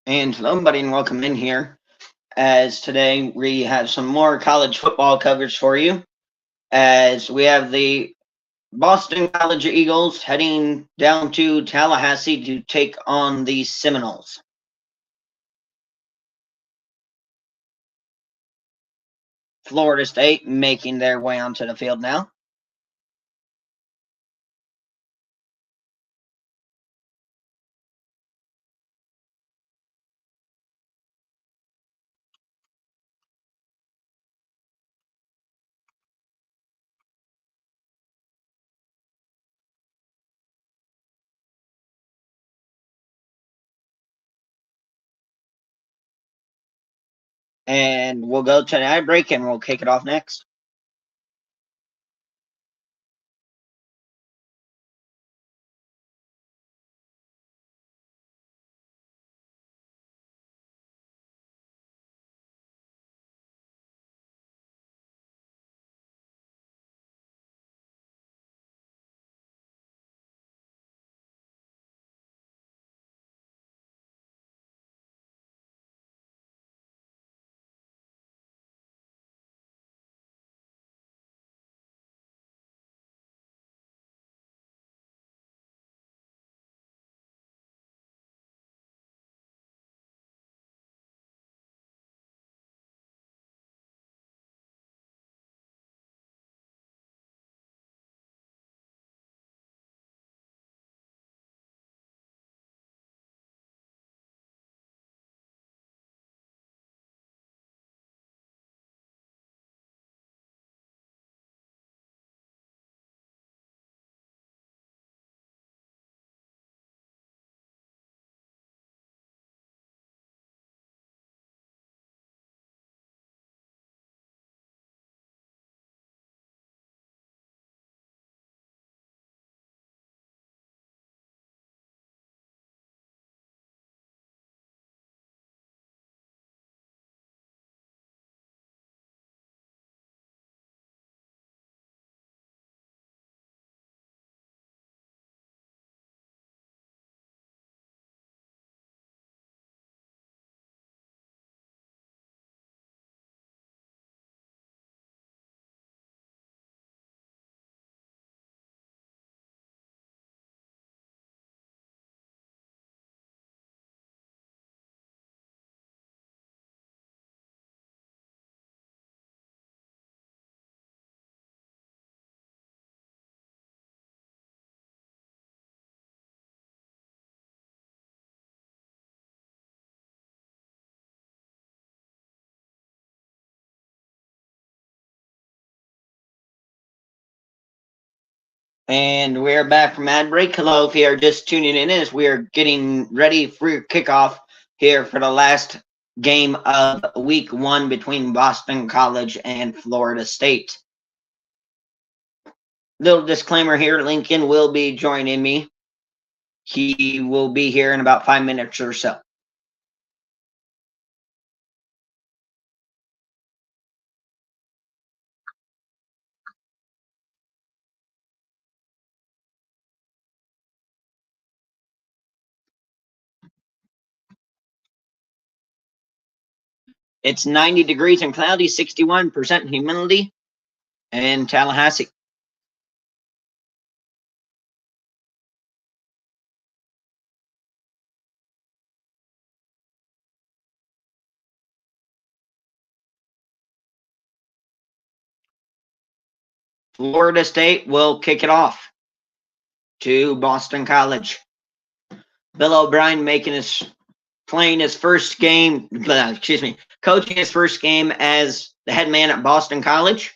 And hello, everybody, and welcome in here. As today we have some more college football coverage for you. As we have the Boston College Eagles heading down to Tallahassee to take on the Seminoles. Florida State making their way onto the field now. And we'll go to an ad break and we'll kick it off next. And we're back from ad break. Hello, if you're just tuning in, as we are getting ready for kickoff here for the last game of week one between Boston College and Florida State. Little disclaimer here, Lincoln will be joining me. He will be here in about 5 minutes or so. It's 90 degrees and cloudy, 61% humidity in Tallahassee. Florida State will kick it off to Boston College. Bill O'Brien playing his first game, coaching his first game as the head man at Boston College.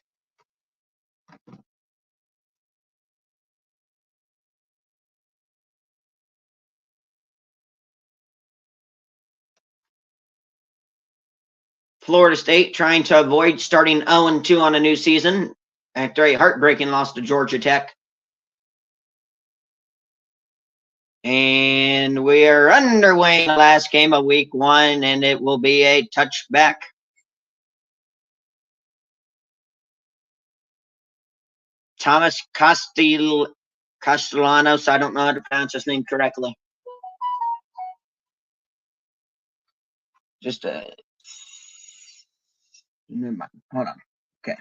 Florida State trying to avoid starting 0-2 on a new season after a heartbreaking loss to Georgia Tech. And we are underway in the last game of week one, and it will be a touchback. Thomas Castellanos, I don't know how to pronounce his name correctly. just a hold on. Okay.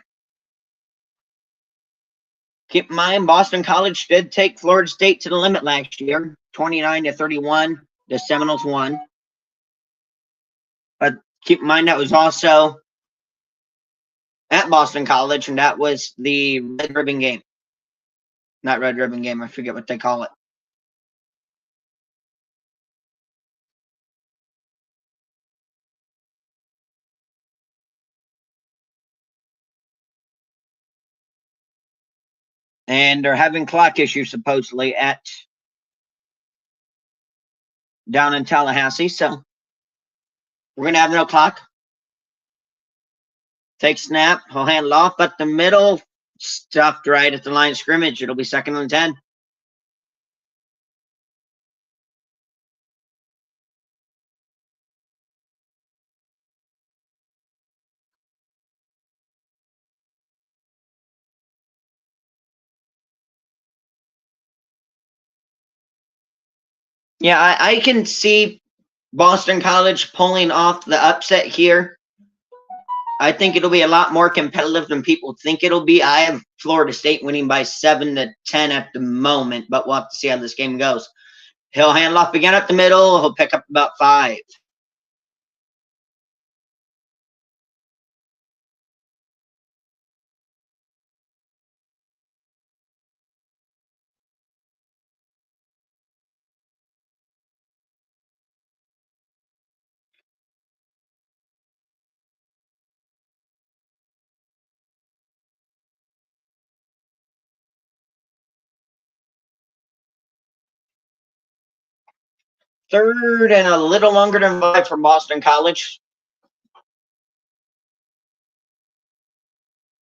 Keep in mind, Boston College did take Florida State to the limit last year, 29-31. The Seminoles won. But keep in mind that was also at Boston College, and that was the Red Ribbon game. Not Red Ribbon game, I forget what they call it. And they're having clock issues supposedly at down in Tallahassee, so we're gonna have no clock. Take snap, he'll handle off, but the middle stuffed right at the line of scrimmage. It'll be 2nd and 10. Yeah, I can see Boston College pulling off the upset here. I think it'll be a lot more competitive than people think it'll be. I have Florida State winning by 7-10 at the moment, but we'll have to see how this game goes. He'll handle off again up the middle. He'll pick up about 5. Third and a little longer than 5 for Boston College.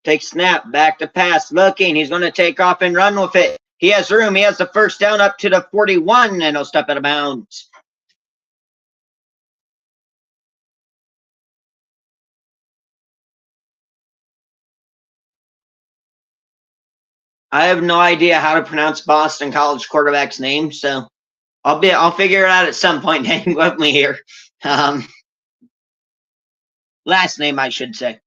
Take snap, back to pass, looking. He's going to take off and run with it. He has room. He has the first down up to the 41, and he'll step out of bounds. I have no idea how to pronounce Boston College quarterback's name, so I'll figure it out at some point. Hang with me here. Last name, I should say.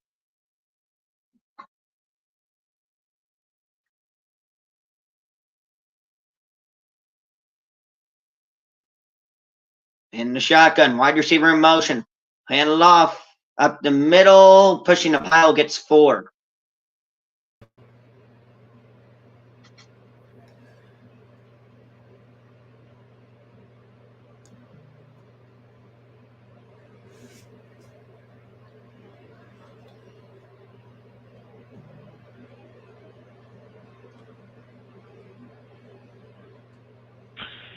In the shotgun, wide receiver in motion. Handle off, up the middle, pushing the pile, gets 4.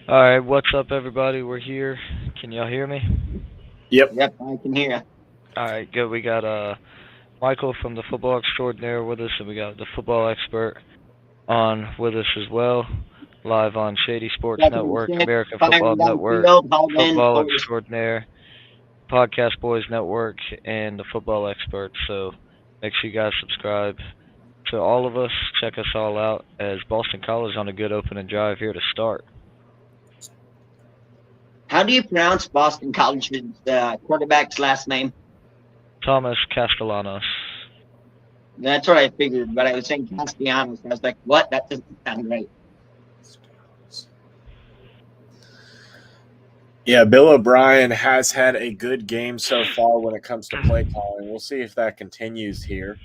All right, what's up, everybody? We're here. Can y'all hear me? Yep. Yep, I can hear you. All right, good. We got Michael from the Football Extraordinaire with us, and we got the Football Expert on with us as well, live on Shady Sports Network, American Football Network, Football Extraordinaire, Podcast Boys Network, and the Football Expert. So make sure you guys subscribe to all of us. Check us all out as Boston College on a good opening drive here to start. How do you pronounce Boston College's quarterback's last name? Thomas Castellanos. That's what I figured, but I was saying Castellanos. I was like, what? That doesn't sound right. Yeah, Bill O'Brien has had a good game so far when it comes to play calling. We'll see if that continues here.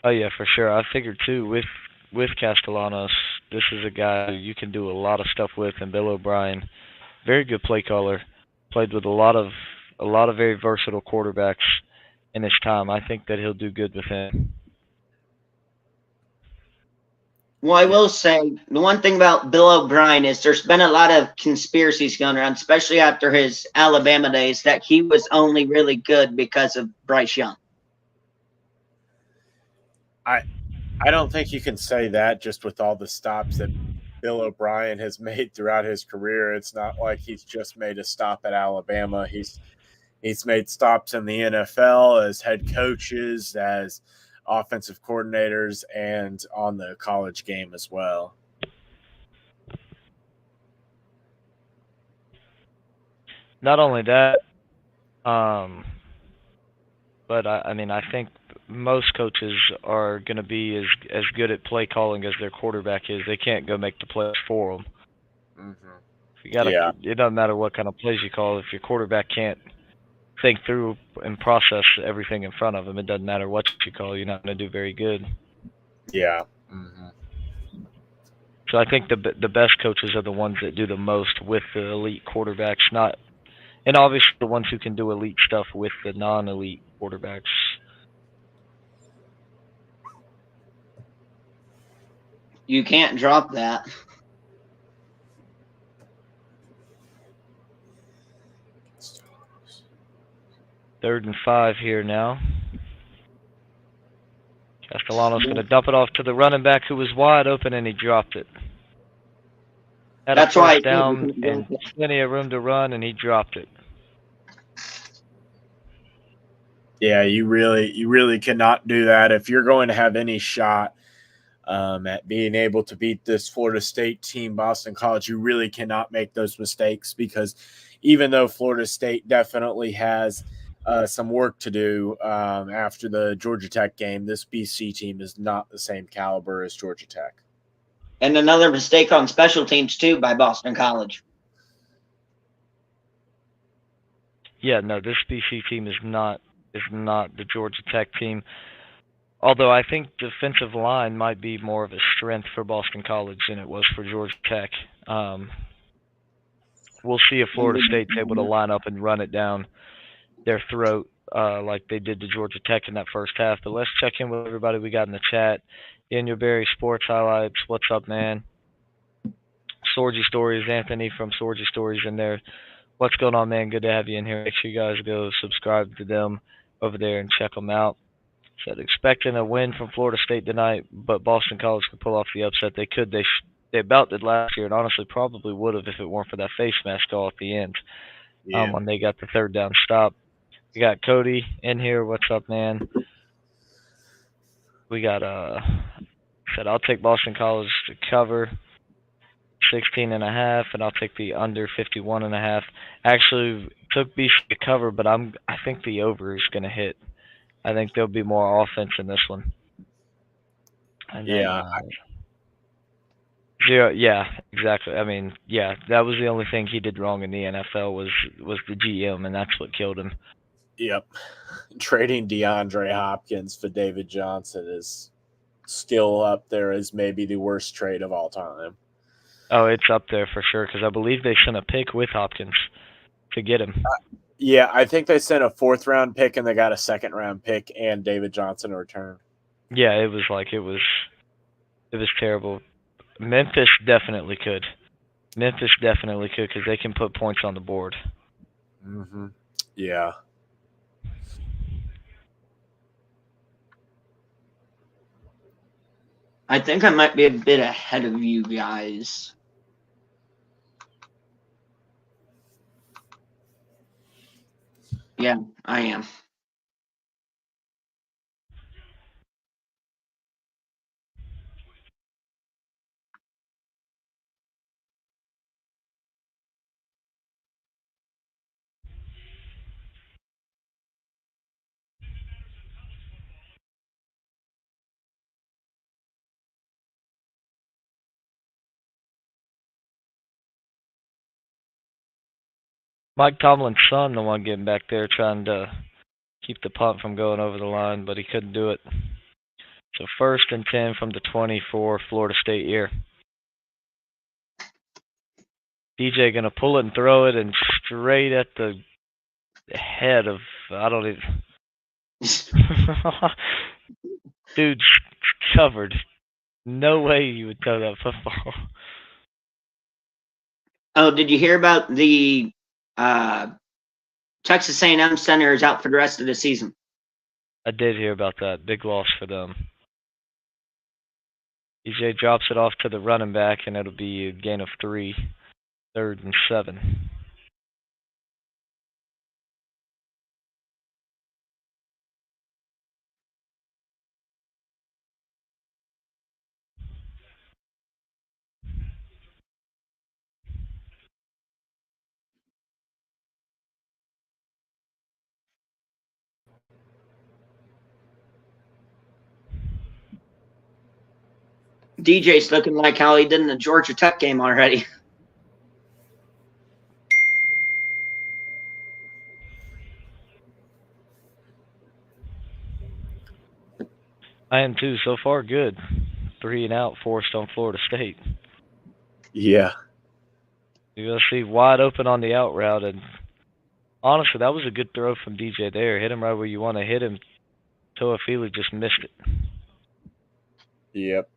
Oh yeah, for sure. I figured too with Castellanos, this is a guy who you can do a lot of stuff with, and Bill O'Brien, very good play caller, played with a lot of very versatile quarterbacks in his time. I think that he'll do good with him. Well, I will say the one thing about Bill O'Brien is there's been a lot of conspiracies going around, especially after his Alabama days, that he was only really good because of Bryce Young. I don't think you can say that just with all the stops that Bill O'Brien has made throughout his career. It's not like he's just made a stop at Alabama. He's made stops in the NFL as head coaches, as offensive coordinators, and on the college game as well. Not only that, Um, but I mean, I think most coaches are going to be as good at play calling as their quarterback is. They can't go make the plays for them. Mm-hmm. You gotta. Yeah. It doesn't matter what kind of plays you call. If your quarterback can't think through and process everything in front of him, it doesn't matter what you call. You're not going to do very good. Yeah. Mm-hmm. So I think the best coaches are the ones that do the most with the elite quarterbacks, not and obviously the ones who can do elite stuff with the non-elite quarterbacks. You can't drop that. Third and 5 here now. Castellano's going to dump it off to the running back who was wide open and he dropped it. Had a That's why I first said you down can't drop and it. plenty of room to run and he dropped it. Yeah, you really cannot do that if you're going to have any shot at being able to beat this Florida State team, Boston College. You really cannot make those mistakes because even though Florida State definitely has some work to do after the Georgia Tech game, this BC team is not the same caliber as Georgia Tech. And another mistake on special teams too by Boston College. Yeah, no, this BC team is not the Georgia Tech team. Although I think defensive line might be more of a strength for Boston College than it was for Georgia Tech. We'll see if Florida State's able to line up and run it down their throat like they did to Georgia Tech in that first half. But let's check in with everybody we got in the chat. Daniel Berry Sports Highlights, what's up, man? Sorgy Stories, Anthony from Sorgy Stories in there. What's going on, man? Good to have you in here. Make sure you guys go subscribe to them over there and check them out. Said expecting a win from Florida State tonight, but Boston College could pull off the upset. They could. They about did last year, and honestly probably would have if it weren't for that face mask call at the end when they got the third down stop. We got Cody in here. What's up, man? We got said I'll take Boston College to cover 16.5, and I'll take the under 51.5. Actually, took BC to cover, but I think the over is going to hit. I think there'll be more offense in this one. And then, zero, yeah, exactly. I mean, yeah, that was the only thing he did wrong in the NFL was the GM, and that's what killed him. Yep. Trading DeAndre Hopkins for David Johnson is still up there as maybe the worst trade of all time. Oh, it's up there for sure because I believe they sent a pick with Hopkins to get him. Yeah, I think they sent a 4th-round pick and they got a 2nd-round pick and David Johnson in return. Yeah, it was terrible. Memphis definitely could because they can put points on the board. Mm-hmm. Yeah. I think I might be a bit ahead of you guys. Yeah, I am. Mike Tomlin's son, the one getting back there trying to keep the punt from going over the line, but he couldn't do it. So 1st and 10 from the 20 for Florida State here. DJ gonna pull it and throw it and straight at the head of Dude's covered. No way you would throw that football. Oh, did you hear about the Texas A&M center is out for the rest of the season? I did hear about that. Big loss for them. DJ drops it off to the running back, and it'll be a gain of 3, 3rd and 7. DJ's looking like how he did in the Georgia Tech game already. I am too. So far, good. 3 and out, forced on Florida State. Yeah. You're going to see wide open on the out route. And honestly, that was a good throw from DJ there. Hit him right where you want to hit him. Toafili just missed it. Yep.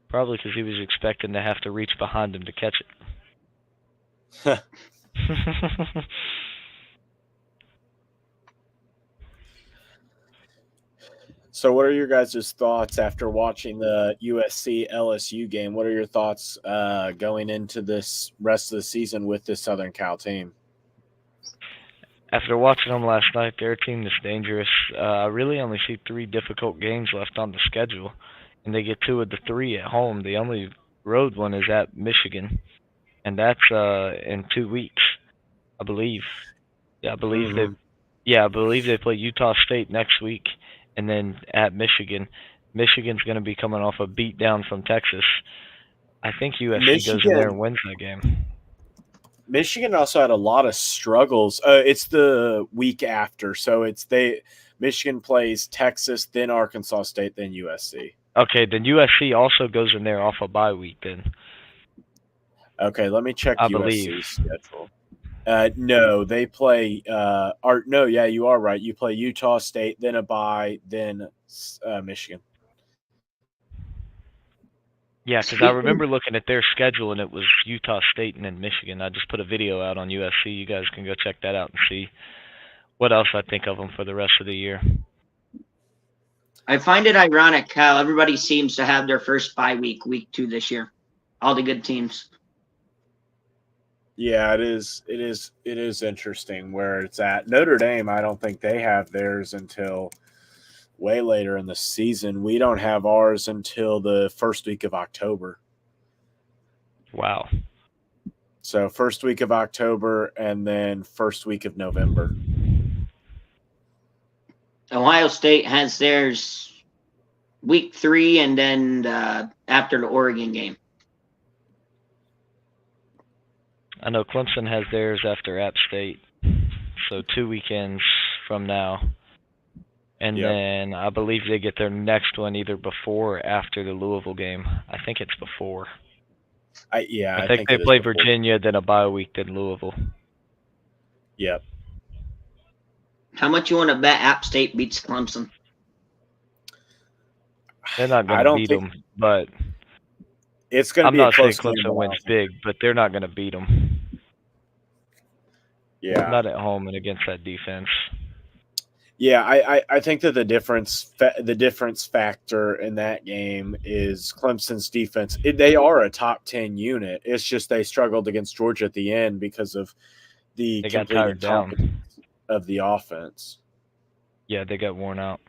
Probably because he was expecting to have to reach behind him to catch it. So, what are your guys' thoughts after watching the USC LSU game? What are your thoughts going into this rest of the season with this Southern Cal team? After watching them last night, their team is dangerous. I really only see 3 difficult games left on the schedule, and they get 2 of the 3 at home. The only road one is at Michigan, and that's in 2 weeks, I believe. Yeah, I believe they play Utah State next week, and then at Michigan. Michigan's going to be coming off a beatdown from Texas. I think USC goes in there and wins that game. Michigan also had a lot of struggles. It's the week after, so Michigan plays Texas, then Arkansas State, then USC. Okay, then USC also goes in there off a bye week then. Okay, let me check USC's schedule. No, they play. You are right. You play Utah State, then a bye, then Michigan. Yeah, because I remember looking at their schedule, and it was Utah State and then Michigan. I just put a video out on USC. You guys can go check that out and see what else I think of them for the rest of the year. I find it ironic how everybody seems to have their first bye week 2 this year. All the good teams. Yeah, it is. It is interesting where it's at. Notre Dame, I don't think they have theirs until way later in the season. We don't have ours until the first week of October. Wow. So first week of October and then first week of November. Ohio State has theirs week 3 and then after the Oregon game. I know Clemson has theirs after App State, so 2 weekends from now. And then I believe they get their next one either before or after the Louisville game. I think it's before. I think they play Virginia, then a bye week, then Louisville. Yep. How much you want to bet App State beats Clemson? They're not going to beat them, but it's going to be a close game. I'm not saying Clemson wins big, but they're not going to beat them. Yeah. Not at home and against that defense. Yeah, I think that the difference factor in that game is Clemson's defense. They are a top 10 unit. It's just they struggled against Georgia at the end because of the complete incompetence of the offense. Yeah, they got worn out.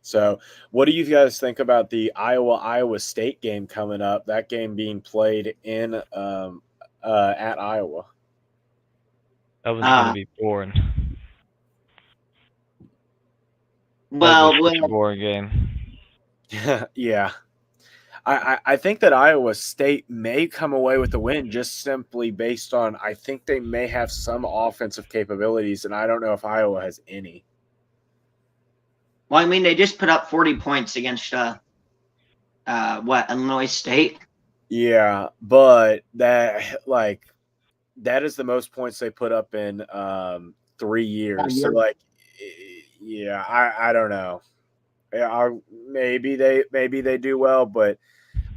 So, what do you guys think about the Iowa State game coming up? That game being played in at Iowa. That was going to be boring. Well, a boring game. Yeah. I think that Iowa State may come away with the win just simply based on I think they may have some offensive capabilities, and I don't know if Iowa has any. Well, I mean, they just put up 40 points against Illinois State? Yeah, but that is the most points they put up in 3 years. So, I don't know. Maybe they do well, but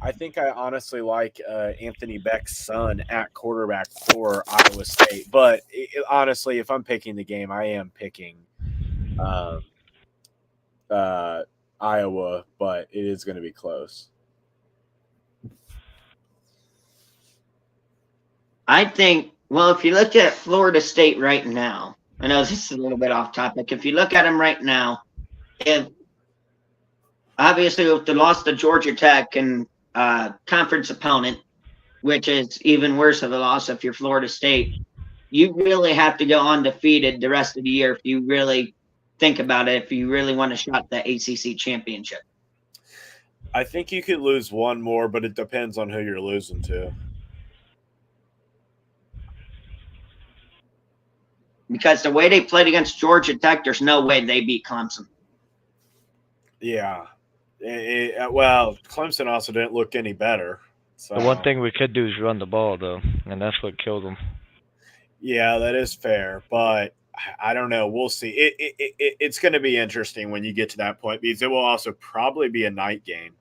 I think I honestly like Anthony Beck's son at quarterback for Iowa State. But honestly, if I'm picking the game, I am picking Iowa, but it is going to be close. I think, well, if you look at Florida State right now, I know this is a little bit off topic. If you look at them right now, obviously with the loss to Georgia Tech and conference opponent, which is even worse of a loss if you're Florida State, you really have to go undefeated the rest of the year if you really think about it, if you really want to shot the ACC championship. I think you could lose one more, but it depends on who you're losing to. Because the way they played against Georgia Tech, there's no way they beat Clemson. Yeah. Well, Clemson also didn't look any better. So. The one thing we could do is run the ball, though, and that's what killed them. Yeah, that is fair, but I don't know. We'll see. It's going to be interesting when you get to that point because it will also probably be a night game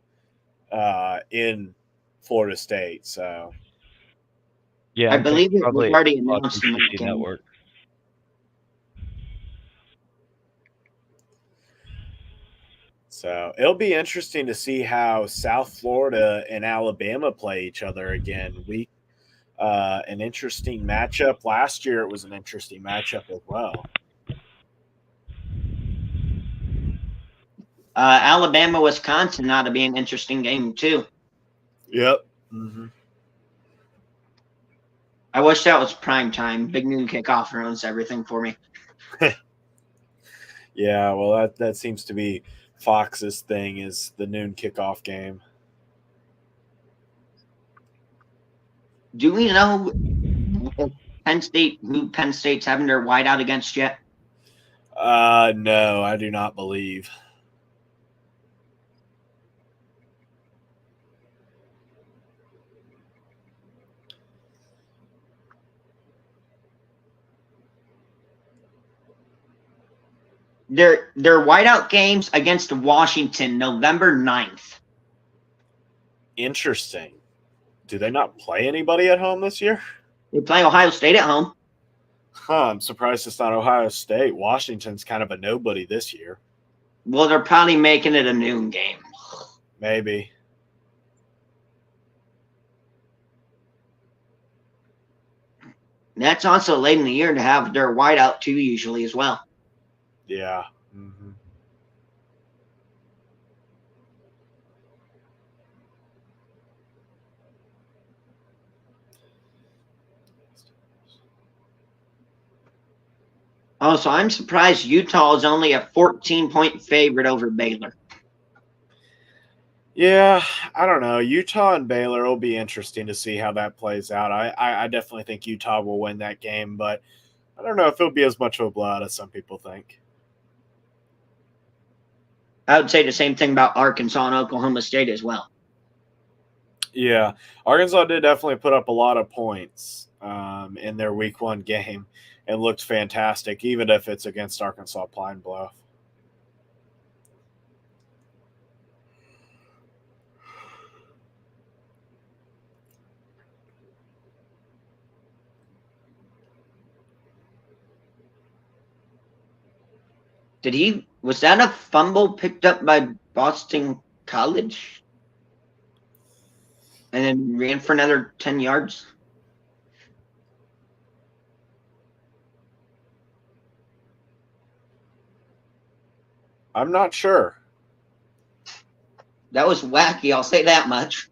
in Florida State. So, yeah, I believe it was already announced in the network. So it'll be interesting to see how South Florida and Alabama play each other again. An interesting matchup. Last year it was an interesting matchup as well. Alabama, Wisconsin ought to be an interesting game too. Yep. Mm-hmm. I wish that was prime time. Big noon kickoff ruins everything for me. Yeah, well, that seems to be Fox's thing, is the noon kickoff game. Do we know who Penn State's having their whiteout against yet? No, I do not believe. Their whiteout games against Washington, November 9th. Interesting. Do they not play anybody at home this year? They play Ohio State at home. Huh, I'm surprised it's not Ohio State. Washington's kind of a nobody this year. Well, they're probably making it a noon game. Maybe. That's also late in the year to have their whiteout too, usually as well. Yeah. Mm-hmm. Also, I'm surprised Utah is only a 14-point favorite over Baylor. Yeah, I don't know. Utah and Baylor will be interesting to see how that plays out. I definitely think Utah will win that game, but I don't know if it'll be as much of a blowout as some people think. I would say the same thing about Arkansas and Oklahoma State as well. Yeah, Arkansas did definitely put up a lot of points in their week 1 game and looked fantastic, even if it's against Arkansas Pine Bluff. Was that a fumble picked up by Boston College? And then ran for another 10 yards? I'm not sure. That was wacky, I'll say that much.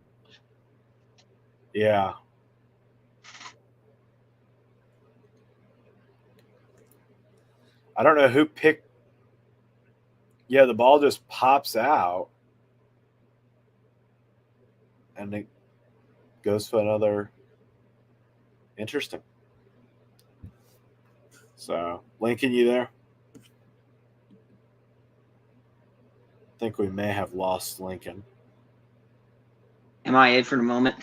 Yeah. I don't know who picked. Yeah, the ball just pops out. And it goes for another. Interesting. So, Lincoln, you there? I think we may have lost Lincoln. MIA for the moment.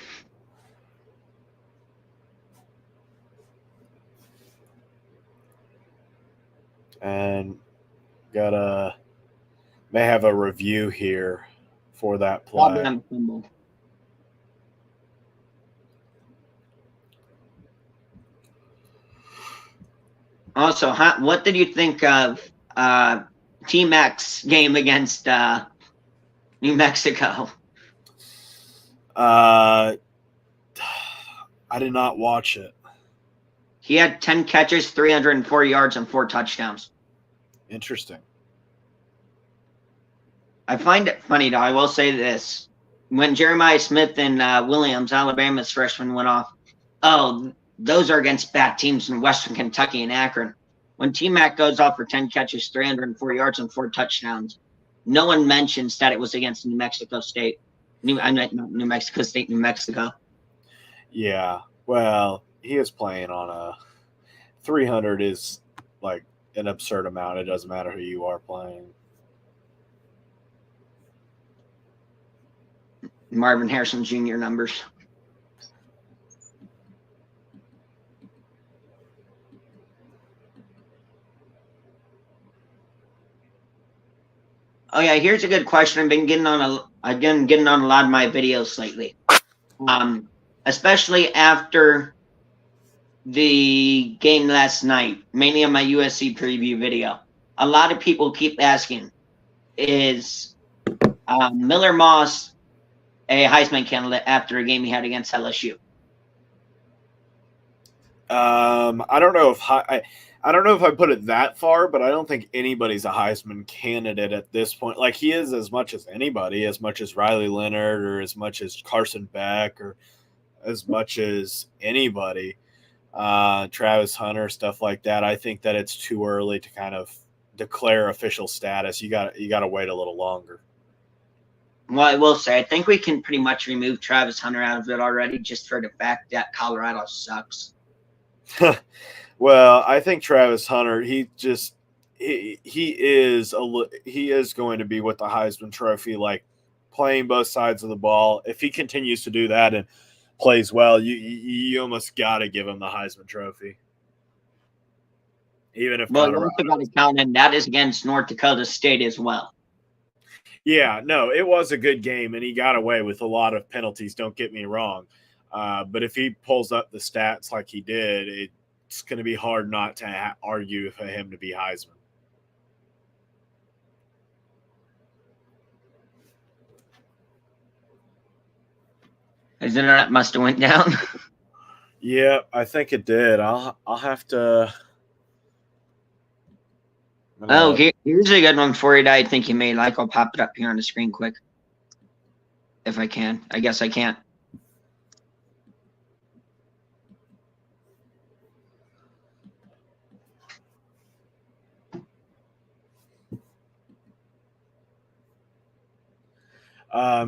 And may have a review here for that play. Also, what did you think of T-Mac's game against New Mexico? I did not watch it. He had 10 catches, 304 yards, and 4 touchdowns. Interesting. I find it funny, though. I will say this. When Jeremiah Smith and Williams, Alabama's freshman, went off, those are against bad teams in Western Kentucky and Akron. When T-Mac goes off for 10 catches, 304 yards, and 4 touchdowns, no one mentions that it was against New Mexico State. I'm not New Mexico State, New Mexico. Yeah. Well, he is playing on a 300 is like an absurd amount. It doesn't matter who you are playing. Marvin Harrison Jr. numbers. Oh yeah, here's a good question. I've been getting on a lot of my videos lately. Especially after the game last night, mainly on my USC preview video. A lot of people keep asking, is Miller Moss a Heisman candidate after a game he had against LSU? I don't know if I don't know if I put it that far, but I don't think anybody's a Heisman candidate at this point. Like he is as much as anybody, as much as Riley Leonard or as much as Carson Beck or as much as anybody, Travis Hunter, stuff like that. I think that it's too early to kind of declare official status. You got to wait a little longer. Well, I will say, I think we can pretty much remove Travis Hunter out of it already, just for the fact that Colorado sucks. Well, I think Travis Hunter, he is going to be with the Heisman Trophy, like playing both sides of the ball. If he continues to do that and plays well, you almost got to give him the Heisman Trophy. Even if you also got to count in that is against North Dakota State as well. Yeah, no, it was a good game, and he got away with a lot of penalties. Don't get me wrong, but if he pulls up the stats like he did, it's going to be hard not to argue for him to be Heisman. His internet must have went down. Yeah, I think it did. I'll have to. Here's a good one for you that I think you may like. I'll pop it up here on the screen quick. If I can. I guess I can't.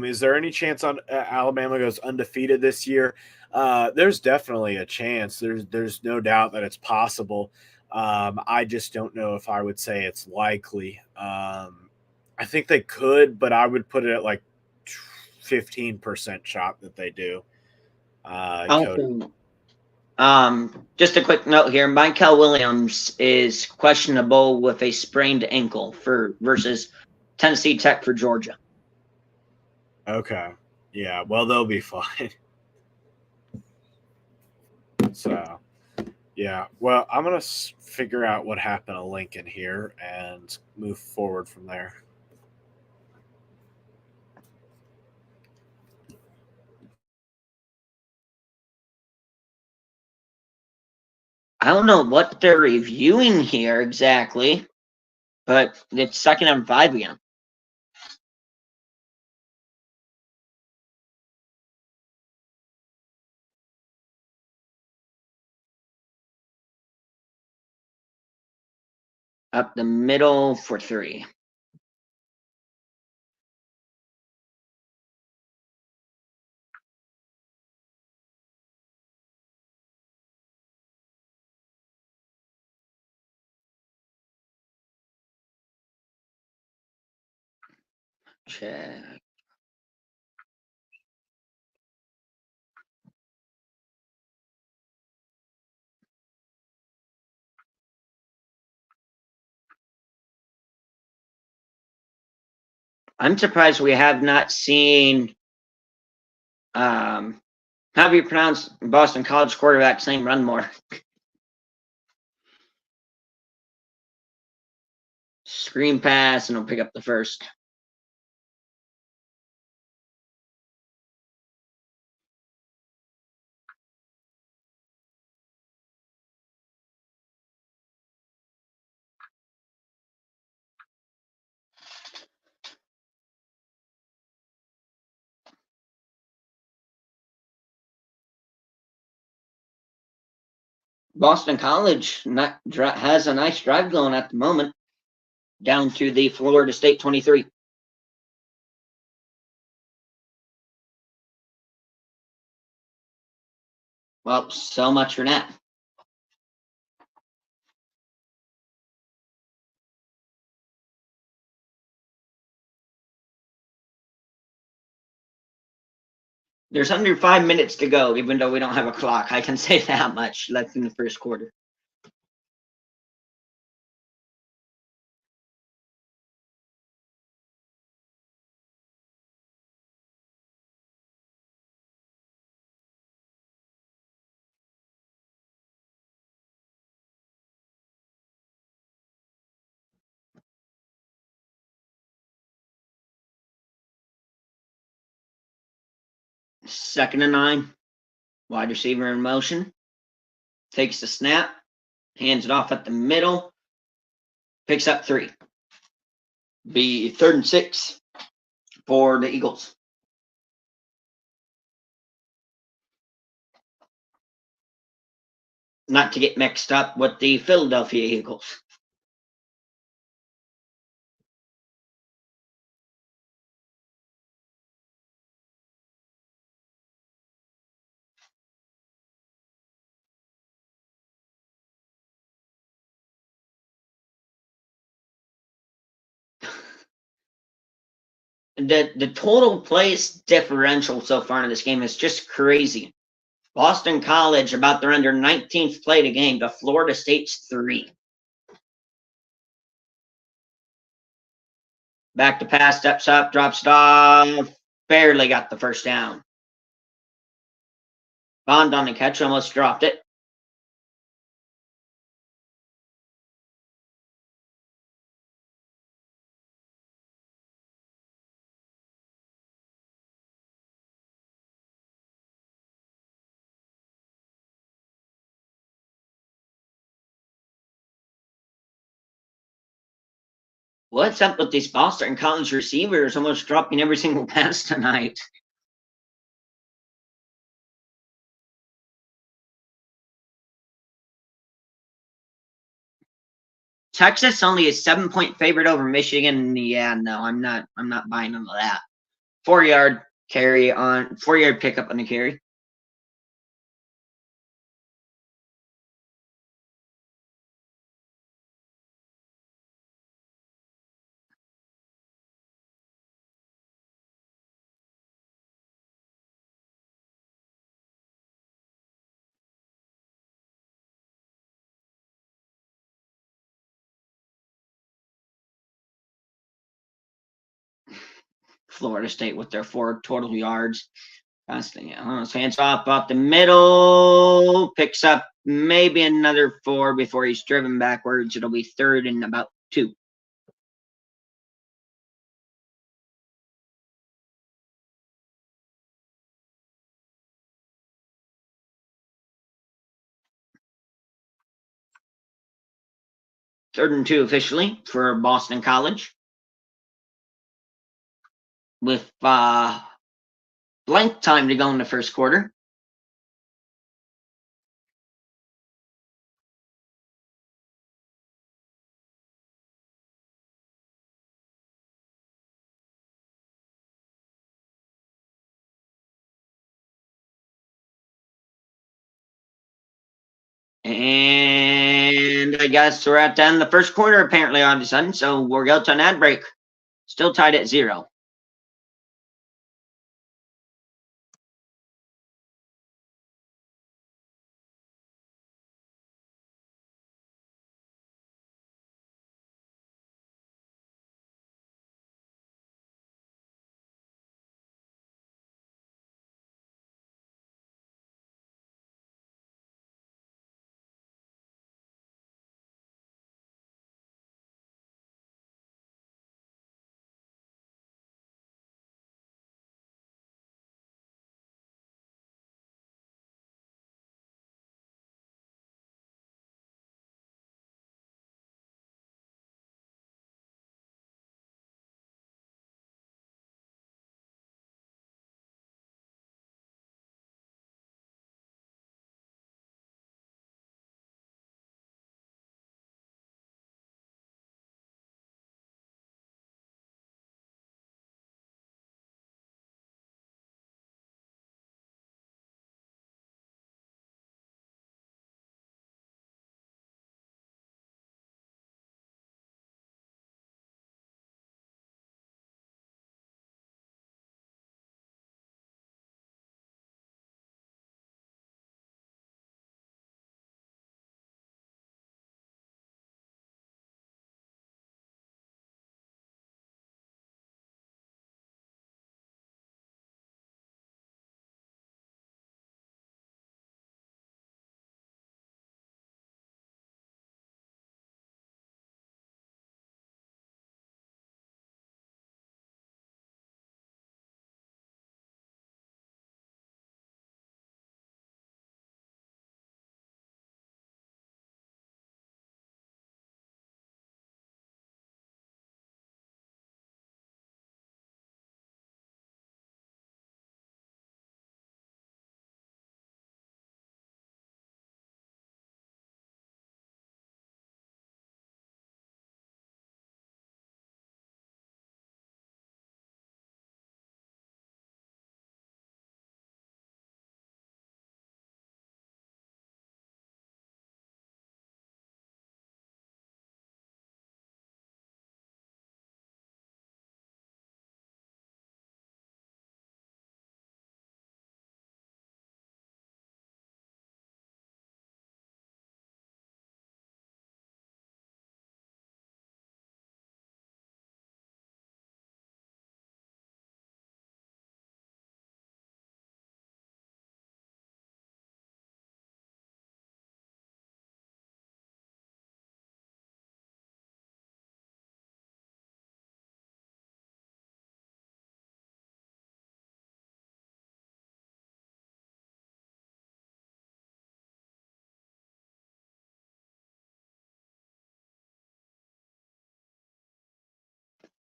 Is there any chance on Alabama goes undefeated this year? There's definitely a chance. There's no doubt that it's possible. I just don't know if I would say it's likely. I think they could, but I would put it at like 15% shot that they do. Just a quick note here. Michael Williams is questionable with a sprained ankle versus Tennessee Tech for Georgia. Okay. Yeah, well, they'll be fine. So, yeah. Well, I'm going to figure out what happened to Lincoln here and move forward from there. I don't know what they're reviewing here exactly, but it's 2nd and 5 again. Up the middle for 3. Check. I'm surprised we have not seen how do you pronounce Boston College quarterback's name? Run more. Screen pass, and he'll pick up the first. Boston College has a nice drive going at the moment, down to the Florida State 23. Well, so much for that. There's under 5 minutes to go, even though we don't have a clock. I can say that much left in the first quarter. Second and 9. Wide receiver in motion. Takes the snap. Hands it off at the middle. Picks up 3. Be 3rd and 6 for the Eagles. Not to get mixed up with the Philadelphia Eagles. The total place differential so far in this game is just crazy. Boston College about their under 19th play a game to Florida State's 3. Back to pass, steps up, drops it off. Barely got the first down. Bond on the catch, almost dropped it. What's up with these Boston College receivers almost dropping every single pass tonight? Texas only a 7-point favorite over Michigan. Yeah, no, I'm not buying into that. 4-yard carry on 4-yard pickup on the carry. Florida State with their 4 total yards. Hands off the middle. Picks up maybe another 4 before he's driven backwards. It'll be 3rd and about 2. Third and 2 officially for Boston College. With blank time to go in the first quarter. And I guess we're at the end of the first quarter, apparently, all of a sudden. So we're going to an ad break. Still tied at 0.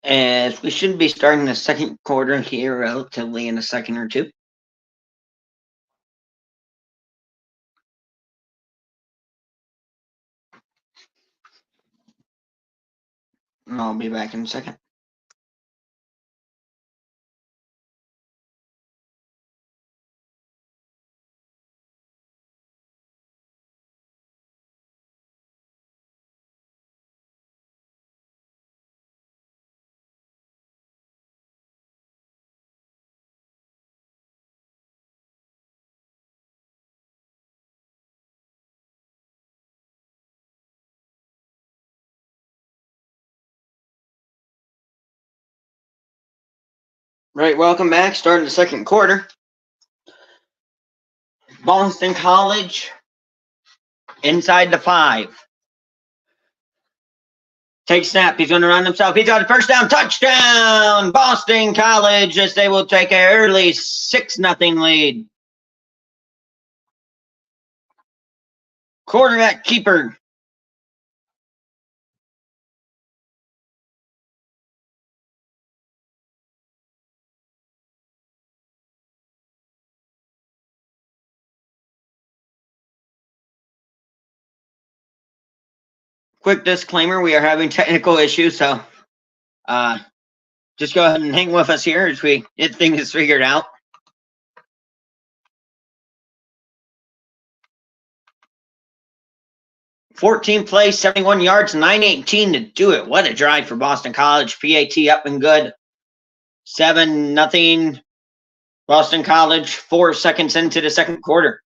As we should be starting the second quarter here relatively in a second or two. And I'll be back in a second. Right, welcome back. Starting the second quarter. Boston College inside the 5. Take snap. He's going to run himself. He's got a first down. Touchdown! Boston College as they will take an early 6-0 lead. Quarterback keeper. Quick disclaimer, we are having technical issues, so just go ahead and hang with us here as we get things figured out. 14 plays, 71 yards, 9:18 to do it. What a drive for Boston College. PAT up and good. 7-0 Boston College, 4 seconds into the second quarter.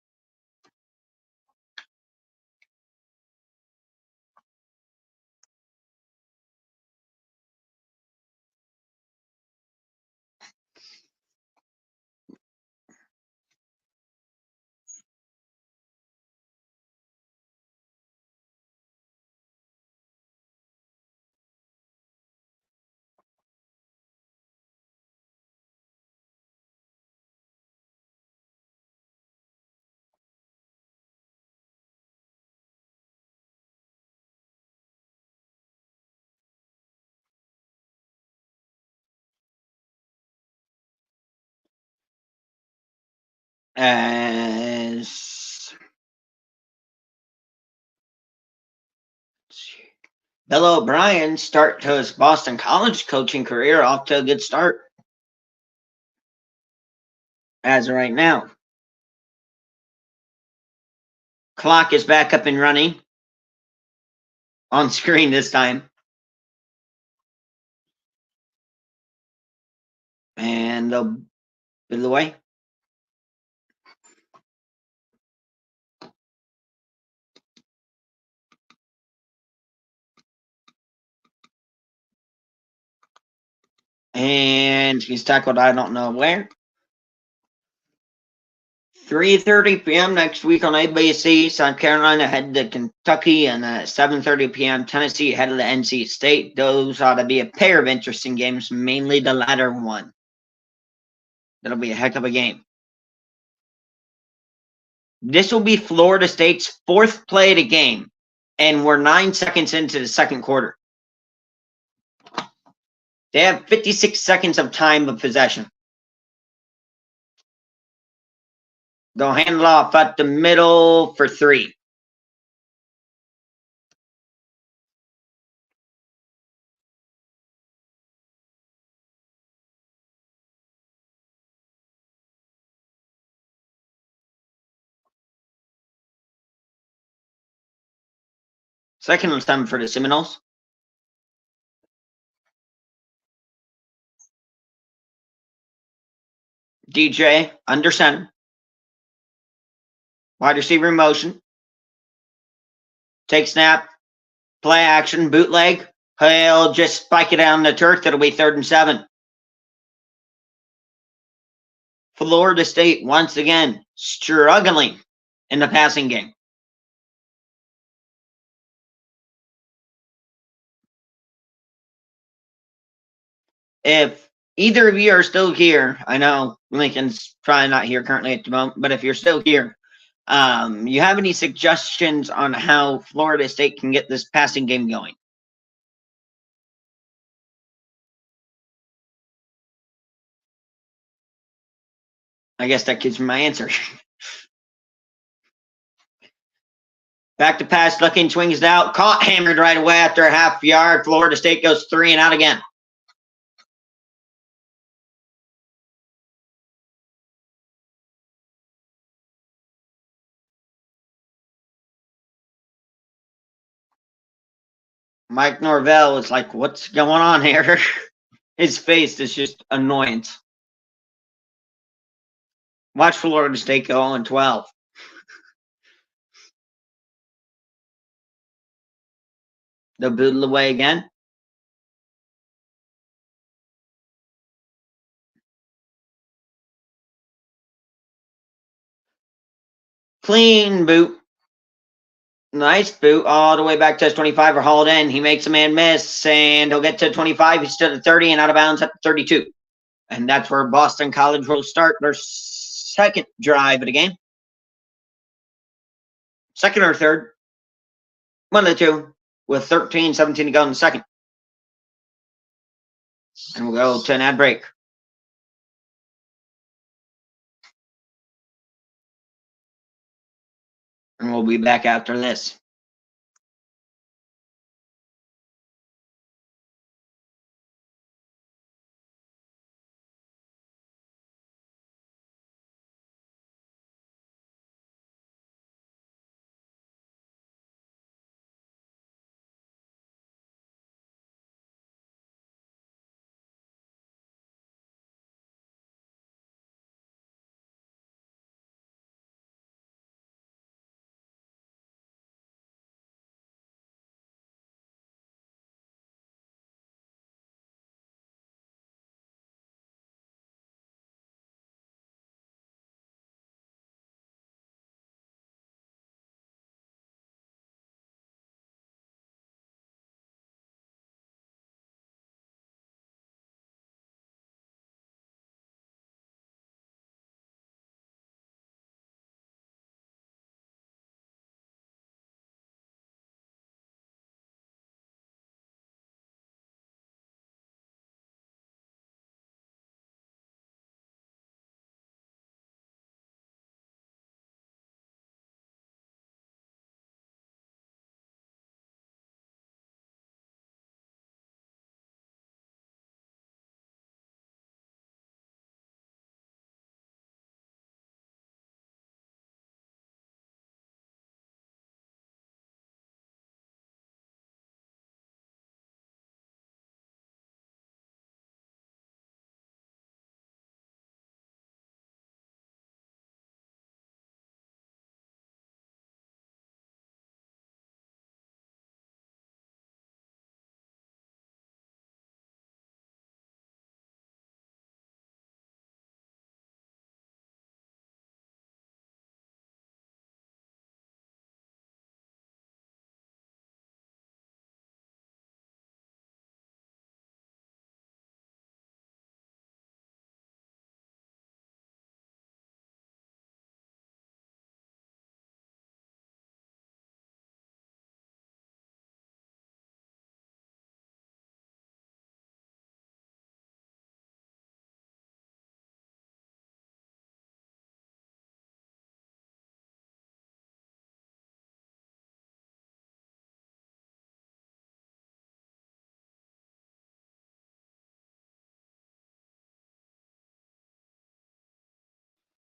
As Bill O'Brien start to his Boston College coaching career off to a good start. As of right now. Clock is back up and running. On screen this time. And they'll put it away. And he's tackled I don't know where. 3:30 p.m. next week on ABC. South Carolina headed to Kentucky, and at 7:30 p.m. Tennessee headed to NC State. Those ought to be a pair of interesting games, mainly the latter one. That'll be a heck of a game. This will be Florida State's 4th play of the game, and we're 9 seconds into the second quarter. They have 56 seconds of time of possession. They'll hand it off at the middle for 3. Second and 7 for the Seminoles. DJ under center. Wide receiver in motion. Take snap. Play action. Bootleg. He'll just spike it down the turf. That'll be 3rd and 7. Florida State once again struggling in the passing game. If either of you are still here, I know Lincoln's probably not here currently at the moment, but if you're still here, you have any suggestions on how Florida State can get this passing game going? I guess that gives me my answer. Back to pass, looking, swings it out. Caught, hammered right away after a half yard. Florida State goes 3 and out again. Mike Norvell is like, what's going on here? His face is just annoyance. Watch Florida State go 0-12. They'll boodle away again. Clean boot. Nice boot all the way back to his 25 or hauled in. He makes a man miss, and he'll get to 25. He's still at 30 and out of bounds at 32. And that's where Boston College will start their second drive of the game. Second or third. One of the two. With 13-17 to go in the second. And we'll go to an ad break. And we'll be back after this.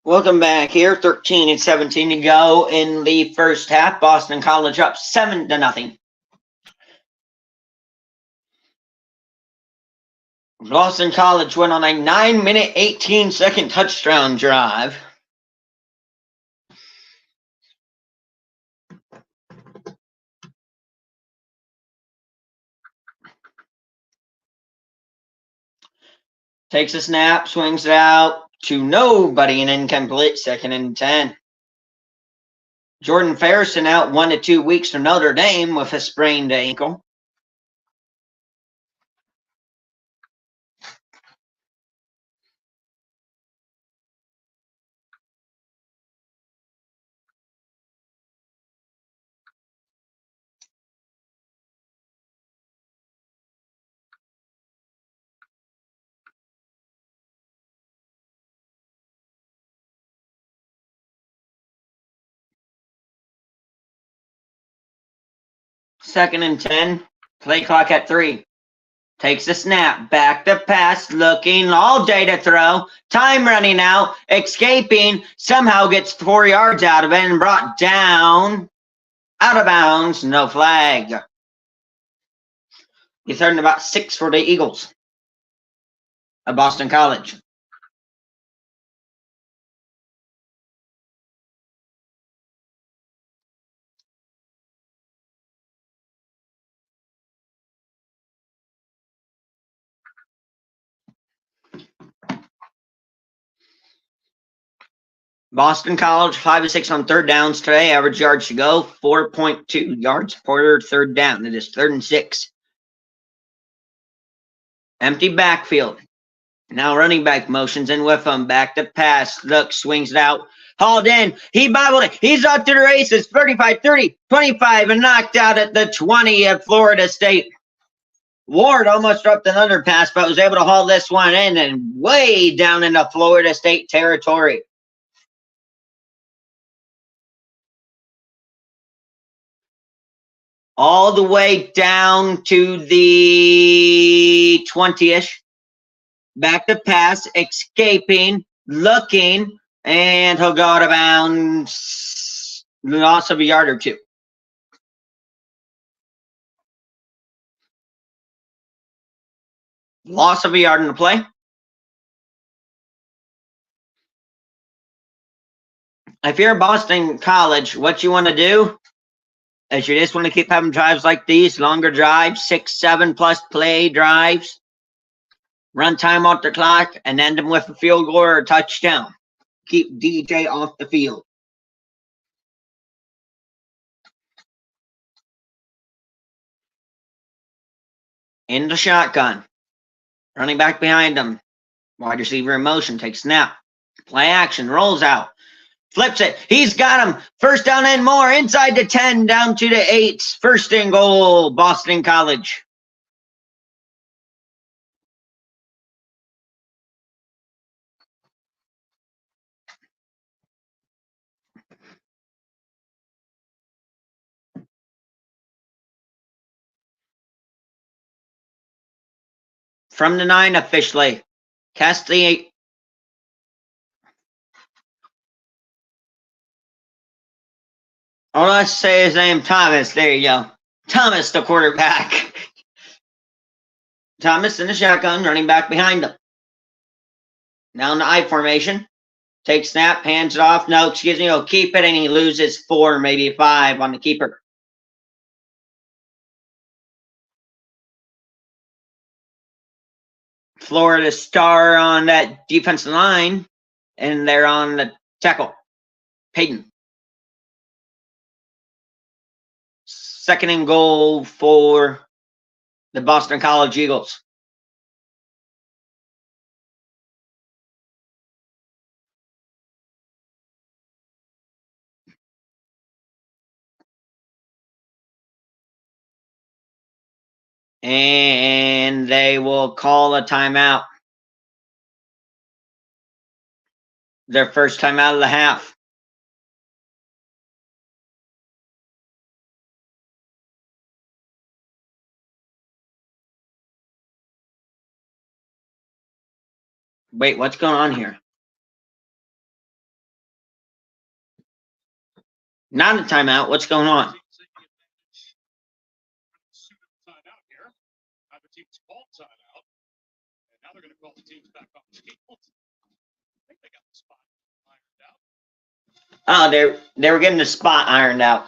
Welcome back here. 13-17 to go in the first half. Boston College up 7-0. Boston College went on a 9-minute, 18-second touchdown drive. Takes a snap, swings it out to nobody, and incomplete. 2nd and 10. Jordan Ferguson out 1 to 2 weeks to Notre Dame with a sprained ankle. 2nd and 10. Play clock at 3. Takes a snap. Back to pass. Looking all day to throw. Time running out. Escaping. Somehow gets 4 yards out of it and brought down. Out of bounds. No flag. He's 3rd and about 6 for the Eagles of Boston College. Boston College, 5 of 6 on 3rd downs today. Average yards to go, 4.2 yards per 3rd down. It is 3rd and 6. Empty backfield. Now running back motions in with him. Back to pass. Look, swings it out. Hauled in. He bobbled it. He's off to the races. 35, 30, 25, and knocked out at the 20 of Florida State. Ward almost dropped another pass, but was able to haul this one in and way down into Florida State territory. All the way down to the 20-ish. Back to pass, escaping, looking, and he'll go out of bounds. Loss of a yard or 2. Loss of a yard in the play. If you're Boston College, what you want to do is you just want to keep having drives like these, longer drives, 6, 7 plus play drives. Run time off the clock and end them with a field goal or a touchdown. Keep DJ off the field. In the shotgun. Running back behind him. Wide receiver in motion. Takes snap. Play action. Rolls out. Flips it. He's got him. 1st down and more. Inside the 10. Down to the 8. 1st and goal. Boston College. From the 9 officially. Cast the... Or let's say his name, Thomas. There you go. Thomas, the quarterback. Thomas in the shotgun, running back behind him. Now in the I formation. Takes snap, hands it off. No, excuse me, he'll keep it, and he loses 4, maybe 5 on the keeper. Florida star on that defensive line, and they're on the tackle. Payton. 2nd and goal for the Boston College Eagles. And they will call a timeout. Their first timeout of the half. Wait, what's going on here? Not a timeout. What's going on? Oh, they were getting the spot ironed out.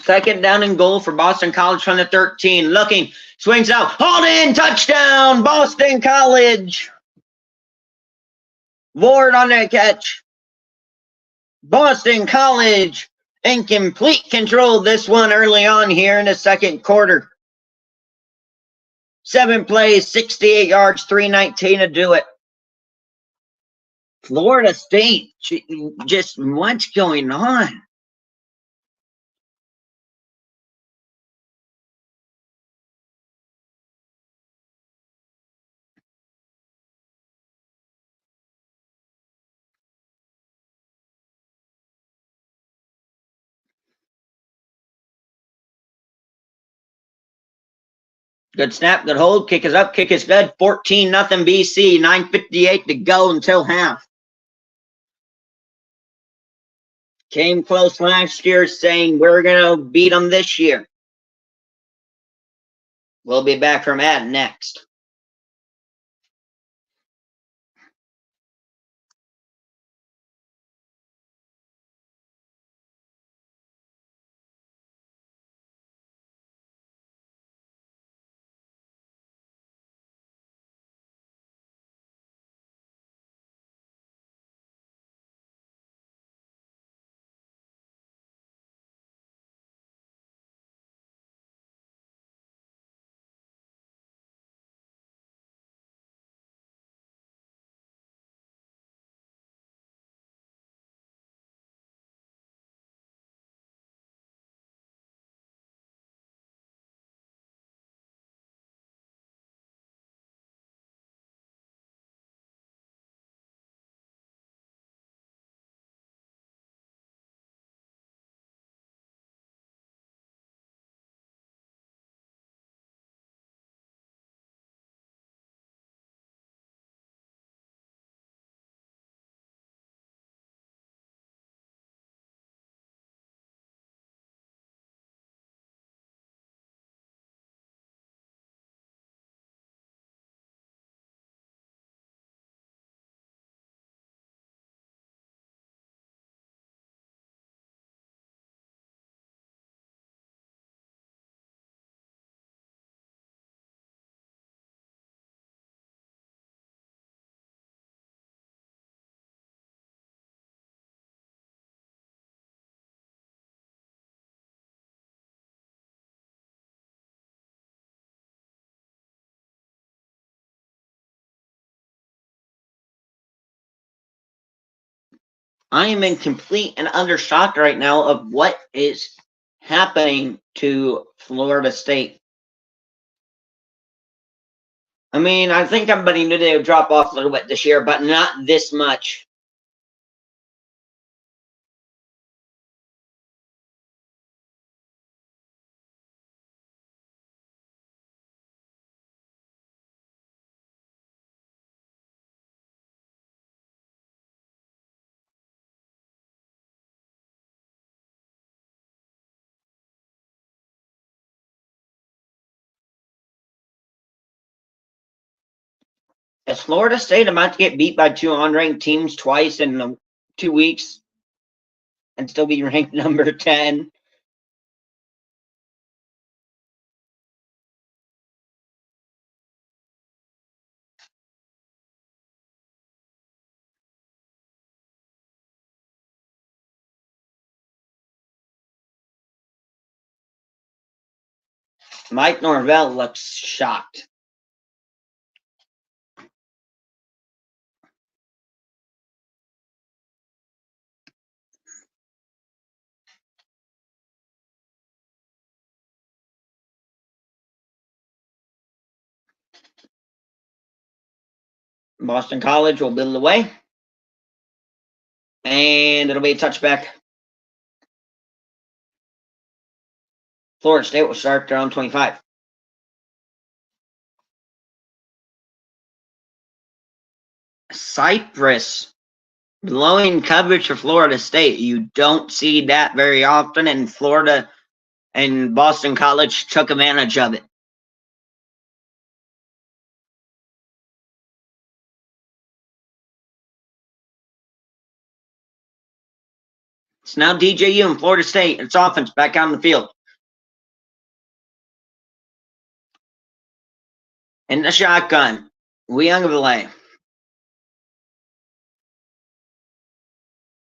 Second down and goal for Boston College from the 13. Looking, swings out, hauled in, touchdown, Boston College. Ward on the catch. Boston College in complete control this one early on here in the 2nd quarter. 7 plays, 68 yards, 319 to do it. Florida State, just what's going on? Good snap, good hold. Kick is up, kick is good. 14-0 BC, 9:58 to go until half. Came close last year, saying we're going to beat them this year. We'll be back from that next. I am in complete and utter shock right now of what is happening to Florida State. I mean, I think everybody knew they would drop off a little bit this year, but not this much. Is Florida State about to get beat by two unranked teams twice in 2 weeks and still be ranked number 10? Mike Norvell looks shocked. Boston College will build away. And it'll be a touchback. Florida State will start their own 25. Cypress blowing coverage for Florida State. You don't see that very often, and Florida and Boston College took advantage of it. It's now DJU and Florida State. It's offense back on the field. In the shotgun, Weungville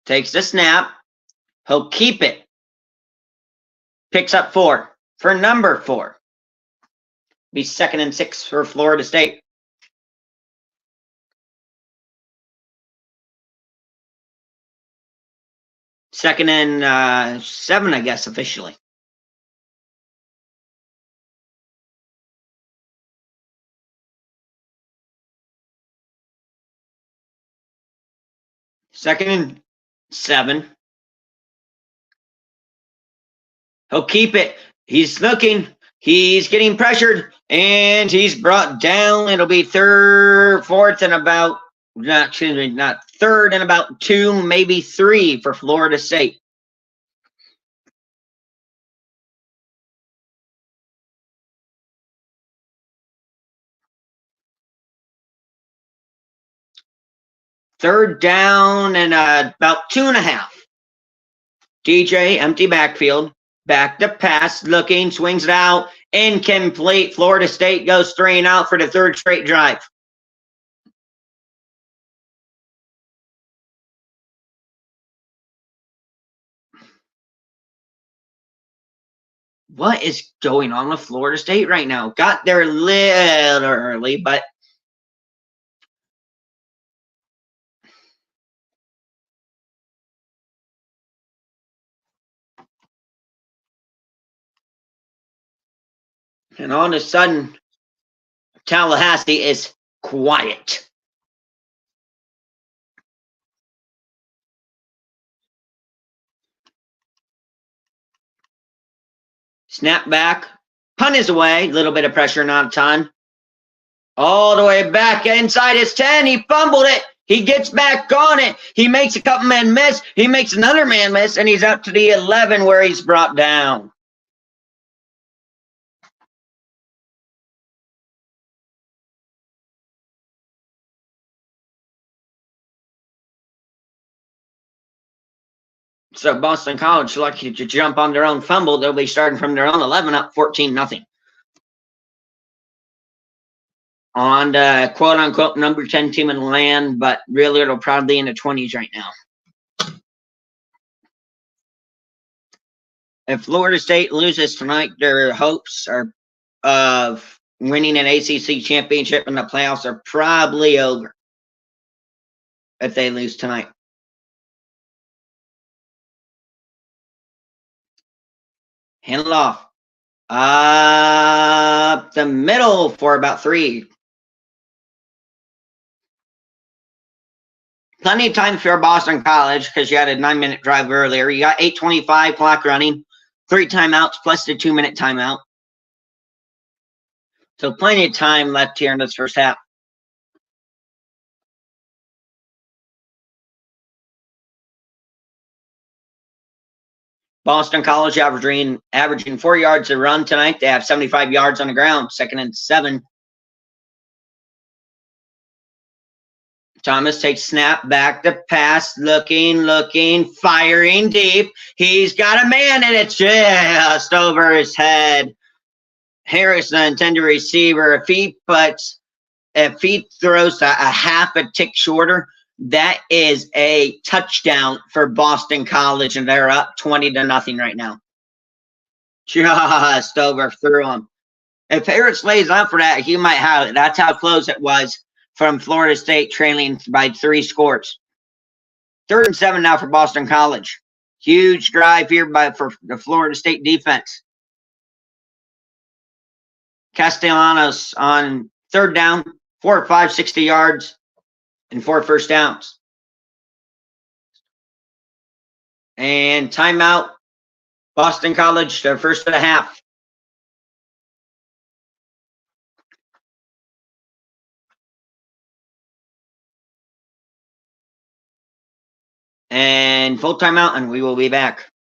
takes the snap. He'll keep it. Picks up 4 for number 4. Be 2nd and 6 for Florida State. Second and 7, I guess, officially. Second and 7. He'll keep it. He's looking. He's getting pressured, and he's brought down. It'll be fourth and about, not third and about 2, maybe 3 for Florida State. Third down and about 2.5. DJ, empty backfield. Back to pass, looking, swings it out. Incomplete. Florida State goes 3 and out for the third straight drive. What is going on with Florida State right now? Got there a little early, but and all of a sudden, Tallahassee is quiet. Snap back. Punt is away. A little bit of pressure, not a ton. All the way back inside his 10. He fumbled it. He gets back on it. He makes a couple men miss. He makes another man miss, and he's up to the 11 where he's brought down. So Boston College lucky to jump on their own fumble. They'll be starting from their own 11 up 14-0. On the quote-unquote number 10 team in the land, but really it'll probably be in the 20s right now. If Florida State loses tonight, their hopes are of winning an ACC championship in the playoffs are probably over if they lose tonight. Hand it off. Up the middle for about 3. Plenty of time for Boston College because you had a 9-minute drive earlier. You got 8:25 clock running, 3 timeouts plus the 2-minute timeout. So plenty of time left here in this first half. Boston College averaging 4 yards a run tonight. They have 75 yards on the ground, 2nd and 7. Thomas takes snap, back to pass, looking, firing deep. He's got a man, and it's just over his head. Harris, the intended receiver, if he throws a half a tick shorter, that is a touchdown for Boston College, and they're up 20-0 right now. Just overthrew him. If Harris lays up for that, he might have it. That's how close it was from Florida State trailing by 3 scores. 3rd and 7 now for Boston College. Huge drive here for the Florida State defense. Castellanos on 3rd down, 4 or 5, 60 yards, and 4 first downs. And timeout, Boston College, their first of the half. And full timeout, and we will be back.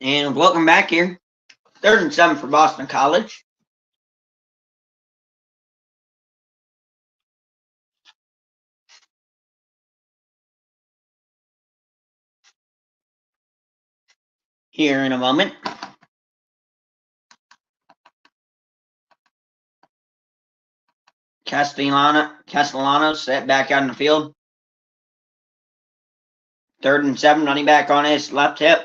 And welcome back here. 3rd and 7 for Boston College. Here in a moment. Castellanos set back out in the field. 3rd and 7, running back on his left hip.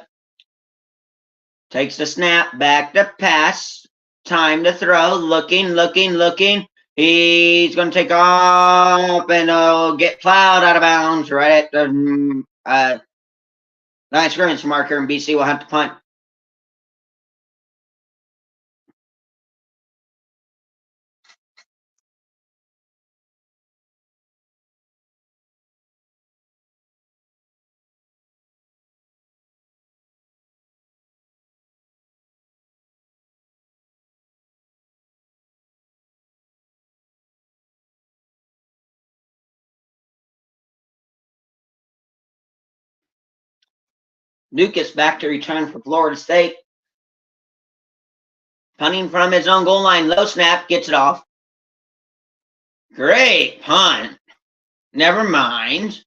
Takes the snap, back to pass. Time to throw. Looking. He's going to take off and get plowed out of bounds right at the line scrimmage marker, and BC will have to punt. Lucas back to return for Florida State. Punting from his own goal line. Low snap. Gets it off. Great punt. Never mind.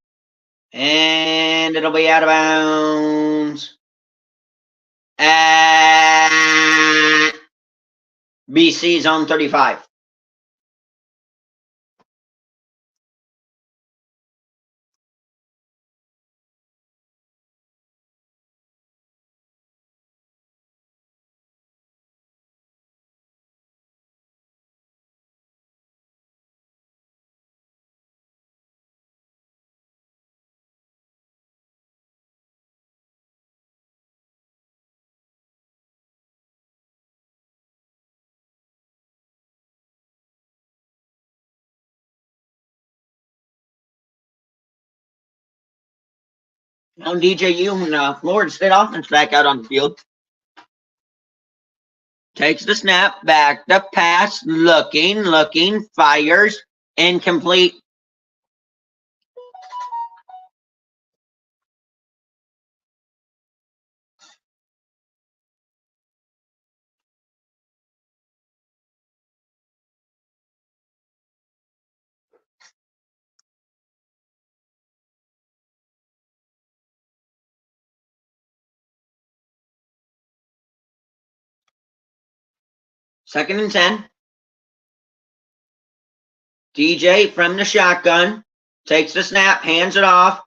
And it'll be out of bounds at BC's on 35. Now DJU and Florida State offense back out on the field. Takes the snap, back the pass, looking, fires, incomplete. Second and 10. DJ from the shotgun takes the snap, hands it off,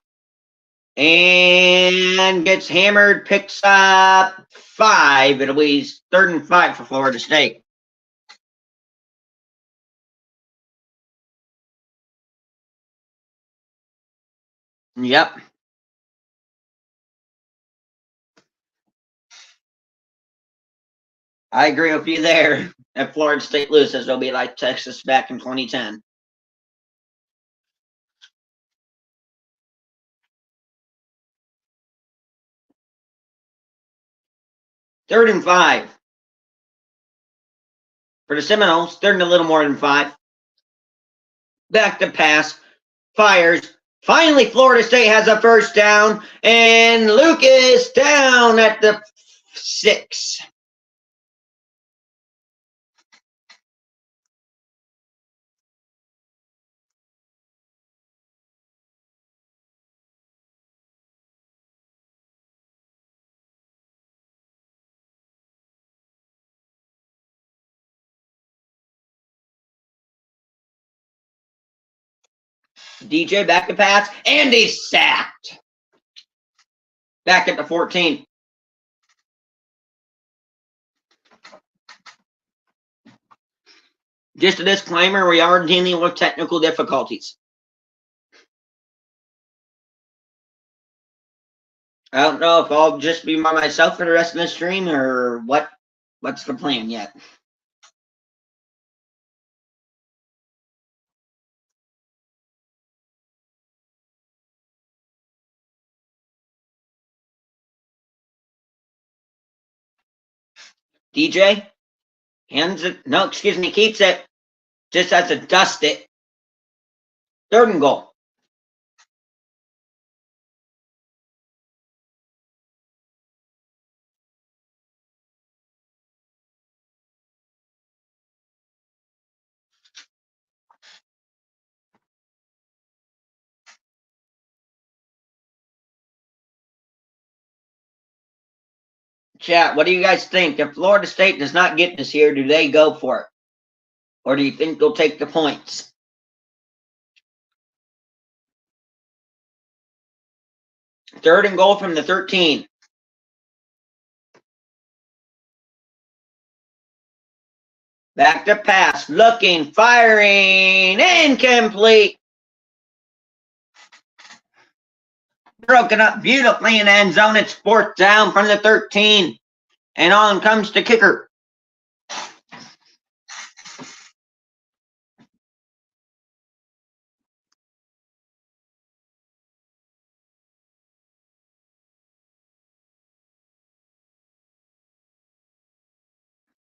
and gets hammered, picks up 5. It'll be 3rd and 5 for Florida State. Yep. I agree with you there. If Florida State loses, it'll be like Texas back in 2010. Third and 5 for the Seminoles. 3rd and a little more than 5. Back to pass. Fires. Finally, Florida State has a first down. And Lucas down at the 6. DJ back to pass, and he's sacked. Back at the 14. Just a disclaimer, we are dealing with technical difficulties. I don't know if I'll just be by myself for the rest of the stream or what's the plan yet. DJ hands it. No, excuse me, keeps it. Just has to dust it. 3rd and goal. Chat, what do you guys think? If Florida State does not get this here, do they go for it? Or do you think they'll take the points? Third and goal from the 13. Back to pass, looking, firing, incomplete. Broken up beautifully in the end zone. It's 4th down from the 13. And on comes the kicker.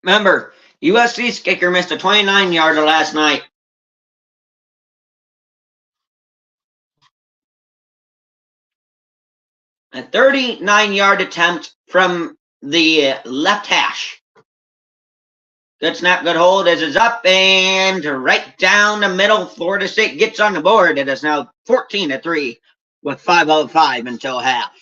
Remember, USC's kicker missed a 29-yarder last night. A 39-yard attempt from the left hash. Good snap, good hold. This is up and right down the middle. Florida State gets on the board. It is now 14-3 with 5:05 until half.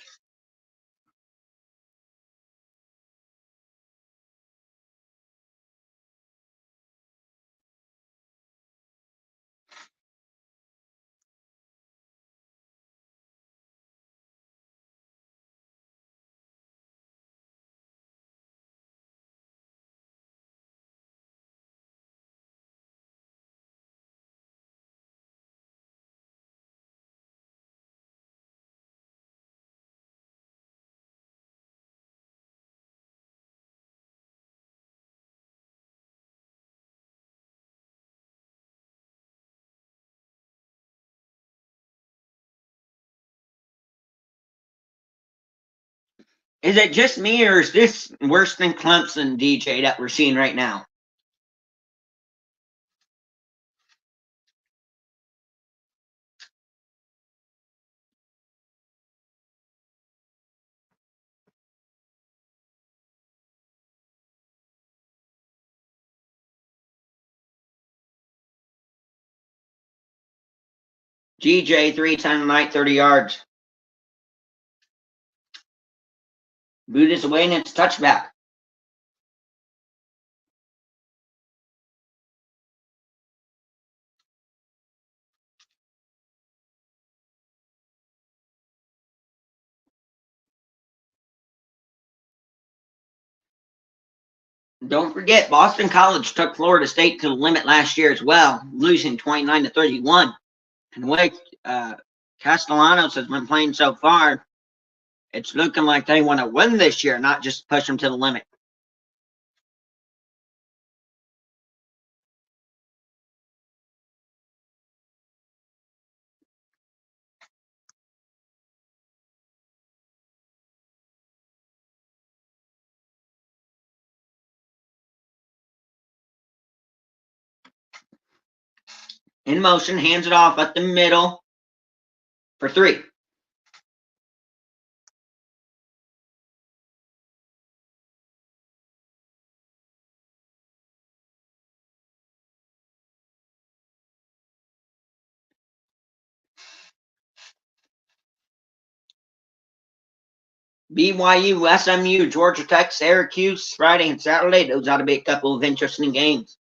Is it just me, or is this worse than Clemson, DJ, that we're seeing right now? GJ, 3-10 tonight, 30 yards. Boot is away and it's touchback. Don't forget, Boston College took Florida State to the limit last year as well, losing 29-31. And the way Castellanos has been playing so far, it's looking like they want to win this year, not just push them to the limit. In motion, hands it off at the middle for 3. BYU, SMU, Georgia Tech, Syracuse, Friday and Saturday. Those ought to be a couple of interesting games.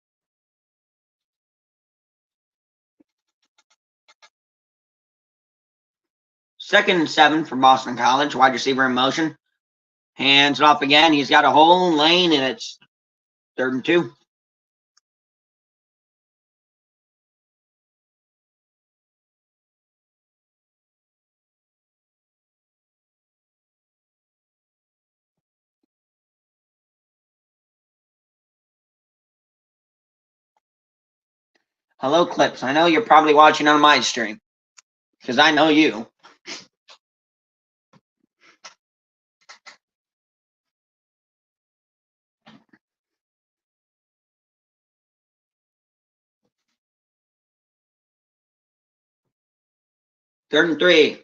Second and 7 for Boston College. Wide receiver in motion. Hands it off again. He's got a whole lane, and it's 3rd and 2. Hello, Clips. I know you're probably watching on my stream, because I know you. Third and 3.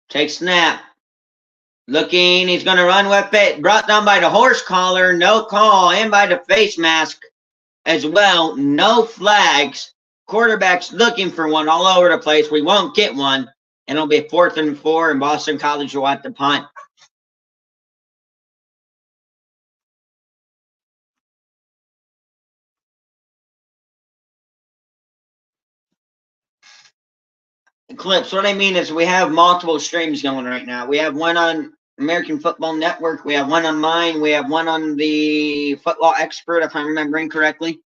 Take snap. Looking. He's going to run with it. Brought down by the horse collar. No call. And by the face mask as well. No flags. Quarterback's looking for one all over the place. We won't get one. And it'll be 4th and 4. And Boston College will have to punt. Clips. What I mean is we have multiple streams going right now. We have one on American Football Network. We have one on mine. We have one on the Football Expert, if I'm remembering correctly.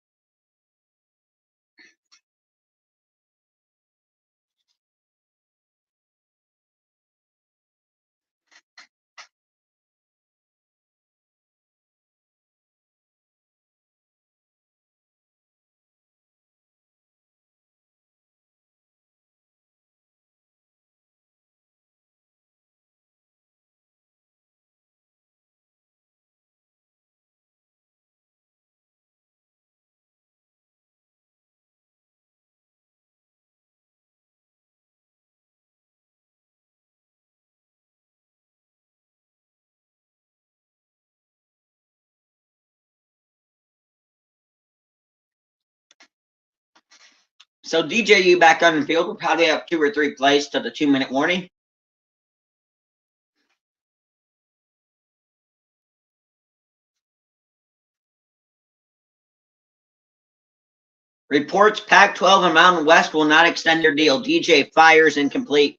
So DJ, you back on the field. We'll probably have 2 or 3 plays to the 2-minute warning. Reports Pac-12 and Mountain West will not extend their deal. DJ fires incomplete.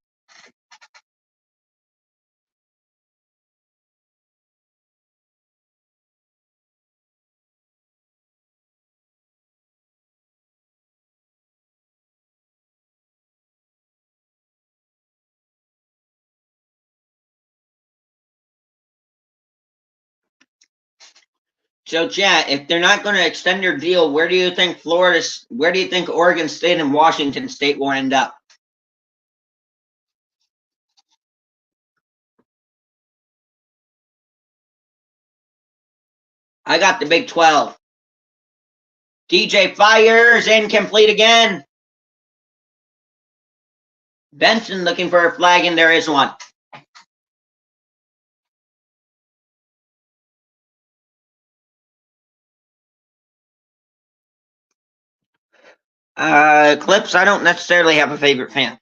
So, chat, if they're not going to extend their deal, where do you think Oregon State and Washington State will end up? I got the Big 12. DJ fires incomplete again. Benson looking for a flag, and there is one. Clips, I don't necessarily have a favorite fan.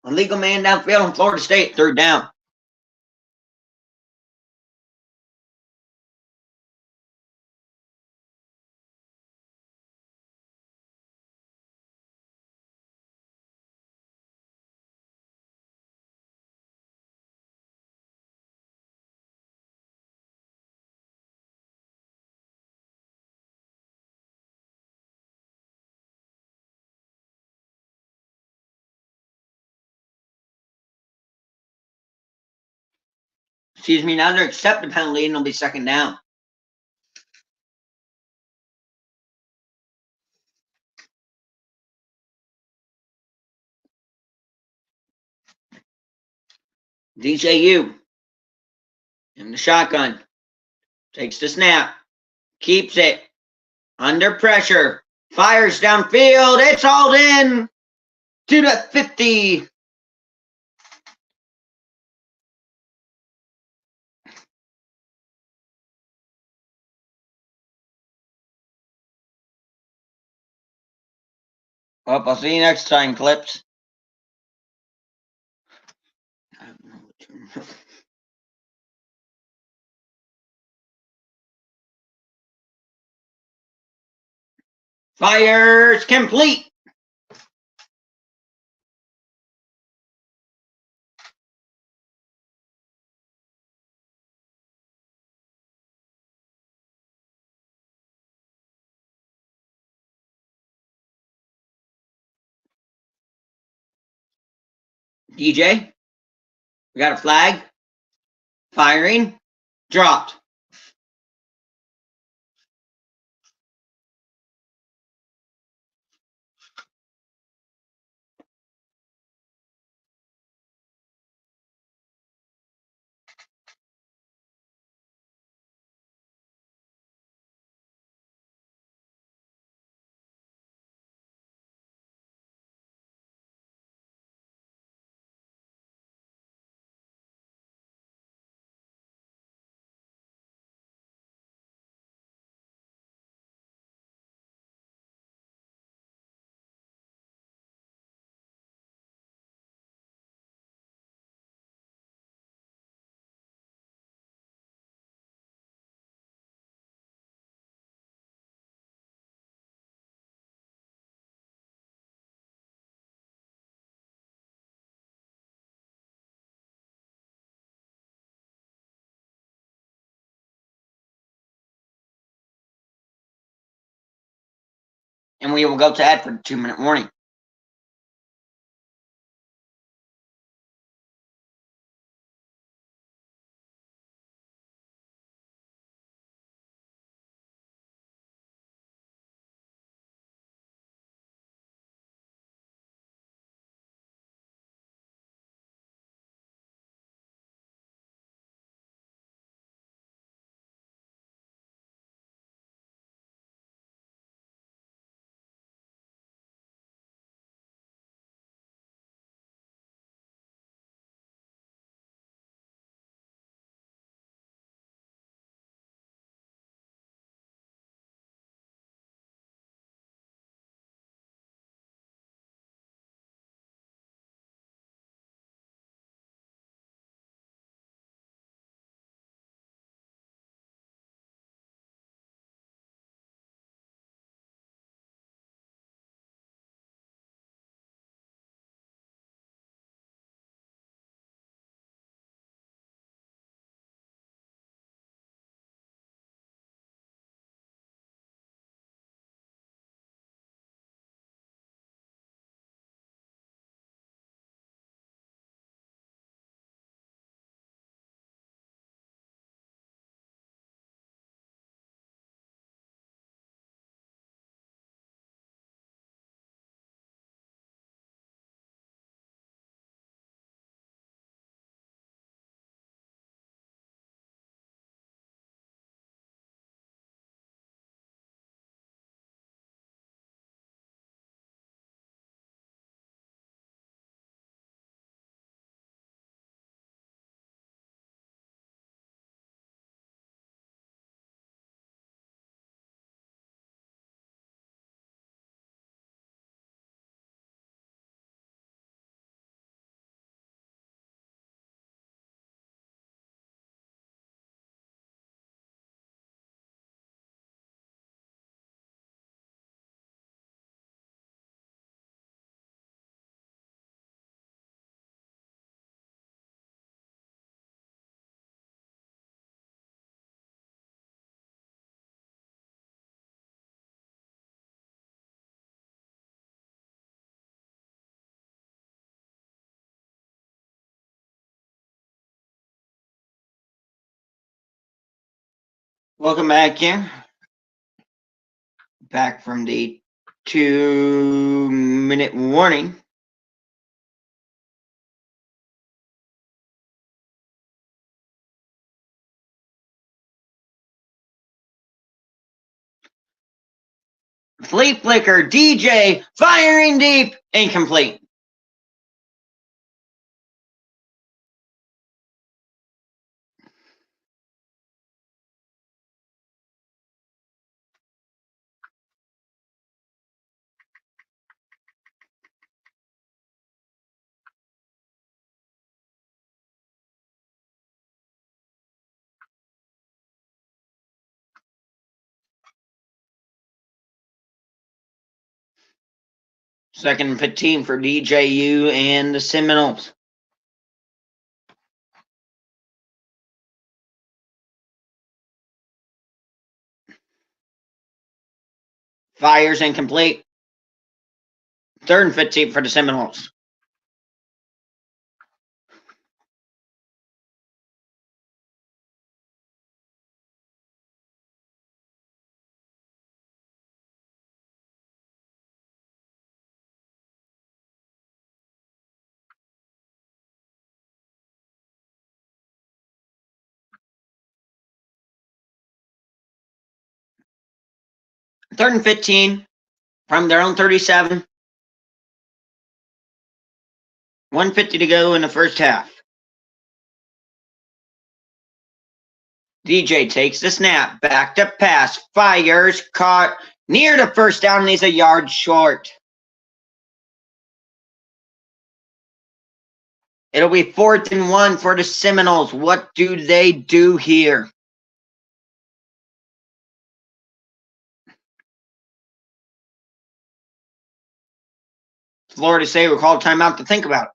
Illegal man downfield in Florida State, 3rd down. Excuse me, now they're accepting the penalty, and it'll be 2nd down. DJU in the shotgun. Takes the snap. Keeps it. Under pressure. Fires downfield. It's hauled in to the 50. Well, I'll see you next time, Clips. Fires complete. DJ, we got a flag. Firing. Dropped. And we will go to Ed for the 2-minute warning. Welcome back here. Back from the 2-minute warning. Flea flicker, DJ, firing deep, incomplete. Second and 15 for DJU and the Seminoles. Fires incomplete. Third and 15 for the Seminoles. Third and 15 from their own 37. 1:50 to go in the first half. DJ takes the snap, backed up pass, fires, caught near the first down, and he's a yard short. It'll be 4th and 1 for the Seminoles. What do they do here? Florida State will call timeout to think about it.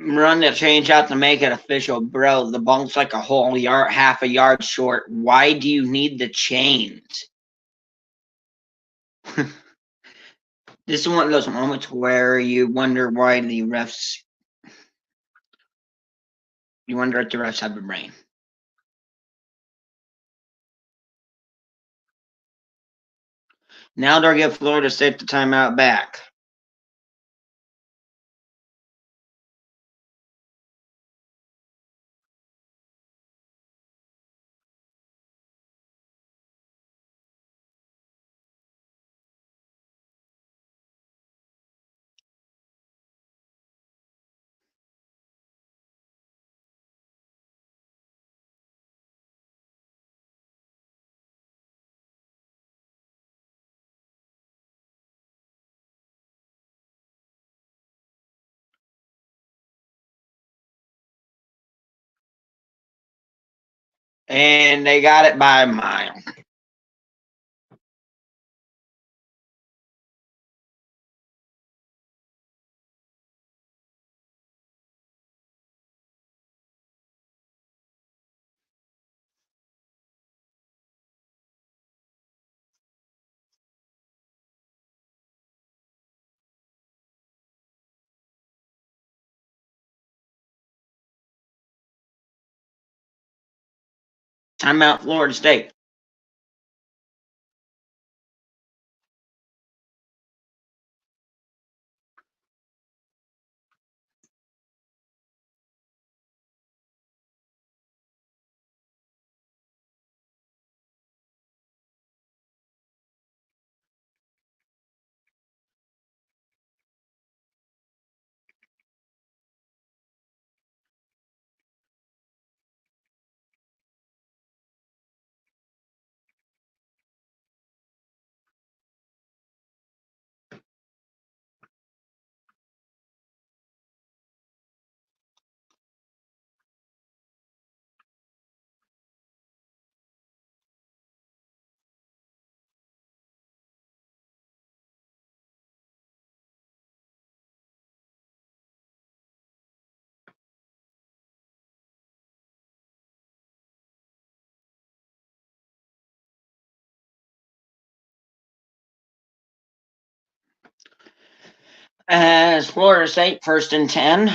Run the change out to make it official, bro. The ball's like a whole yard, half a yard short. Why do you need the chains? This is one of those moments where you wonder why the refs. You wonder if the refs have a brain. Now they'll give Florida State the timeout back. And they got it by a mile. Timeout, Florida State. As Florida State, 1st and 10.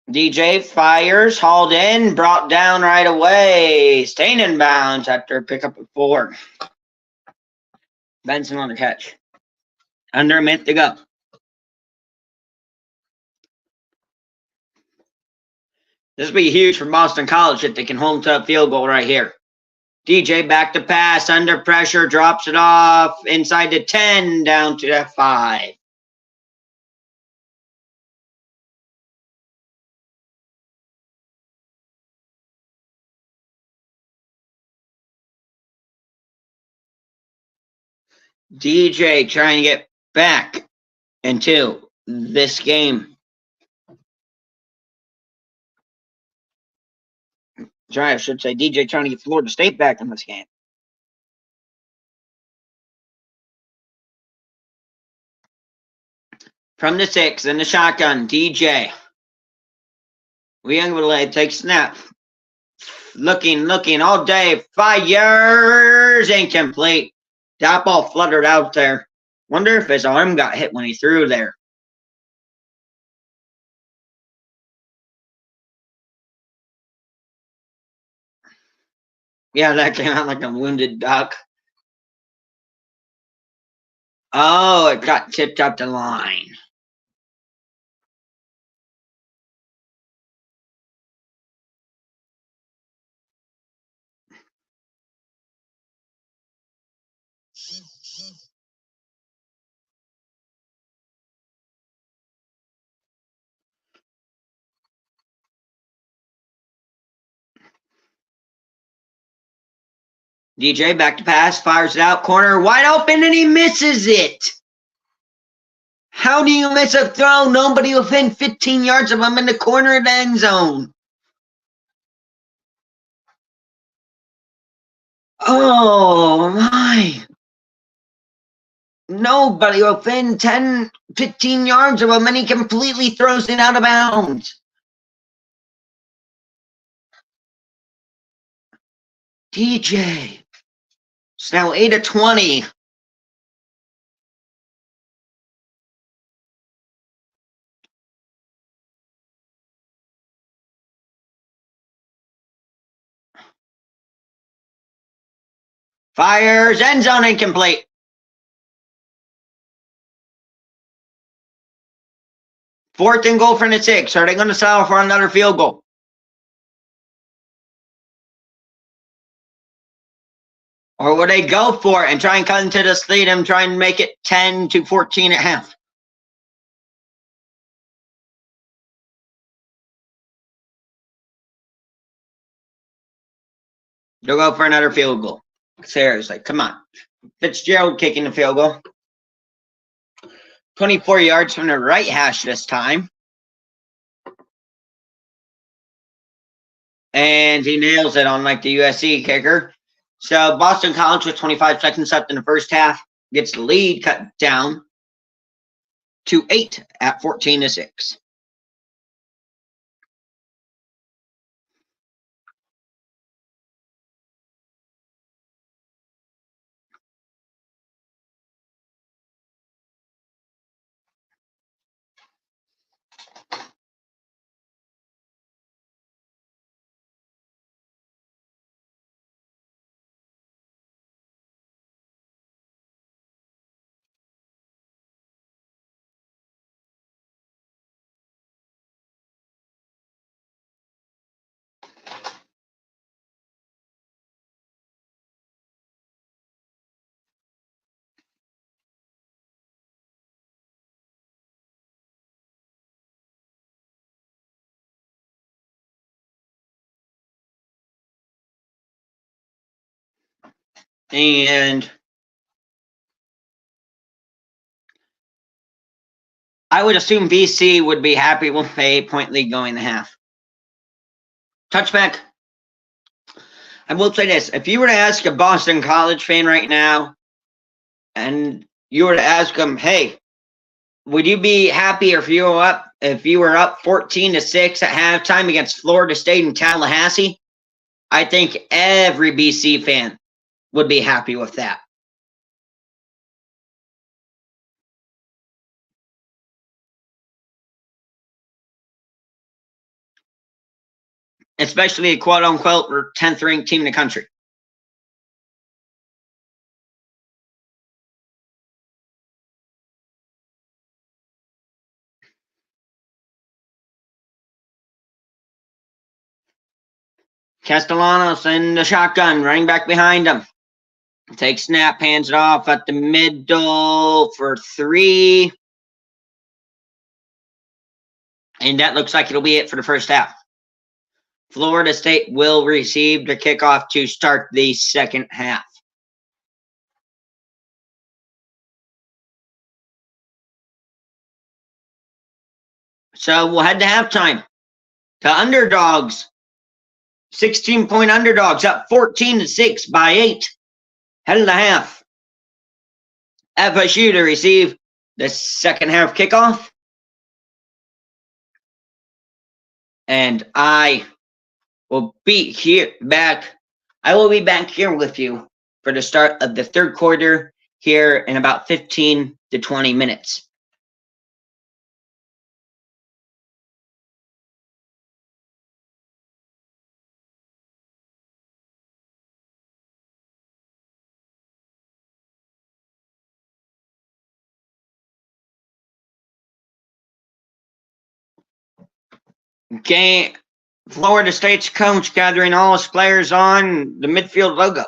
DJ fires, hauled in, brought down right away. Staying in bounds after a pickup of 4. Benson on the catch. Under a minute to go. This will be huge for Boston College if they can hold to a field goal right here. DJ back to pass, under pressure, drops it off, inside the 10, down to the 5. DJ trying to get back into this game. Sorry, I should say DJ trying to get Florida State back in this game. From the 6, in the shotgun, DJ. Youngblood takes snap. Looking all day. Fires, incomplete. That ball fluttered out there. Wonder if his arm got hit when he threw there. Yeah, that came out like a wounded duck. Oh, it got tipped up the line. DJ back to pass, fires it out, corner wide open, and he misses it. How do you miss a throw? Nobody within 15 yards of him in the corner of the end zone. Oh, my. Nobody within 10, 15 yards of him, and he completely throws it out of bounds. DJ. It's now 8-20. Fires, end zone incomplete. 4th and goal from the 6. Are they going to settle for another field goal? Or will they go for it and try and cut into this lead and try and make it 10-14 at half? They'll go for another field goal. Seriously, come on. Fitzgerald kicking the field goal. 24 yards from the right hash this time. And he nails it on like the USC kicker. So Boston College with 25 seconds left in the first half gets the lead cut down to 8 at 14-6. And I would assume BC would be happy with a 8-point lead going the half. Touchback. I will say this. If you were to ask a Boston College fan right now, and you were to ask them, hey, would you be happier if you were up 14-6 at halftime against Florida State and Tallahassee? I think every BC fan would be happy with that. Especially a quote-unquote 10th ranked team in the country. Castellanos in the shotgun, running back behind him. Takes snap, hands it off at the middle for 3. And that looks like it'll be it for the first half. Florida State will receive the kickoff to start the second half. So we'll head to halftime. The underdogs, 16-point underdogs, up 14-6 by 8. Head of the half. FSU to receive the second half kickoff. And I will be back here with you for the start of the third quarter here in about 15 to 20 minutes. Okay, Florida State's coach gathering all his players on the midfield logo.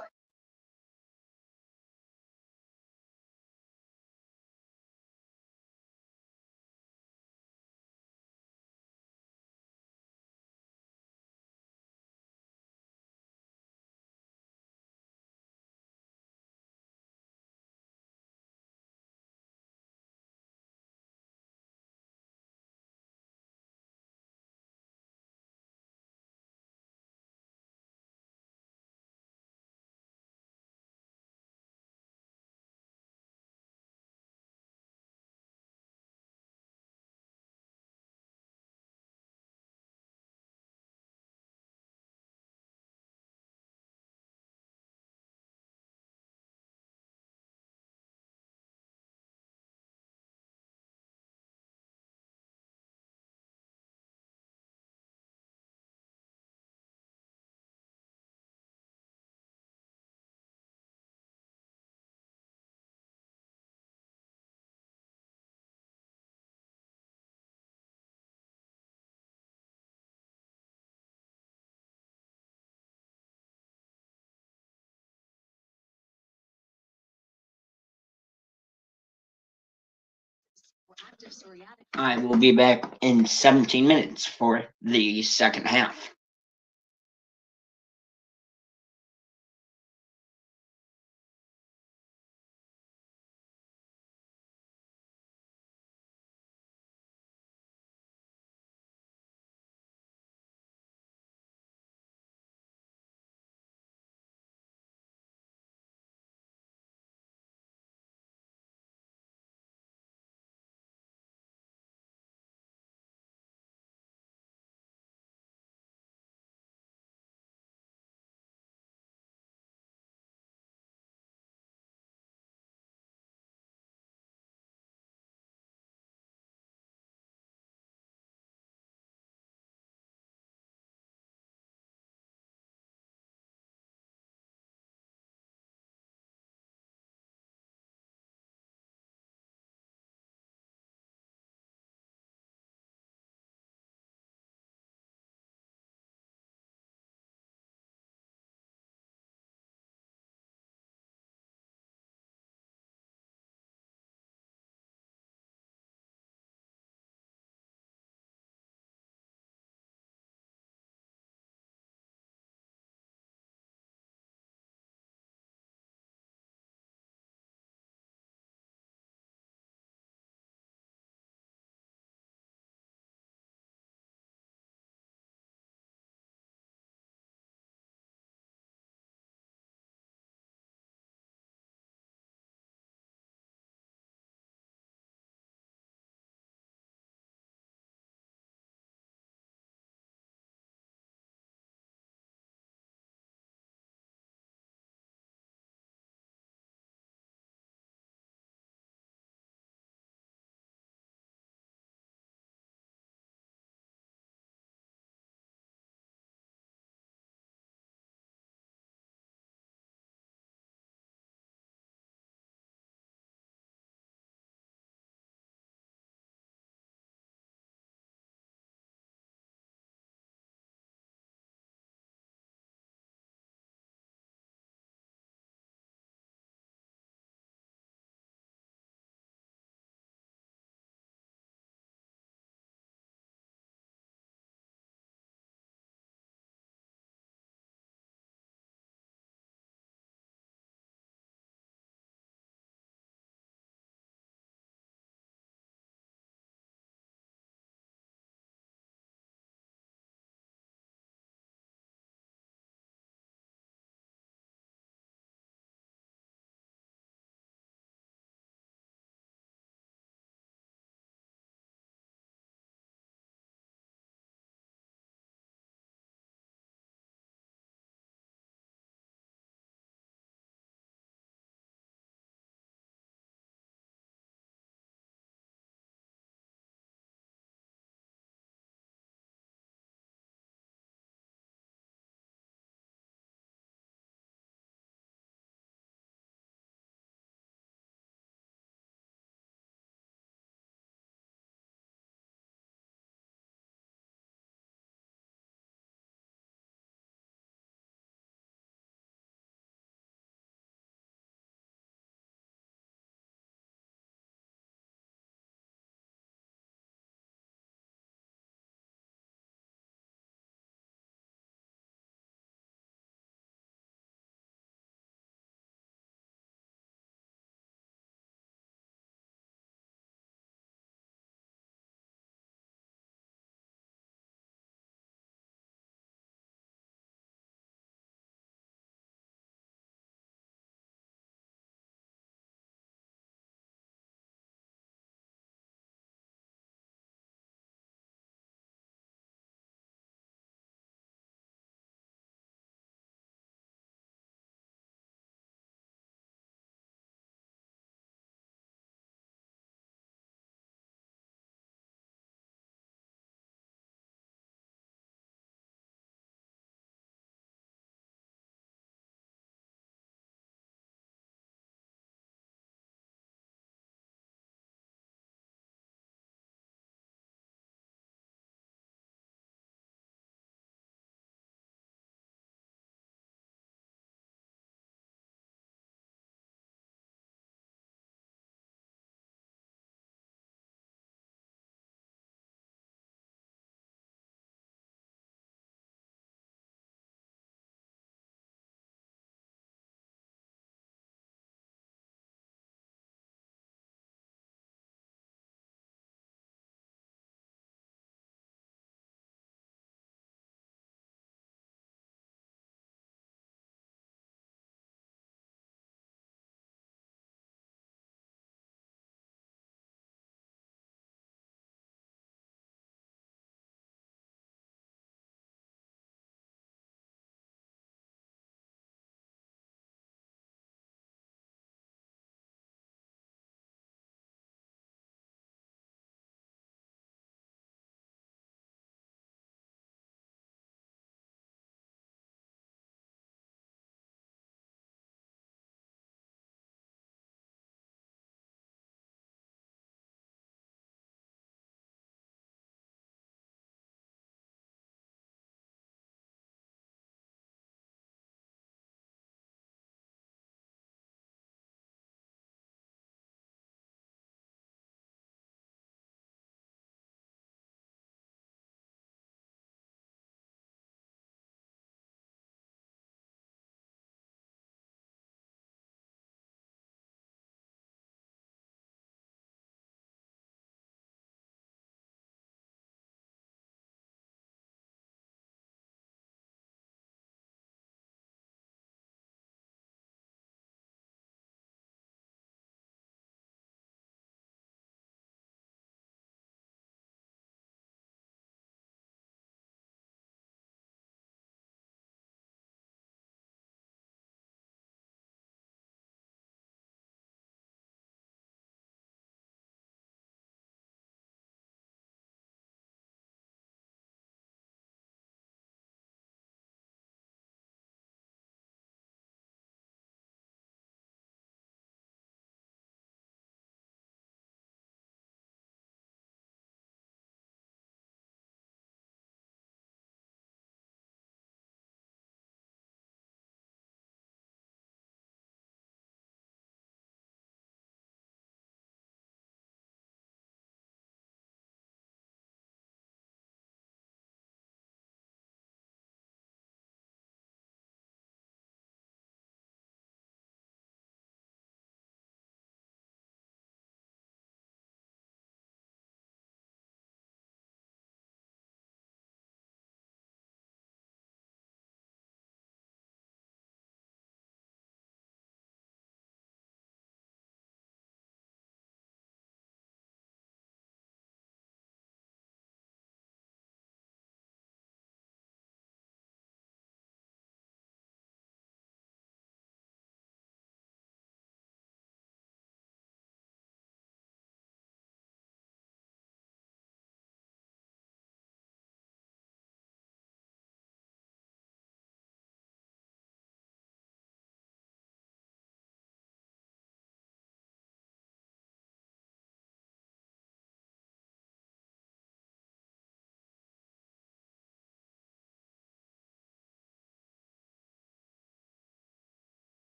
I will be back in 17 minutes for the second half.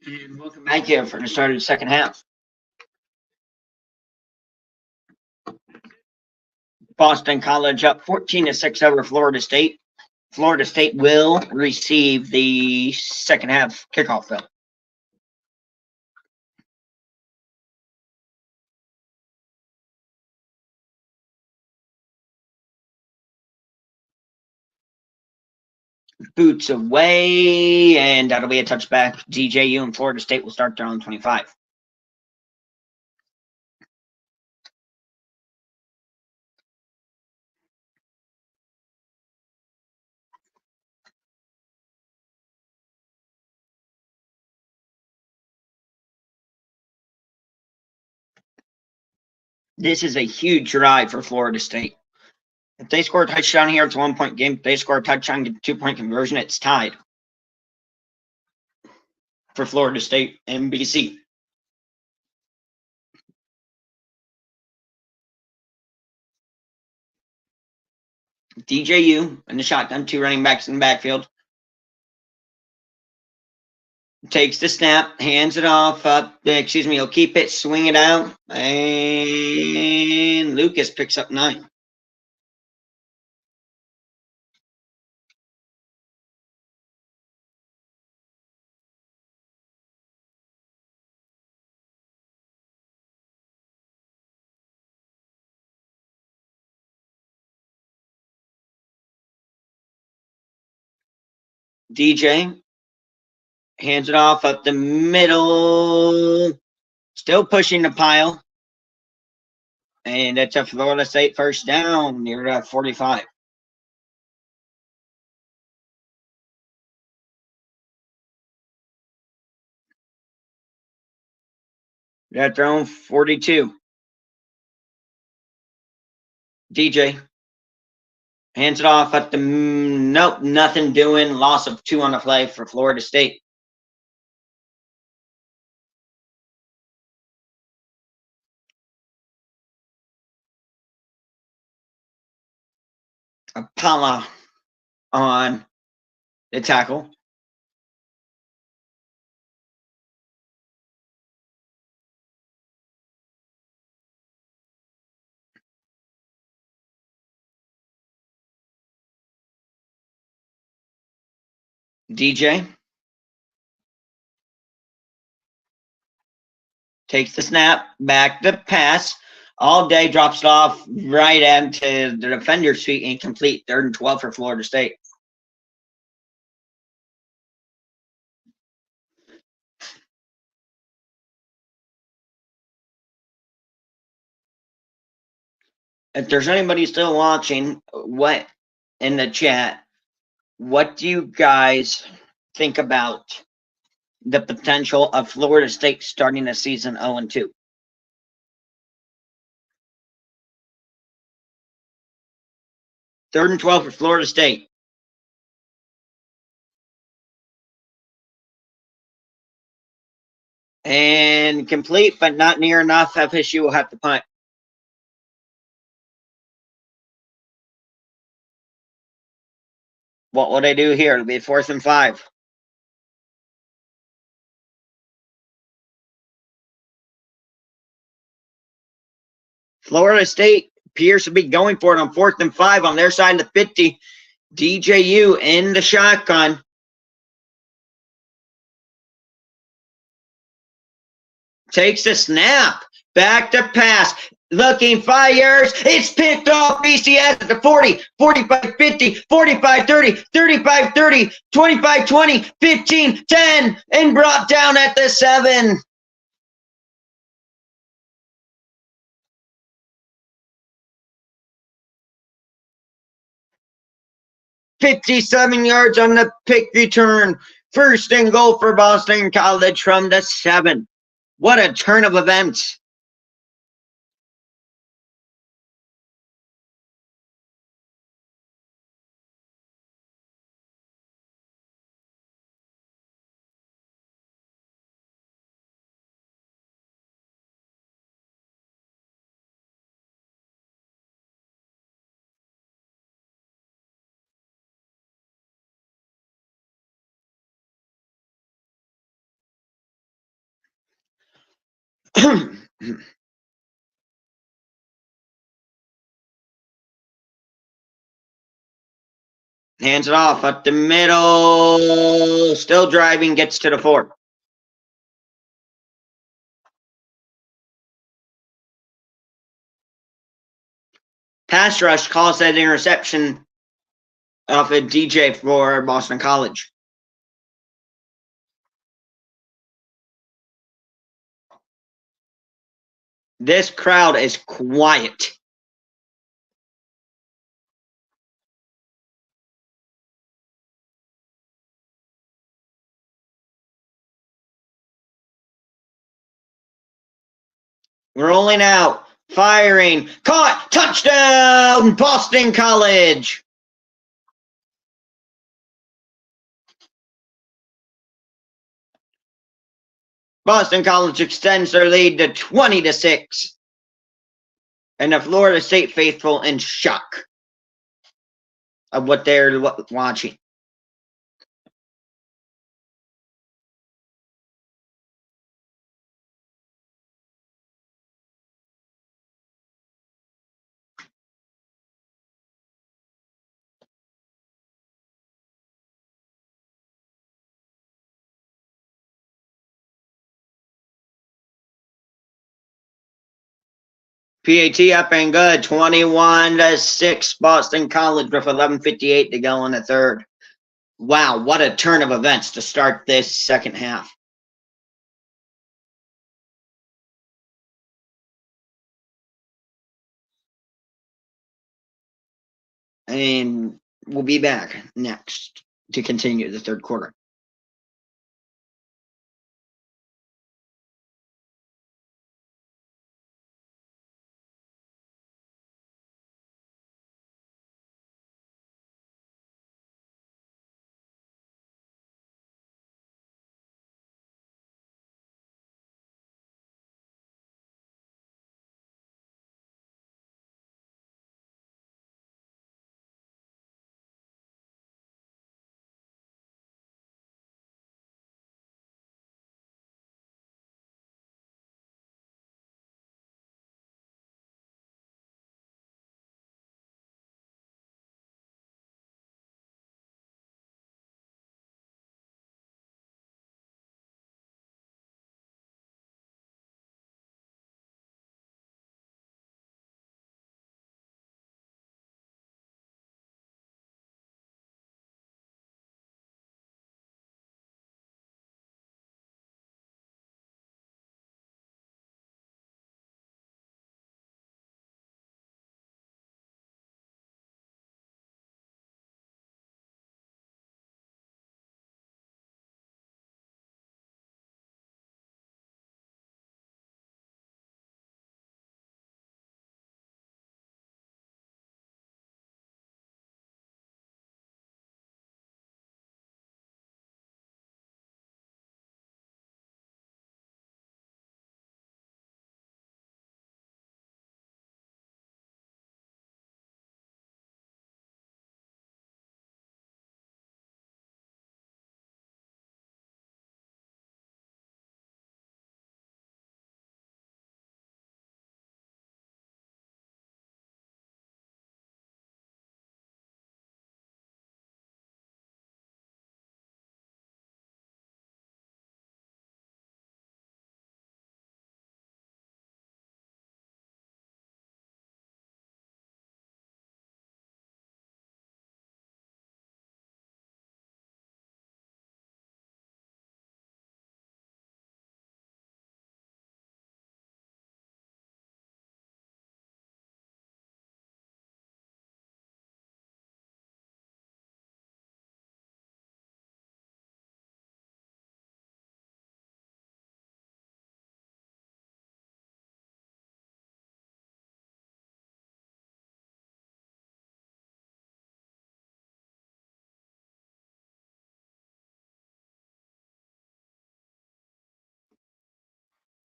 And welcome back here for the start of the second half. Boston College up 14-6 over Florida State. Florida State will receive the second half kickoff bill. Boots away, and that'll be a touchback. DJU and Florida State will start their own 25. This is a huge drive for Florida State. If they score a touchdown here, it's a 1-point game. If they score a touchdown, get a 2-point conversion, it's tied for Florida State and BC. DJU in the shotgun, 2 running backs in the backfield. Takes the snap, hands it off, he'll keep it, swing it out, and Lucas picks up 9. DJ hands it off up the middle, still pushing the pile. And it's a Florida State first down near 45. Got their own 42. DJ hands it off at the nope, nothing doing. Loss of 2 on the play for Florida State. Apala on the tackle. DJ takes the snap, back the pass. All day drops it off right into the defender's feet, incomplete. 3rd and 12 for Florida State. If there's anybody still watching, what in the chat, what do you guys think about the potential of Florida State starting the season 0-2? Third and 12 for Florida State. And complete, but not near enough. FSU will have to punt. What will they do here? It'll be 4th and 5. Florida State appears to be going for it on 4th and 5 on their side of the 50. DJU in the shotgun. Takes the snap. Back to pass. Looking, fires. It's picked off. BCS at the 40, 45, 50, 45, 30, 35, 30, 25, 20, 15, 10, and brought down at the 7. $57 yards on the pick return. 1st and goal for Boston College from the 7. What a turn of events. Hands it off up the middle. Still driving, gets to the 4. Pass rush calls that interception off a DJ for Boston College. This crowd is quiet. Rolling out, firing, caught, touchdown, Boston College. Boston College extends their lead to 20-6. And the Florida State faithful in shock of what they're watching. PAT up and good, 21-6, Boston College with 11:58 to go in the third. Wow, what a turn of events to start this second half. And we'll be back next to continue the third quarter.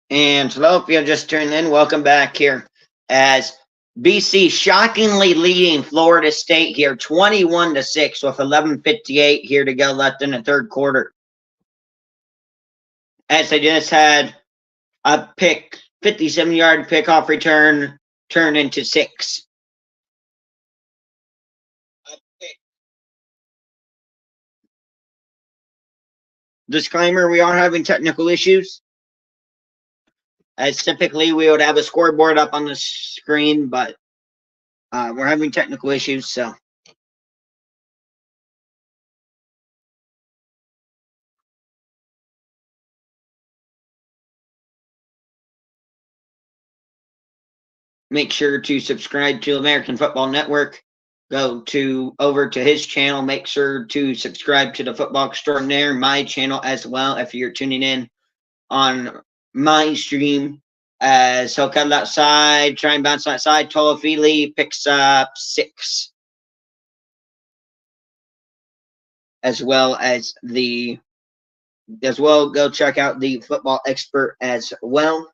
And hello, if you just tuned in, welcome back here as BC shockingly leading Florida State here 21-6 with 11:58 here to go left in the third quarter. As they just had A pick, 57-yard pickoff return, turn into 6. Disclaimer, we are having technical issues. As typically, we would have a scoreboard up on the screen, but we're having technical issues, so. Make sure to subscribe to American Football Network. Go over to his channel. Make sure to subscribe to the Football Extraordinaire, my channel as well, if you're tuning in on my stream. As he'll cut it outside, try and bounce outside. Tolofili picks up 6. As well, go check out the Football Expert as well.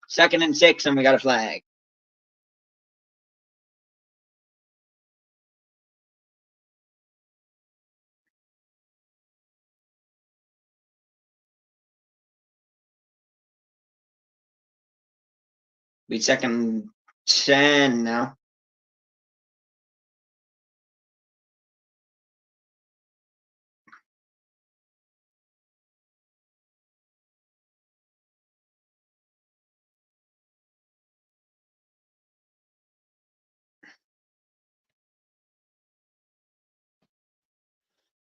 Second and 6, and we got a flag. Be second 10 now.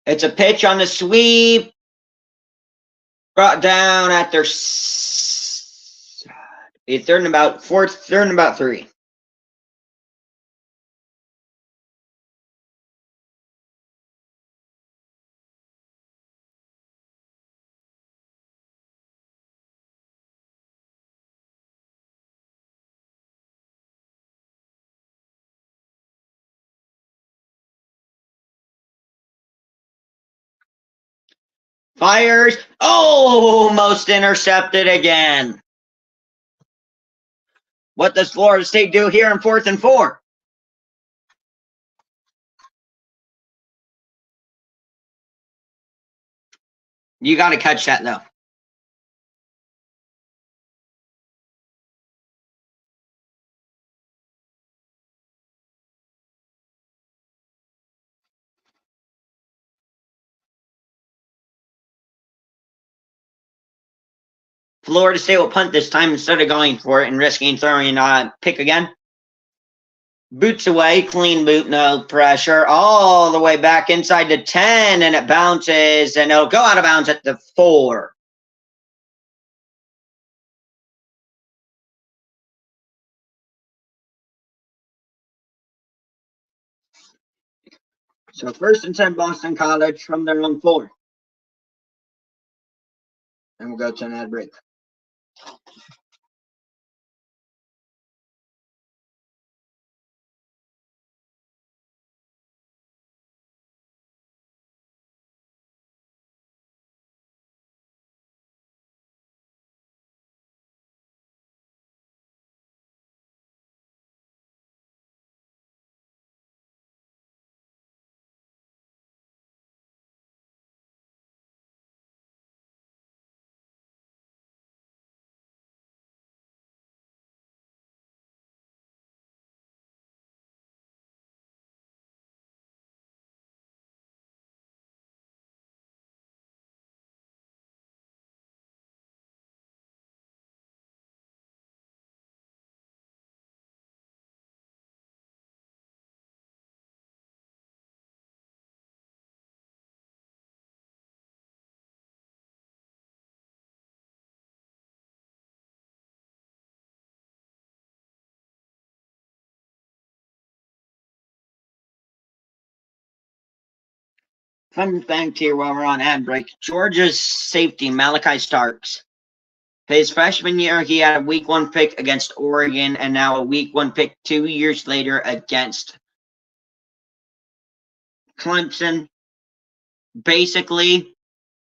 It's a pitch on the sweep. Brought down at their third and about 3. Fires. Almost intercepted again. What does Florida State do here in 4th and 4? You got to catch that, though. Florida State will punt this time instead of going for it and risking throwing a pick again. Boots away, clean boot, no pressure, all the way back inside the 10, and it bounces, and it'll go out of bounds at the 4. So 1st and 10, Boston College from their own 4. And we'll go to an ad break. Fun fact here while we're on ad break. Georgia's safety, Malachi Starks. His freshman year, he had a week 1 pick against Oregon, and now a week 1 pick 2 years later against Clemson. Basically,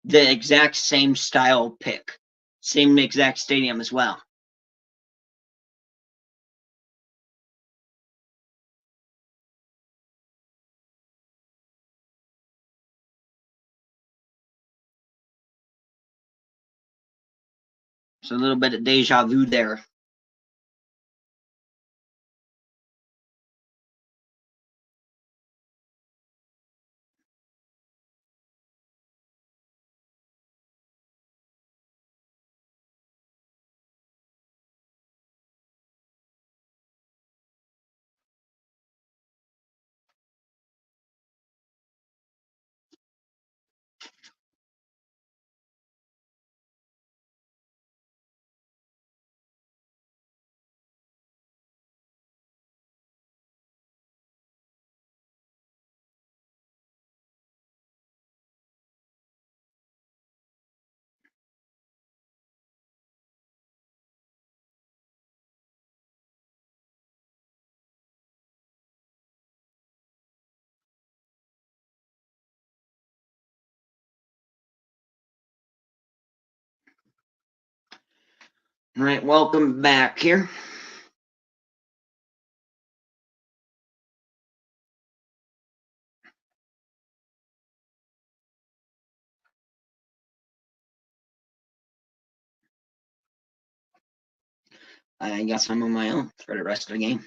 the exact same style pick. Same exact stadium as well. So a little bit of deja vu there. All right, welcome back here. I guess I'm on my own for the rest of the game.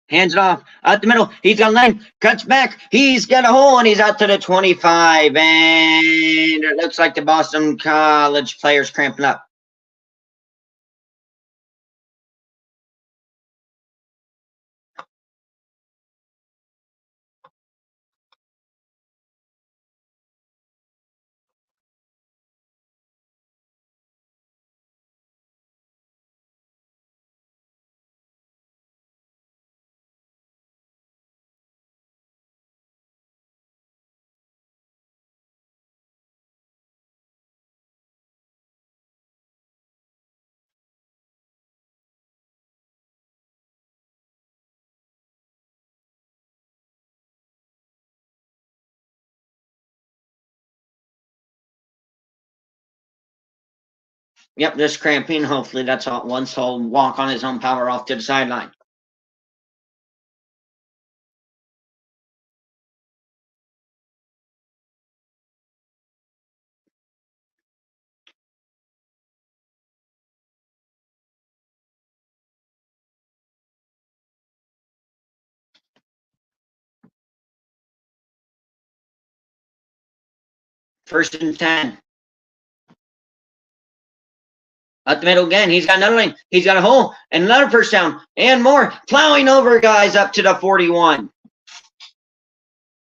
Hands it off, out the middle. He's got a lane, cuts back. He's got a hole, and he's out to the 25. And it looks like the Boston College player's cramping up. Yep, just cramping. Hopefully that's all at once. He'll walk on his own power off to the sideline. First and 10. Up the middle again. He's got another lane. He's got a hole and another first down and more. Plowing over guys up to the 41.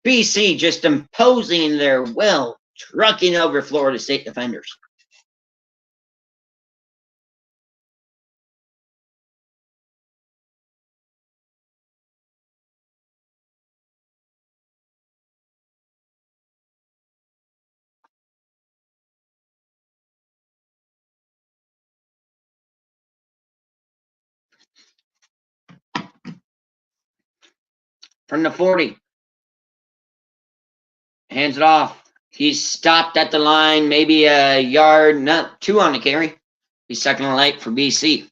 BC just imposing their will, trucking over Florida State defenders. From the 40. Hands it off. He's stopped at the line, maybe a yard, not 2 on the carry. He's second and light for BC.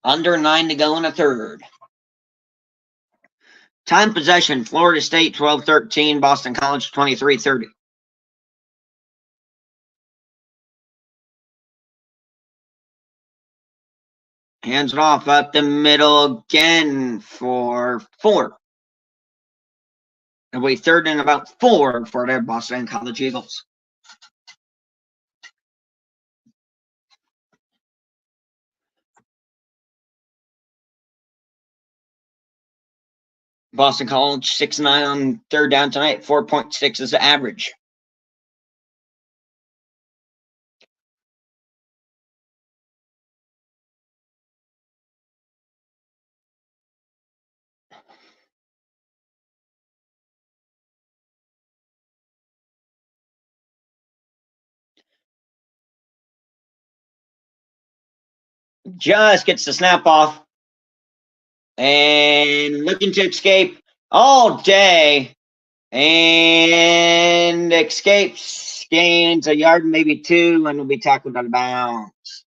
Under 9 to go in the third. Time possession, Florida State 12-13, Boston College 23-30. Hands it off up the middle again for 4. It'll be third and about 4 for the Boston College Eagles. Boston College 6-9 on third down tonight. 4.6 is the average. just gets the snap off and looking to escape all day and escapes, gains a yard, maybe 2, and will be tackled out of bounds.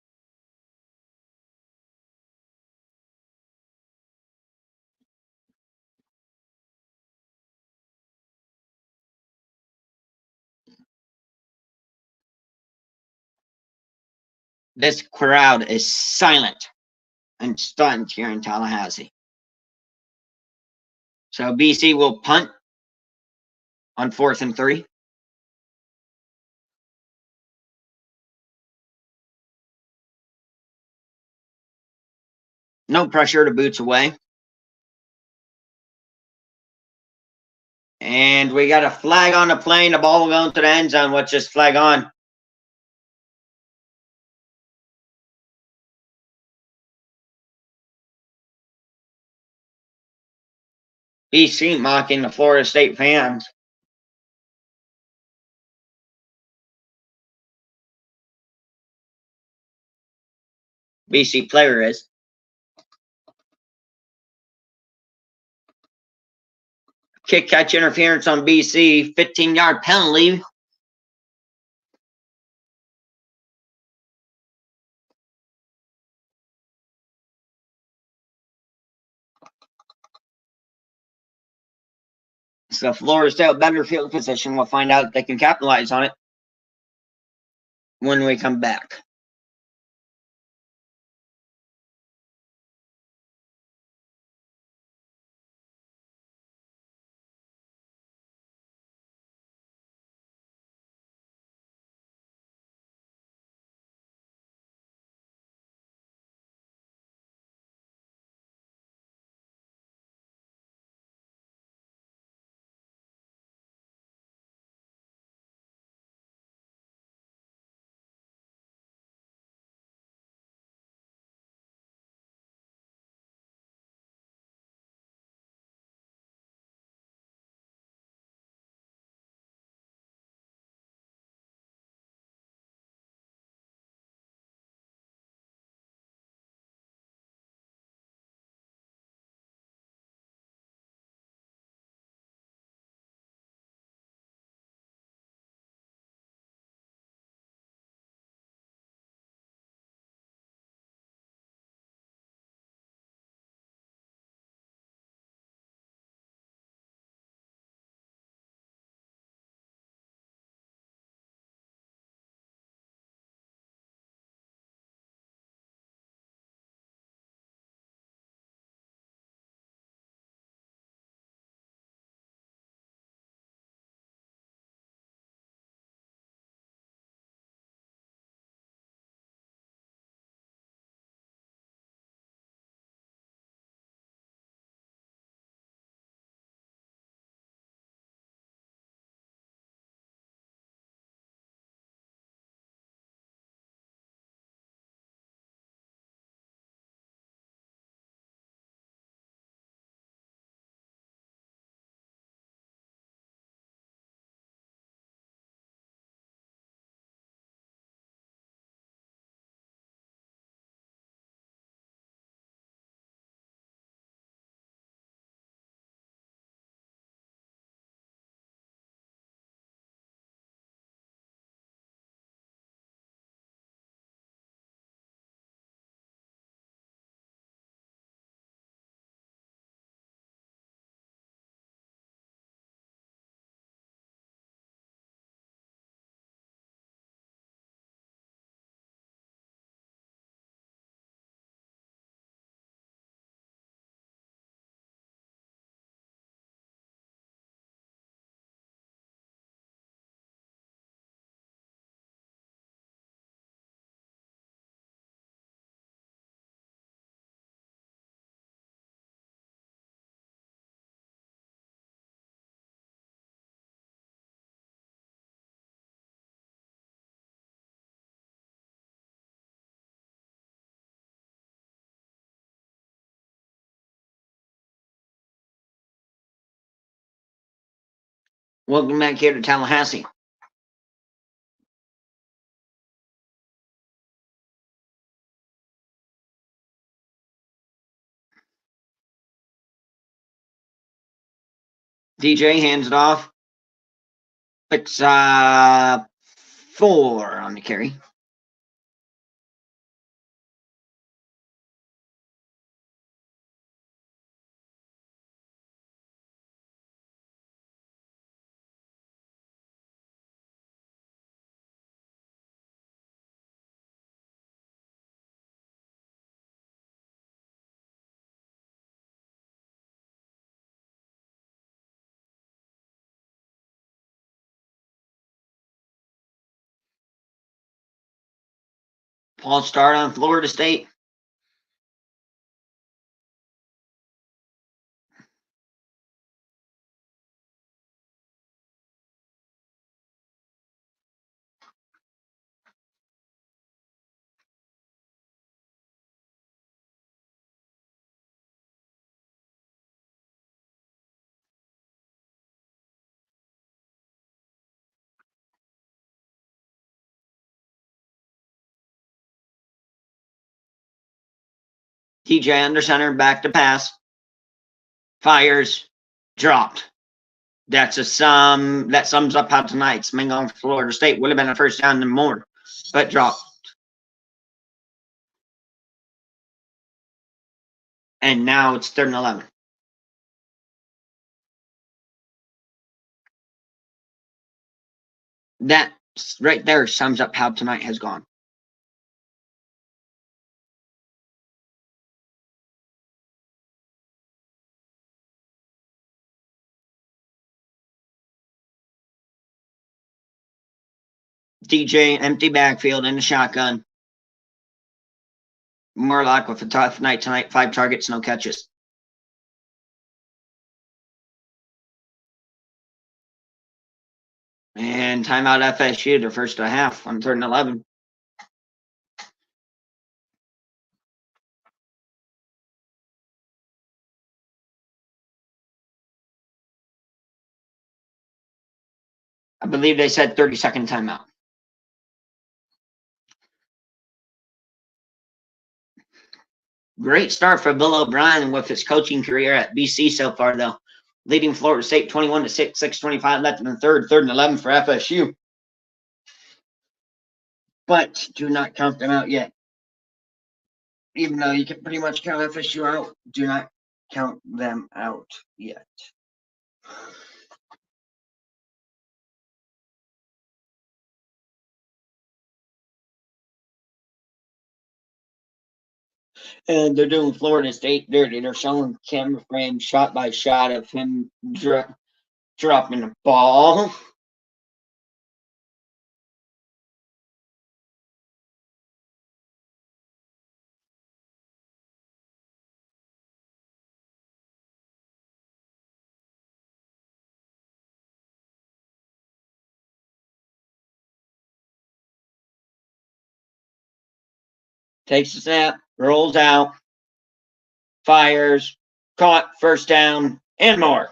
This crowd is silent and stunned here in Tallahassee. So BC will punt on 4th and 3. No pressure to boots away. And we got a flag on the play. The ball will go into the end zone. What's this flag on? BC mocking the Florida State fans. BC player is. Kick catch interference on BC. 15-yard penalty. So Florida State better field position. We'll find out if they can capitalize on it when we come back. Welcome back here to Tallahassee. DJ hands it off. Picks 4 on the carry. False start on Florida State. TJ under center, back to pass. Fires, dropped. That's a sum. That sums up how tonight's Mingo for Florida State would have been a first down and more, but dropped. And now it's 3rd and 11. That right there sums up how tonight has gone. DJ, empty backfield in the shotgun. Murlock with a tough night tonight. 5 targets, no catches. And timeout FSU, their first and a half on 3rd and 11. I believe they said 30-second timeout. Great start for Bill O'Brien with his coaching career at BC so far, though. Leading Florida State 21-6, 6:25 left in the third, 3rd and 11 for FSU. But do not count them out yet. Even though you can pretty much count FSU out, do not count them out yet. And they're doing Florida State dirty. They're showing camera frame shot by shot of him dropping the ball. Takes the snap, rolls out, fires, caught, first down, and more.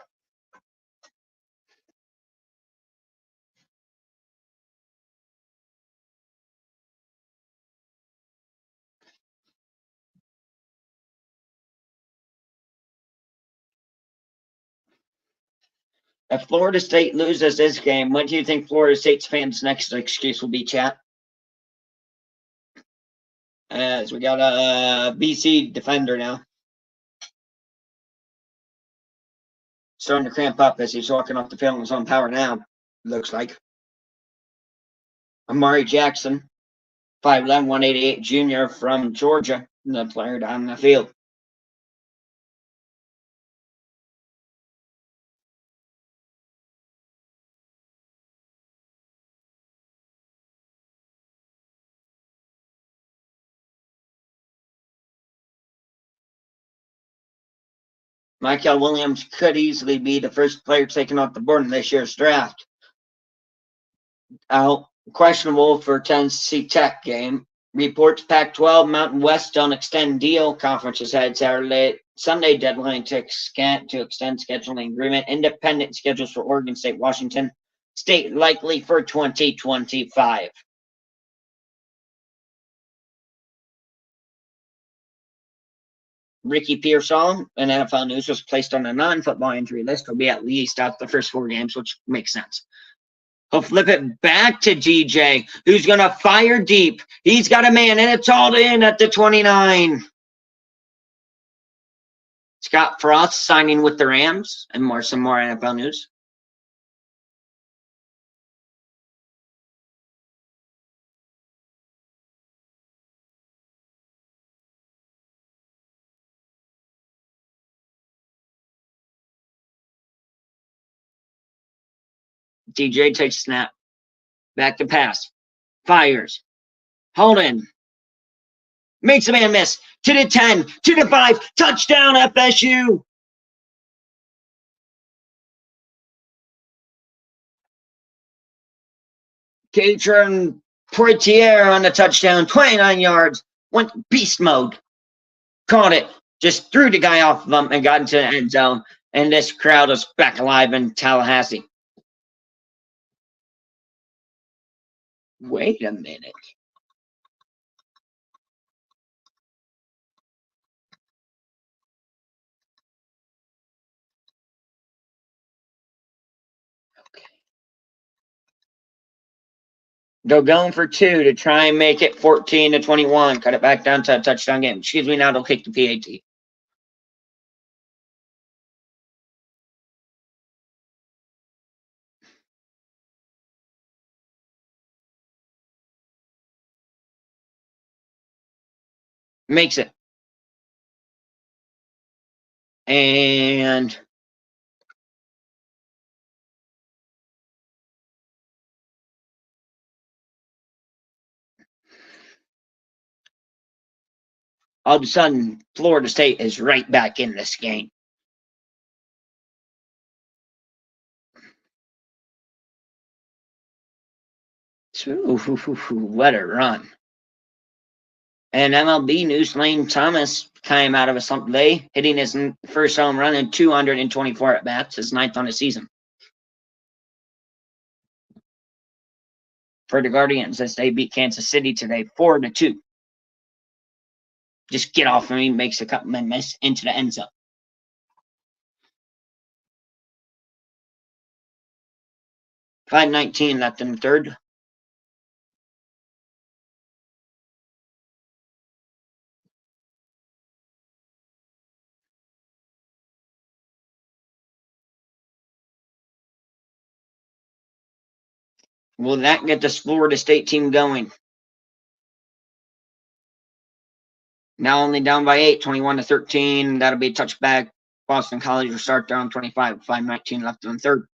If Florida State loses this game, what do you think Florida State's fans' next excuse will be, chat? As we got a BC defender now. Starting to cramp up as he's walking off the field in his own power now, looks like. Amari Jackson, 5'11", 188 junior from Georgia, the player down the field. Michael Williams could easily be the first player taken off the board in this year's draft. Out questionable for Tennessee Tech game. Reports Pac-12 Mountain West don't extend deal. Conferences had Sunday deadline to extend scheduling agreement. Independent schedules for Oregon State, Washington State likely for 2025. Ricky Pearsall in NFL News was placed on a non-football injury list. He'll be at least out the first 4 games, which makes sense. He'll flip it back to DJ, who's going to fire deep. He's got a man, and it's all in at the 29. Scott Frost signing with the Rams, and some more NFL news. DJ takes a snap. Back to pass. Fires. Holden. Makes a man miss. To the 10. To the 5. Touchdown FSU. Catron Poitier on the touchdown. 29 yards. Went beast mode. Caught it. Just threw the guy off of him and got into the end zone. And this crowd is back alive in Tallahassee. Wait a minute. Okay. They're going for 2 to try and make it 14-21. Cut it back down to a touchdown game. Excuse me, now they'll kick the PAT. Makes it. And all of a sudden, Florida State is right back in this game. Ooh, what a run. And MLB news, Lane Thomas came out of a slump today, hitting his first home run in 224 at-bats, his 9th on the season. For the Guardians, as they beat Kansas City today, 4-2. Just get off of me, makes a couple and miss into the end zone. .519 left in the third. Will that get this Florida State team going? Now only down by 8, 21-13. That'll be a touchback. Boston College will start down 25, 5:19 left in the third.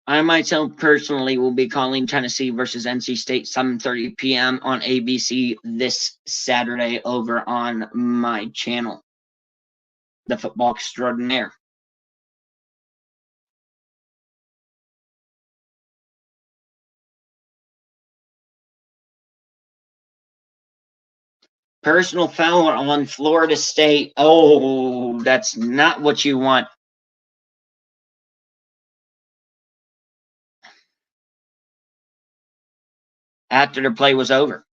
I myself personally will be calling Tennessee versus NC State 7:30 p.m. on ABC this Saturday over on my channel, The Football Extraordinaire. Personal foul on Florida State. Oh, that's not what you want. After the play was over.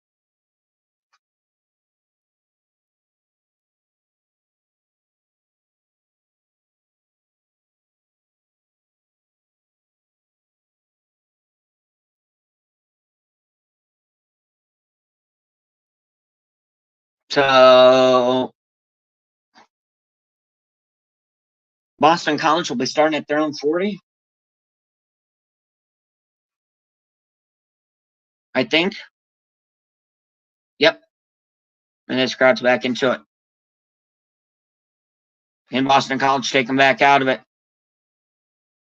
So Boston College will be starting at their own 40, I think. Yep. And this crowd's back into it. And Boston College taking back out of it.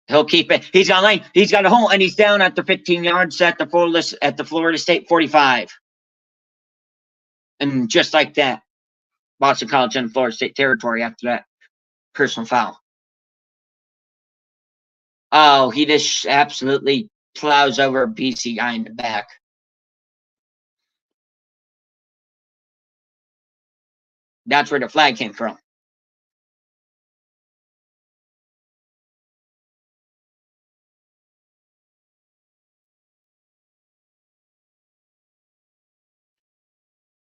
He'll keep it. He's got lane. He's got a hole, and he's down at the 15 yards at the Florida State 45. And just like that, Boston College in Florida State territory after that personal foul. Oh, he just absolutely plows over a BC guy in the back. That's where the flag came from.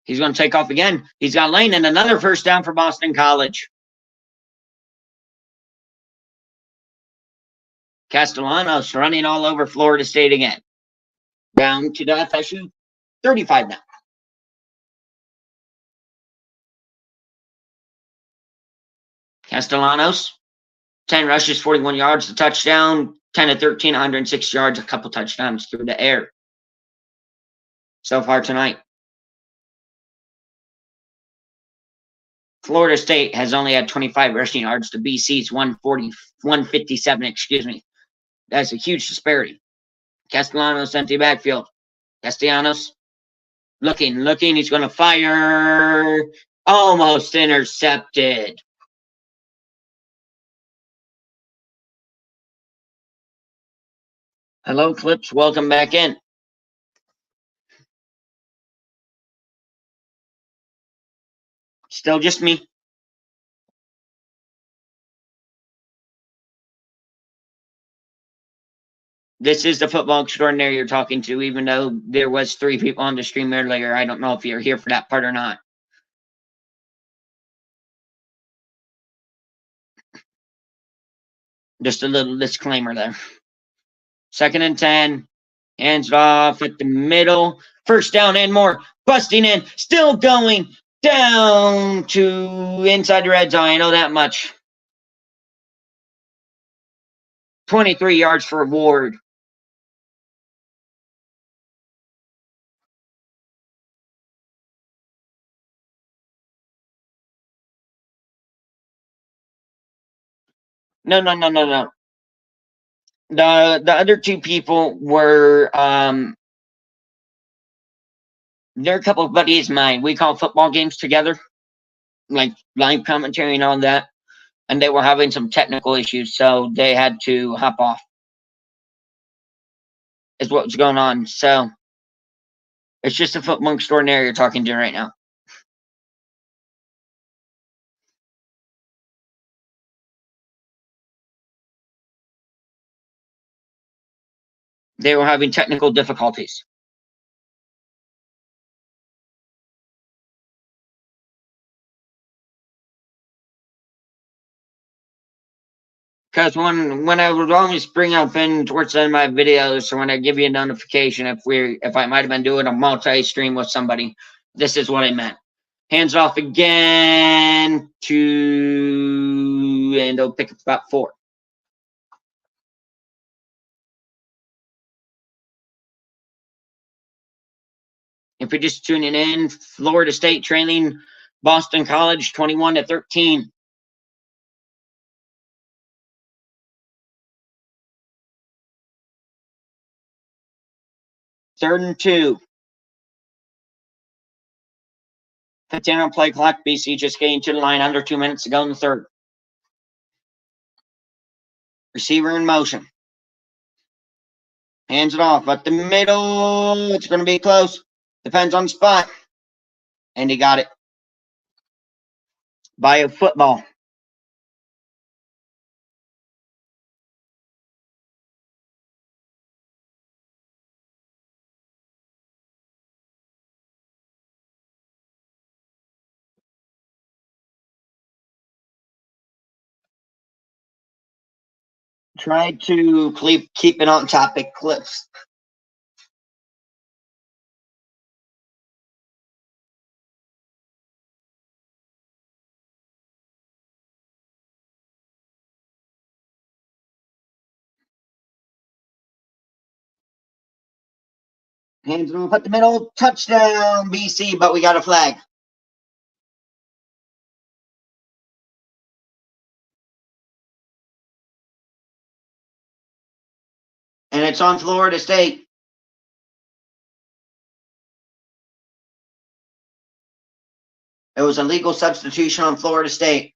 He's going to take off again. He's got lane and another first down for Boston College. Castellanos running all over Florida State again. Down to the FSU 35 now. Castellanos, 10 rushes, 41 yards, a touchdown, 10 of 13, 106 yards, a couple touchdowns through the air so far tonight. Florida State has only had 25 rushing yards to BC's 157, excuse me. That's a huge disparity. Castellanos, empty backfield. Castellanos, looking. He's going to fire. Almost intercepted. Hello, Clips. Welcome back in. Still just me. This is the football extraordinaire you're talking to, even though there was 3 people on the stream earlier. I don't know if you're here for that part or not. Just a little disclaimer there. 2nd and 10. Hands off at the middle. First down and more. Busting in. Still going down to inside the red zone. I know that much. 23 yards for Ward. No. The other 2 people were they're a couple of buddies of mine. We call football games together, like live commentary and all that. And they were having some technical issues, so they had to hop off. Is what was going on. So it's just a football extraordinaire you're talking to right now. They were having technical difficulties. Because when I would always bring up in towards the end of my videos, or when I give you a notification if I might have been doing a multi-stream with somebody, this is what I meant. Hands off again and they'll pick up about 4. If you're just tuning in, Florida State trailing Boston College 21-13. 3rd and 2. 15 on play clock. BC just getting to the line under 2 minutes to go in the 3rd. Receiver in motion. Hands it off at the middle. It's going to be close. Depends on the spot. And he got it. By a football. Try to keep it on topic, Clips. Hands it off at the middle. Touchdown, BC, but we got a flag. And it's on Florida State. It was a legal substitution on Florida State.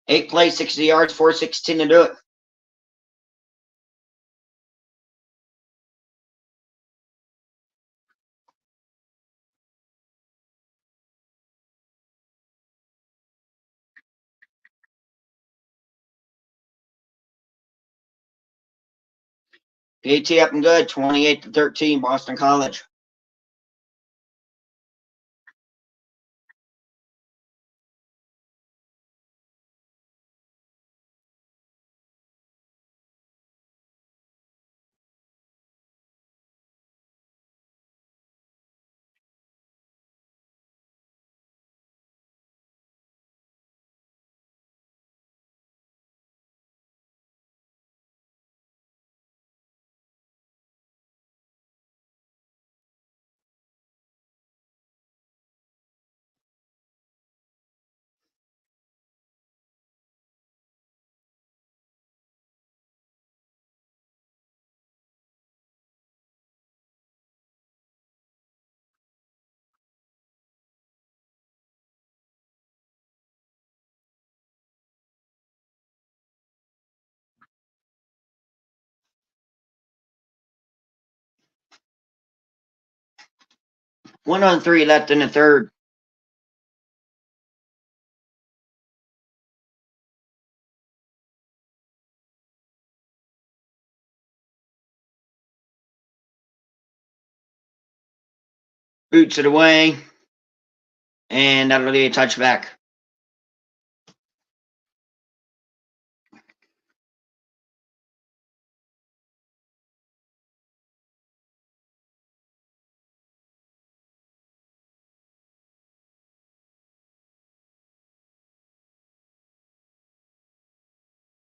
Eight plays, 60 yards, 4:16 to do it. PT up and good, 28-13, Boston College. One on three left in the third. Boots it away. And that'll be a touchback.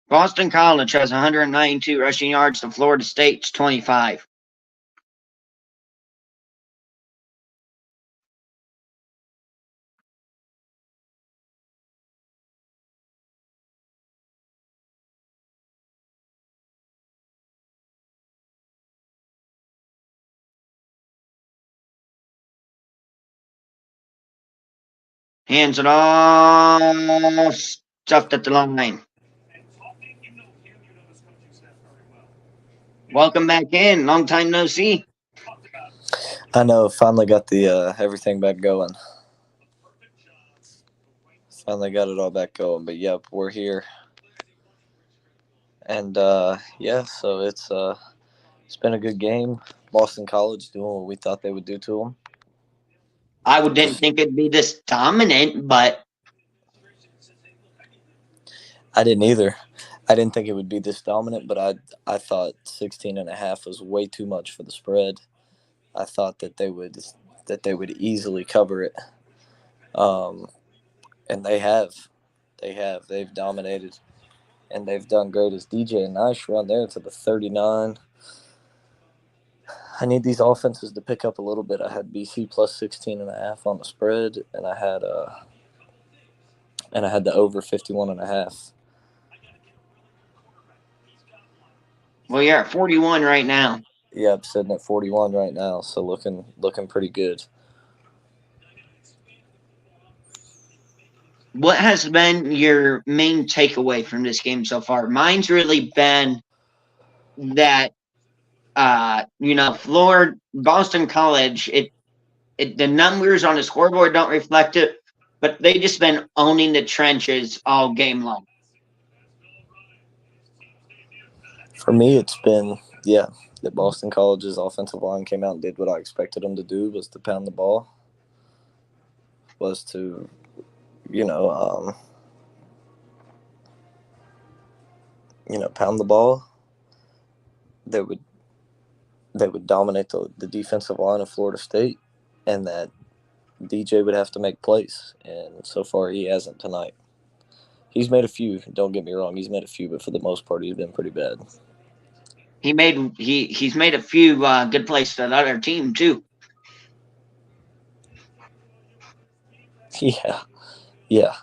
Boston College has 192 rushing yards to Florida State's 25. Hands it off. Stuffed at the line. Welcome back in. Long time no see. I know. Finally got the everything back going. Finally got it all back going. But yep, we're here. And yeah, so it's been a good game. Boston College doing what we thought they would do to them. I didn't think it'd be this dominant, but I didn't either. I didn't think it would be this dominant, but I thought 16.5 was way too much for the spread. I thought that they would easily cover it. And they've dominated, and they've done great. As DJ and Nice run there to the 39. I need these offenses to pick up a little bit. I had BC plus 16.5 on the spread, and I had the over 51.5. well, you're at 41 right now. Yeah, I'm sitting at 41 right now, so looking pretty good. What has been your main takeaway from this game so far? Mine's really been that Boston College, the numbers on the scoreboard don't reflect it, but they just been owning the trenches all game long. For me, it's been that Boston College's offensive line came out and did what I expected them to do, was to pound the ball, was to pound the ball. They would dominate the defensive line of Florida State, and that DJ would have to make plays, and so far he hasn't tonight. He's made a few. Don't get me wrong, he's made a few, but for the most part, he's been pretty bad. He's made a few good plays to the other team too. Yeah.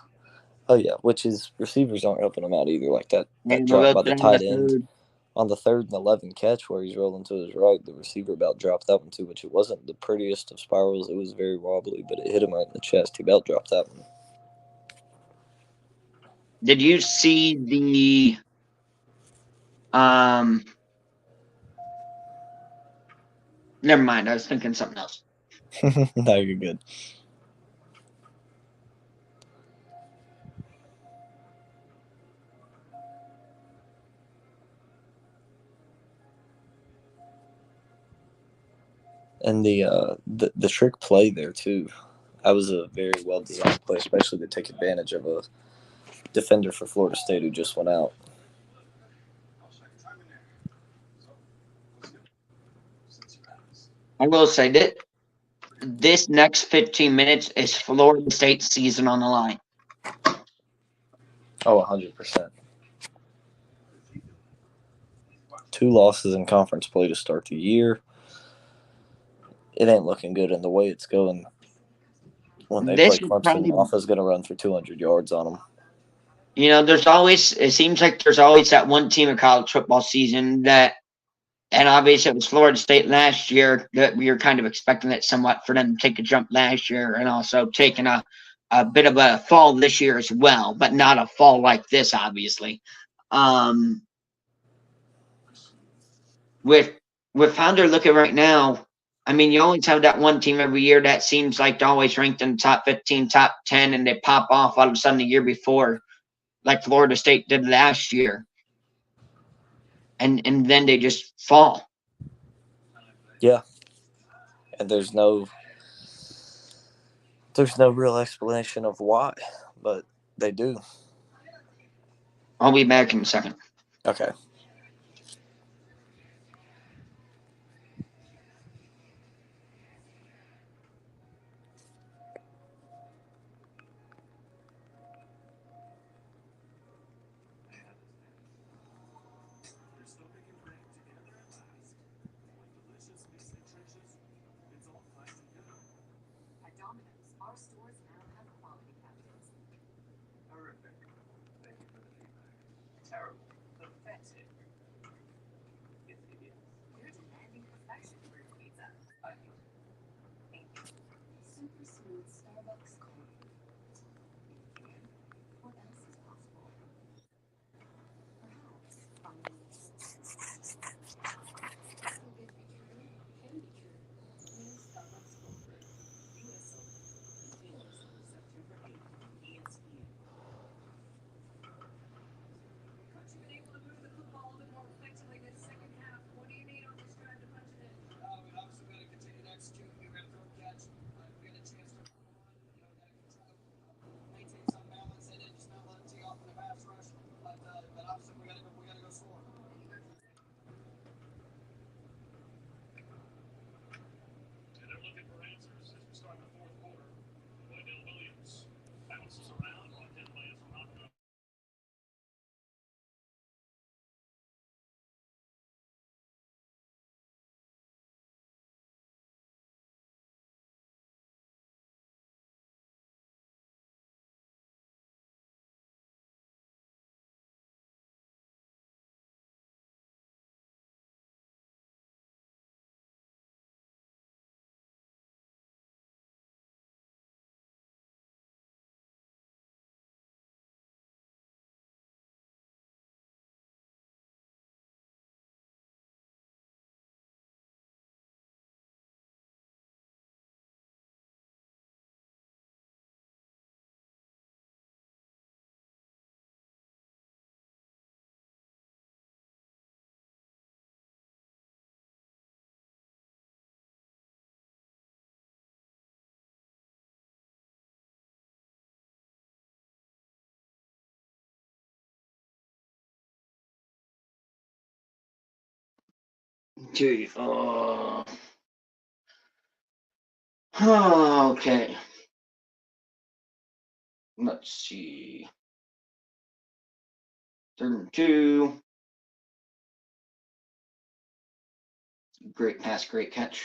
Oh yeah, which his receivers aren't helping him out either. Like that And we'll drop go by the down tight the end third. on the 3rd and 11 catch where he's rolling to his right. The receiver about dropped that one too, which it wasn't the prettiest of spirals. It was very wobbly, but it hit him right in the chest. He about dropped that one. Did you see the never mind, I was thinking something else. No, you're good. And the trick play there too. That was a very well designed play, especially to take advantage of a defender for Florida State who just went out. I will say that this next 15 minutes is Florida State's season on the line. Oh, 100%. 2 losses in conference play to start the year. It ain't looking good in the way it's going. When they This play is Clemson, probably, Hoffa's going to run for 200 yards on them. it seems like there's always that one team in college football season that, and obviously it was Florida State last year, that we were kind of expecting it somewhat for them to take a jump last year and also taking a bit of a fall this year as well, but not a fall like this, obviously. With how they're looking right now, I mean, you always have that one team every year that seems like they're always ranked in the top 15, top 10, and they pop off all of a sudden the year before, like Florida State did last year. And then they just fall. Yeah. And there's no real explanation of why, but they do. I'll be back in a second. Okay. Dude, okay. Let's see. 3rd and 2. Great pass, great catch.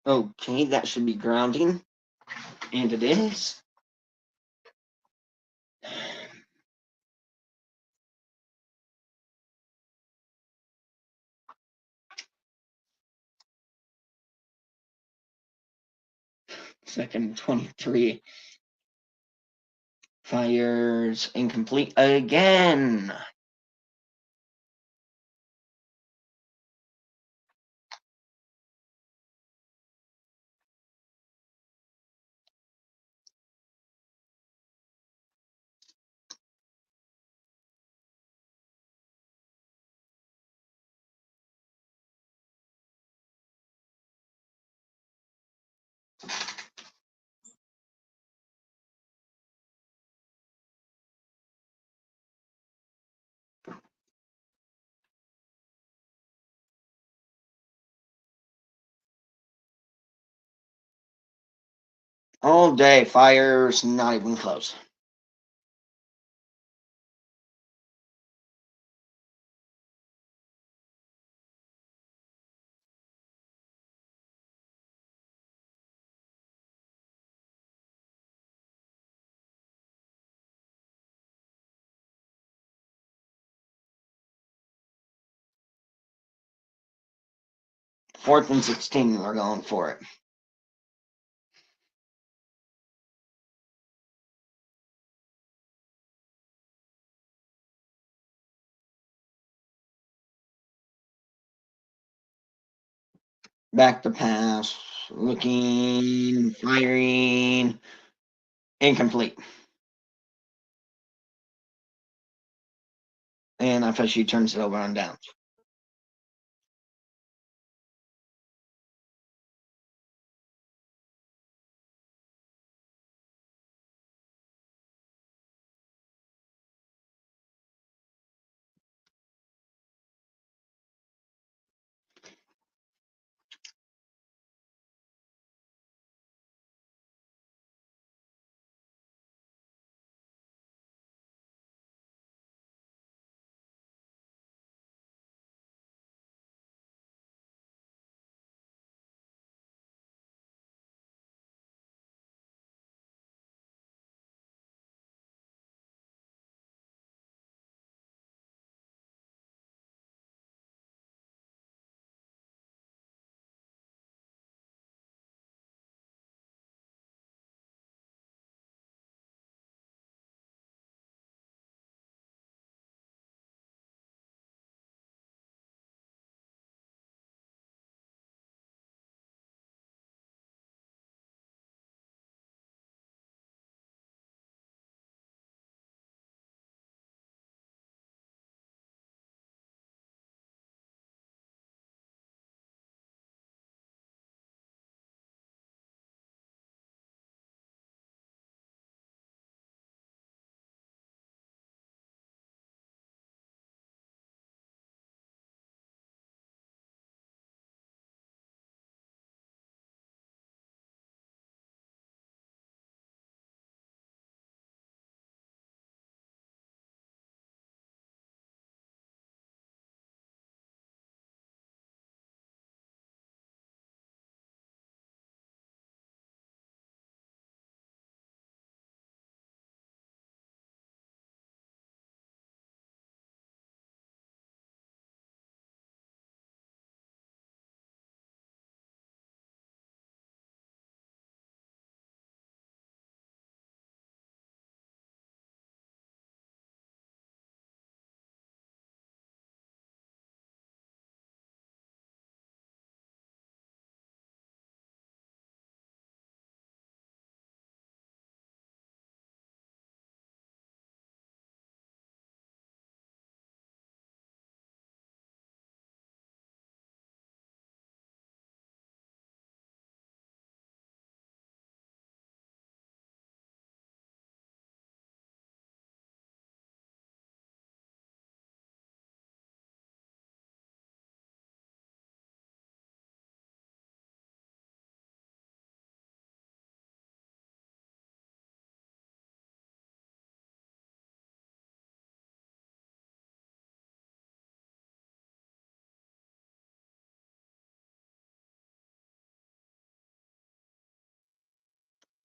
Okay, that should be grounding. And it is. Second 23. Fires incomplete again. All day, fires not even close. Fourth and 16, we're going for it. Back to pass, looking, firing, incomplete. And FSU turns it over on downs.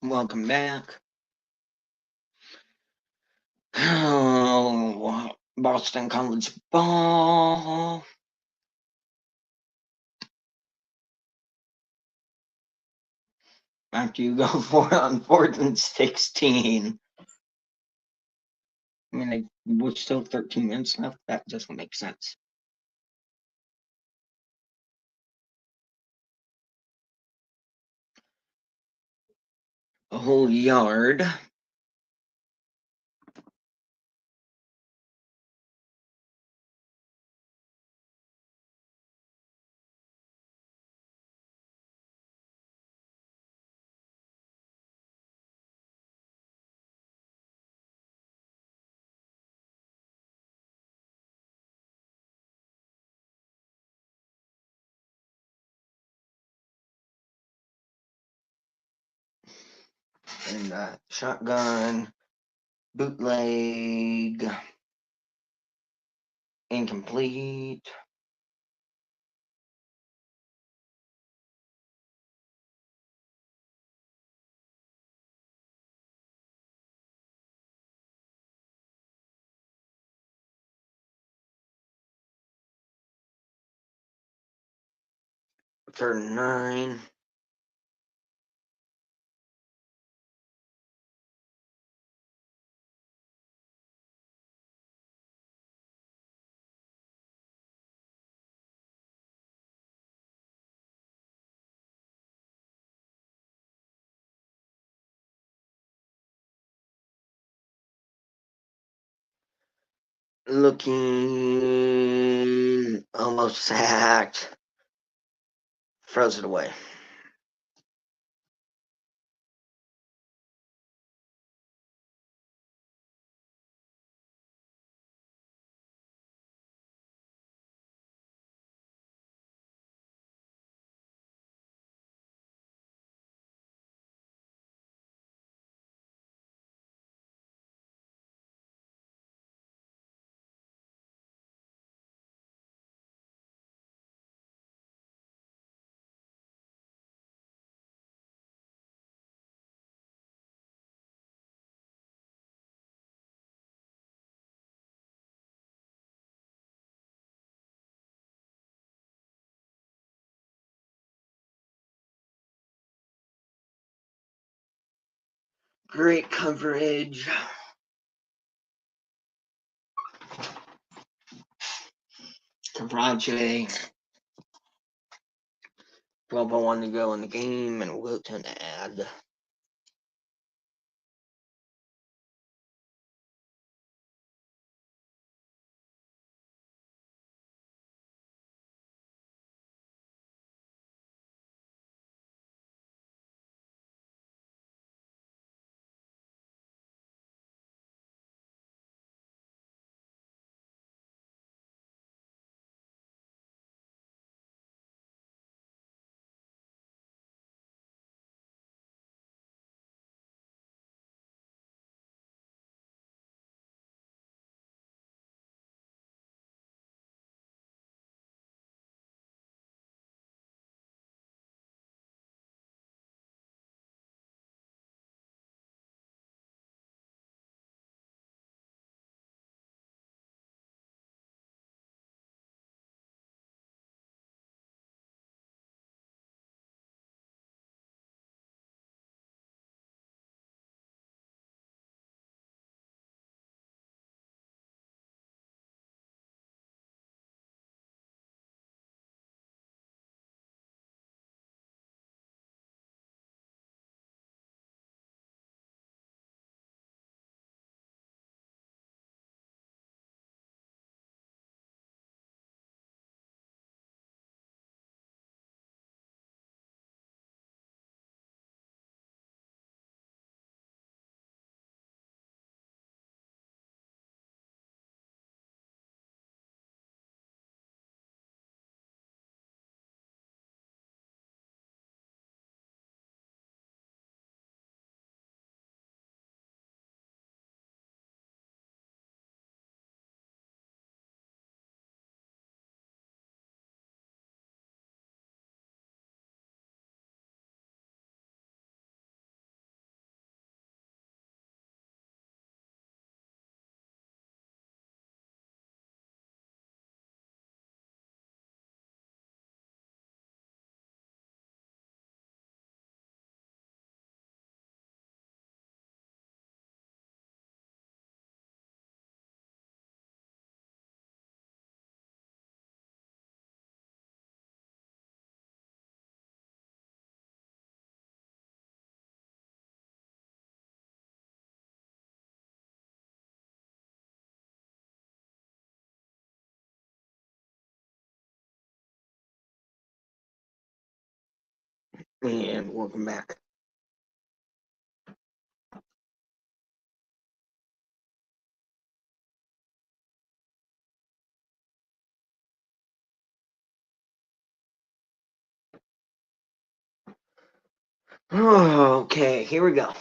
Welcome back. Oh, Boston College ball. After you go for it on 4th and 16. I mean, we're still 13 minutes left. That doesn't make sense. A whole yard. And shotgun, bootleg, incomplete. Third and 9. Looking almost sacked. Throws it away. Great coverage. Kavraje. 12:01 to go in the game, and we'll go to an ad. And welcome back. Okay, here we go.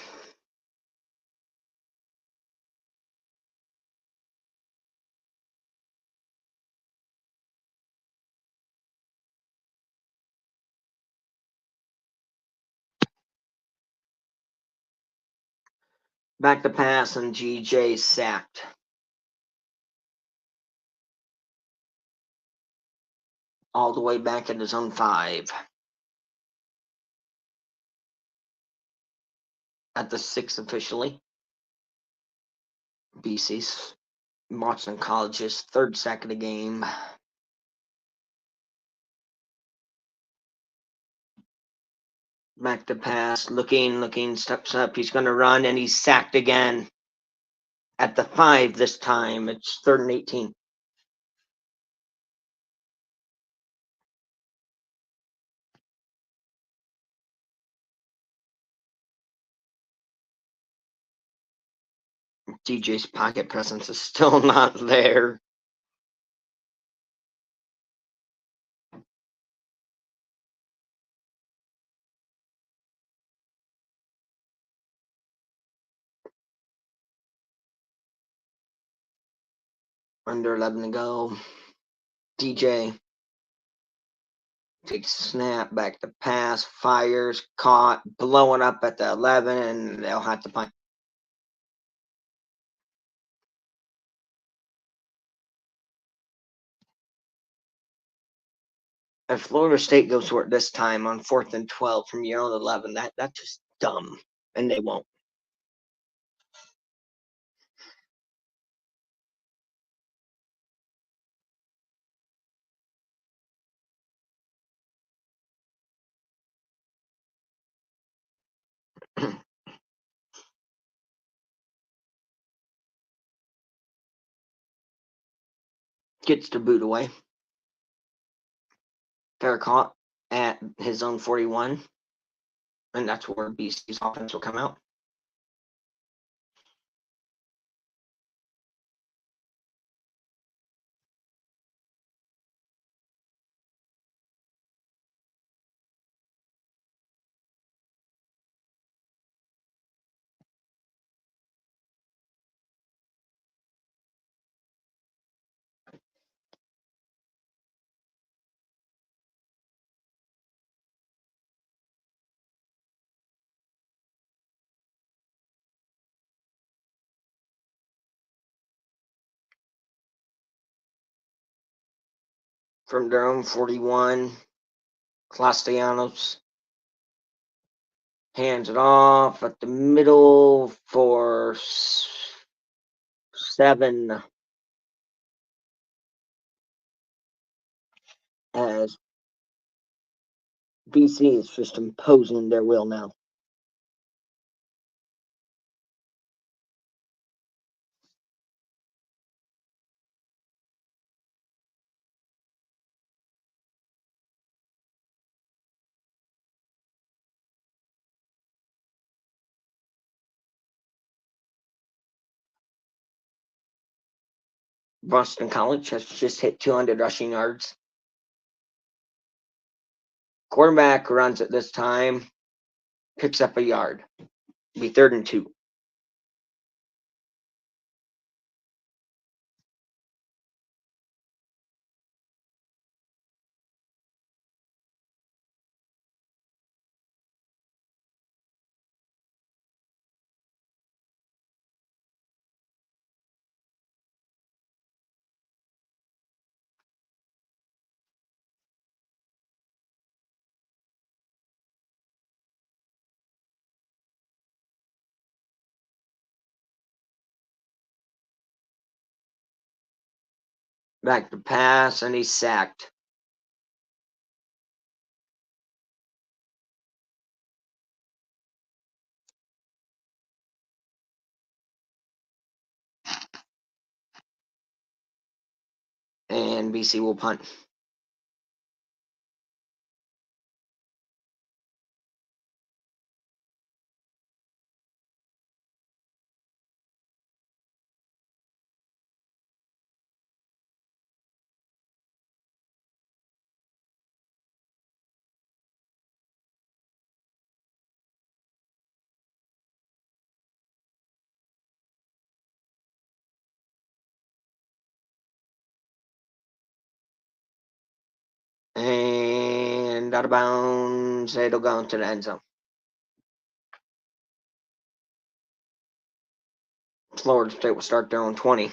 Back to pass, and GJ sacked. All the way back in his own 5. At the 6 officially. BC's Boston College's 3rd sack of the game. Back to pass, looking, steps up. He's going to run, and he's sacked again. At the 5 this time. It's 3rd and 18. DJ's pocket presence is still not there. Under 11 to go. DJ takes a snap, back to pass, fires, caught, blowing up at the 11, and they'll have to punt. If Florida State goes for it this time on 4th and 12 from your own 11, that's just dumb, and they won't. Gets the boot away. Fair caught at his own 41, and that's where BC's offense will come out. From their own 41, Castellanos hands it off at the middle for 7, as BC is just imposing their will now. Boston College has just hit 200 rushing yards. Quarterback runs it this time, picks up a yard. Be 3rd and 2. Back to pass, and he's sacked. And BC will punt. and out of bounds. It'll go into the end zone. Florida State will start their own 20.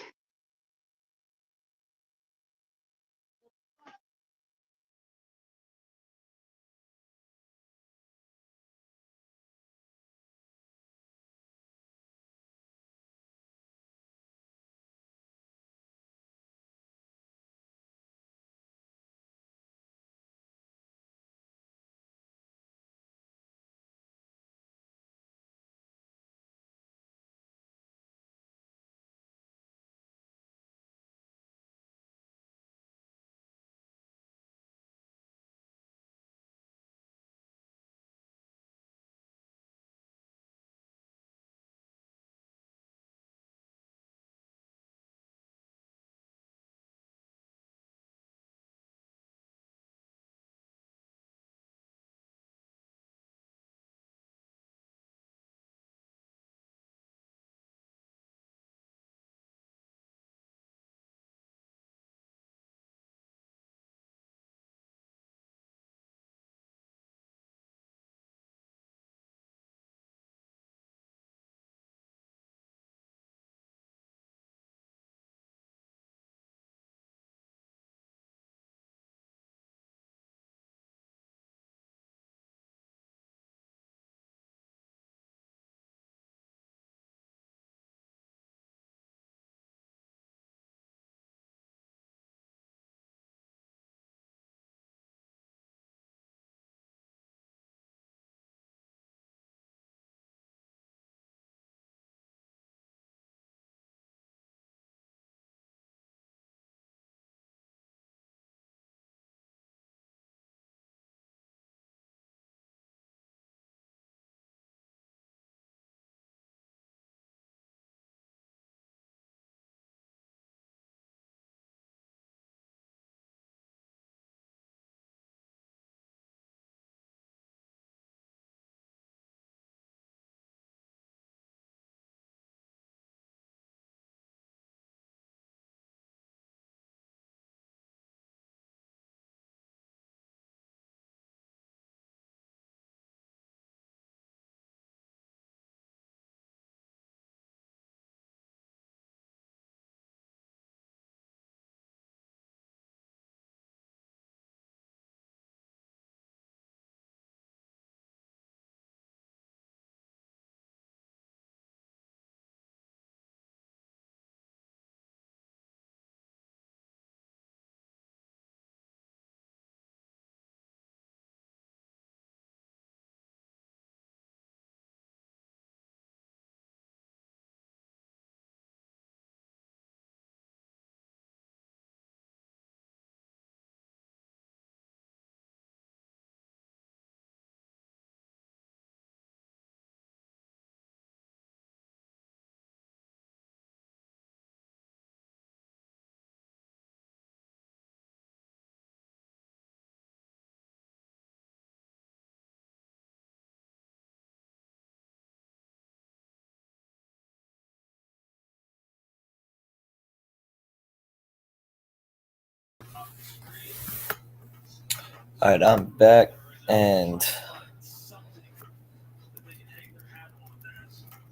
All right, I'm back, and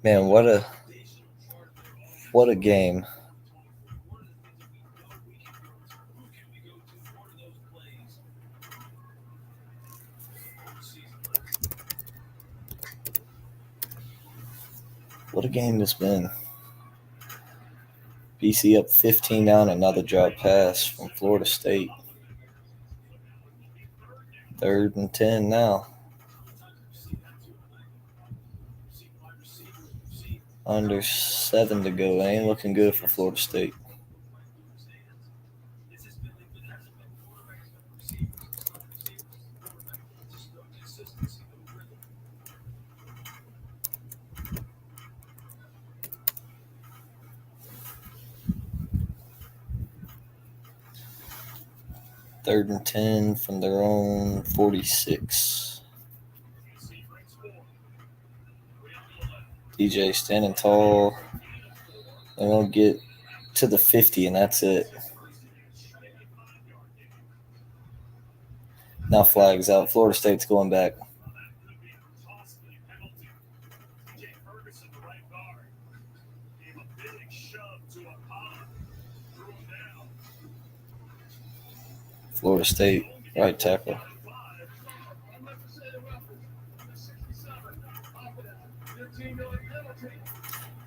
man, what a game. What a game this been. BC up 15 down, another drop pass from Florida State. 3rd and 10 now. Under 7 to go. Ain't looking good for Florida State. Third and 10 from their own 46. DJ standing tall. They're going to get to the 50, and that's it. Now flags out. Florida State's going back. Florida State, right tackle.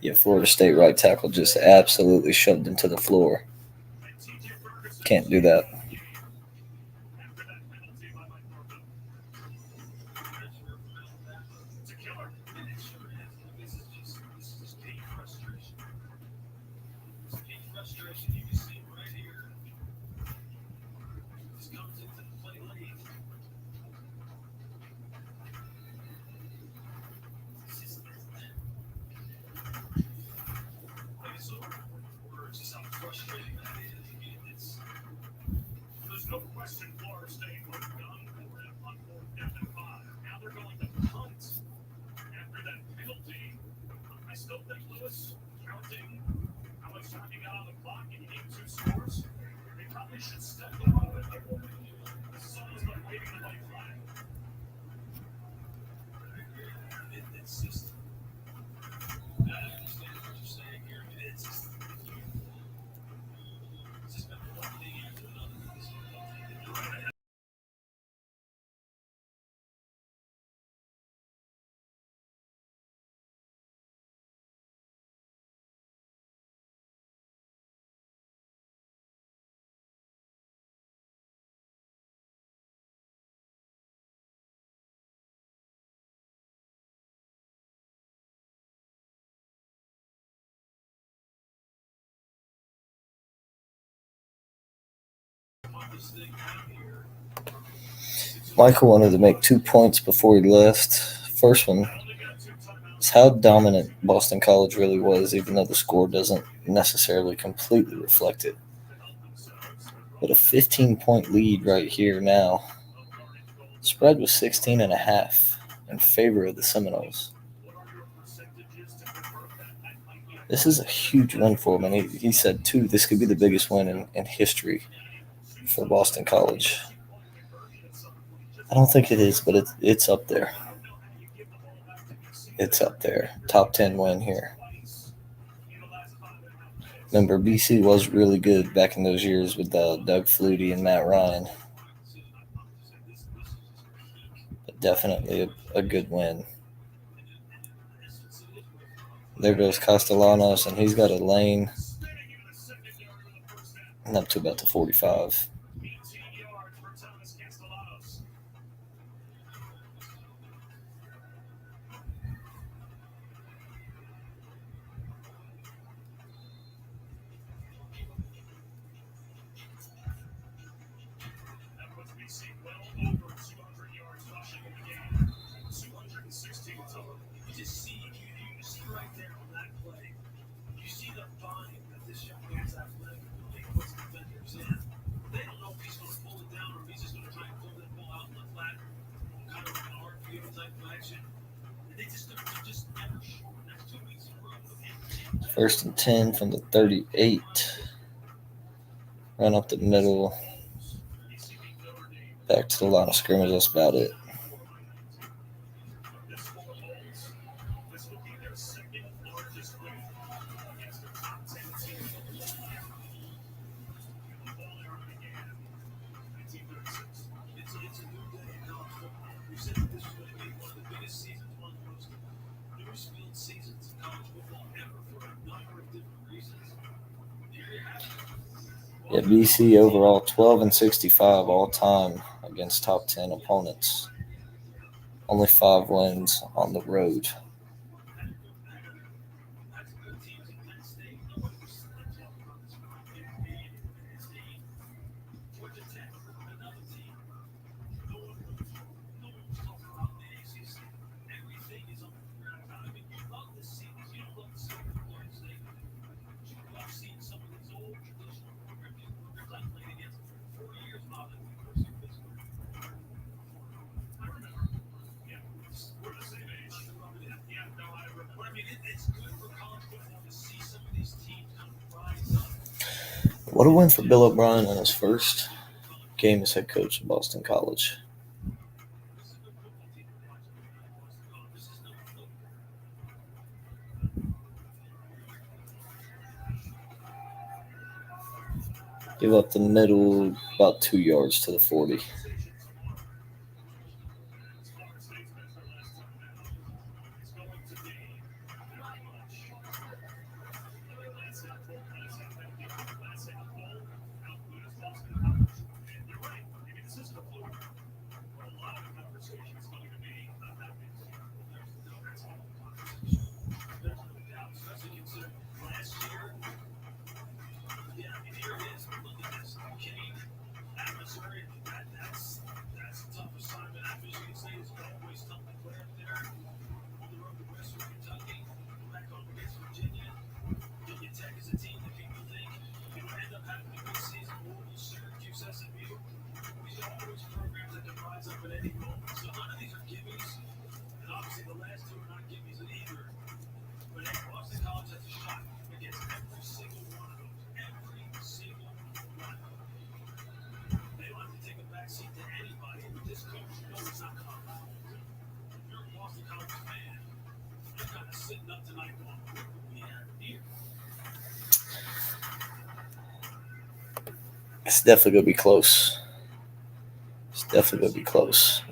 Yeah, Florida State right tackle just absolutely shoved him to the floor. Can't do that. Michael wanted to make 2 points before he left. First one is how dominant Boston College really was, even though the score doesn't necessarily completely reflect it. But a 15-point lead right here now. Spread was 16.5 in favor of the Seminoles. This is a huge win for him, and he said, too, this could be the biggest win in history for Boston College. I don't think it is, but it's up there. It's up there. Top 10 win here. Remember, BC was really good back in those years with Doug Flutie and Matt Ryan. But definitely a good win. There goes Castellanos, and he's got a lane and up to about the 45. First and 10 from the 38. Run up the middle. Back to the line of scrimmage. That's about it. Yeah, BC overall 12-65 all time against top 10 opponents. Only 5 wins on the road. What a win for Bill O'Brien in his first game as head coach of Boston College. Give up the middle about 2 yards to the 40. It's definitely going to be close. It's definitely going to be close.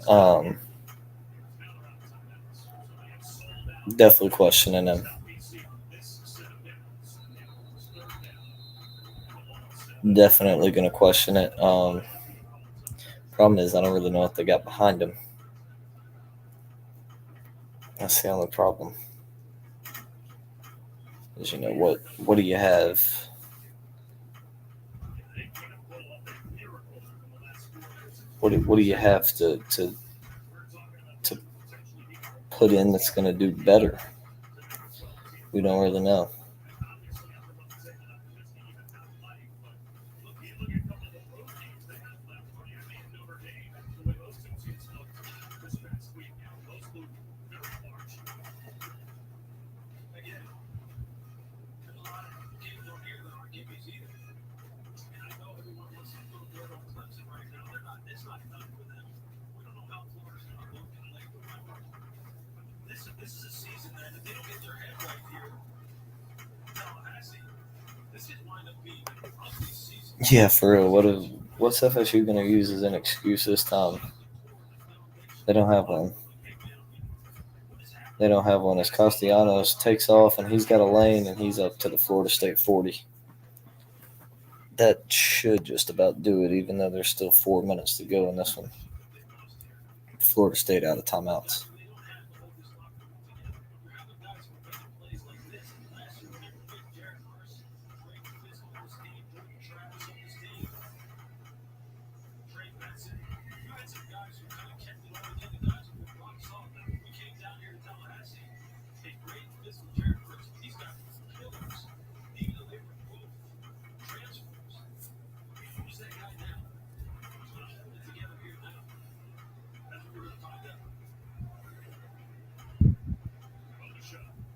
Definitely questioning him. Definitely going to question it. Problem is, I don't really know what they got behind him. That's the only problem. Is, you know, what do you have? What do you have to put in that's going to do better? We don't really know. Yeah, for real. What's FSU going to use as an excuse this time? They don't have one. They don't have one. As Castellanos takes off and he's got a lane and he's up to the Florida State 40. That should just about do it, even though there's still 4 minutes to go in this one. Florida State out of timeouts.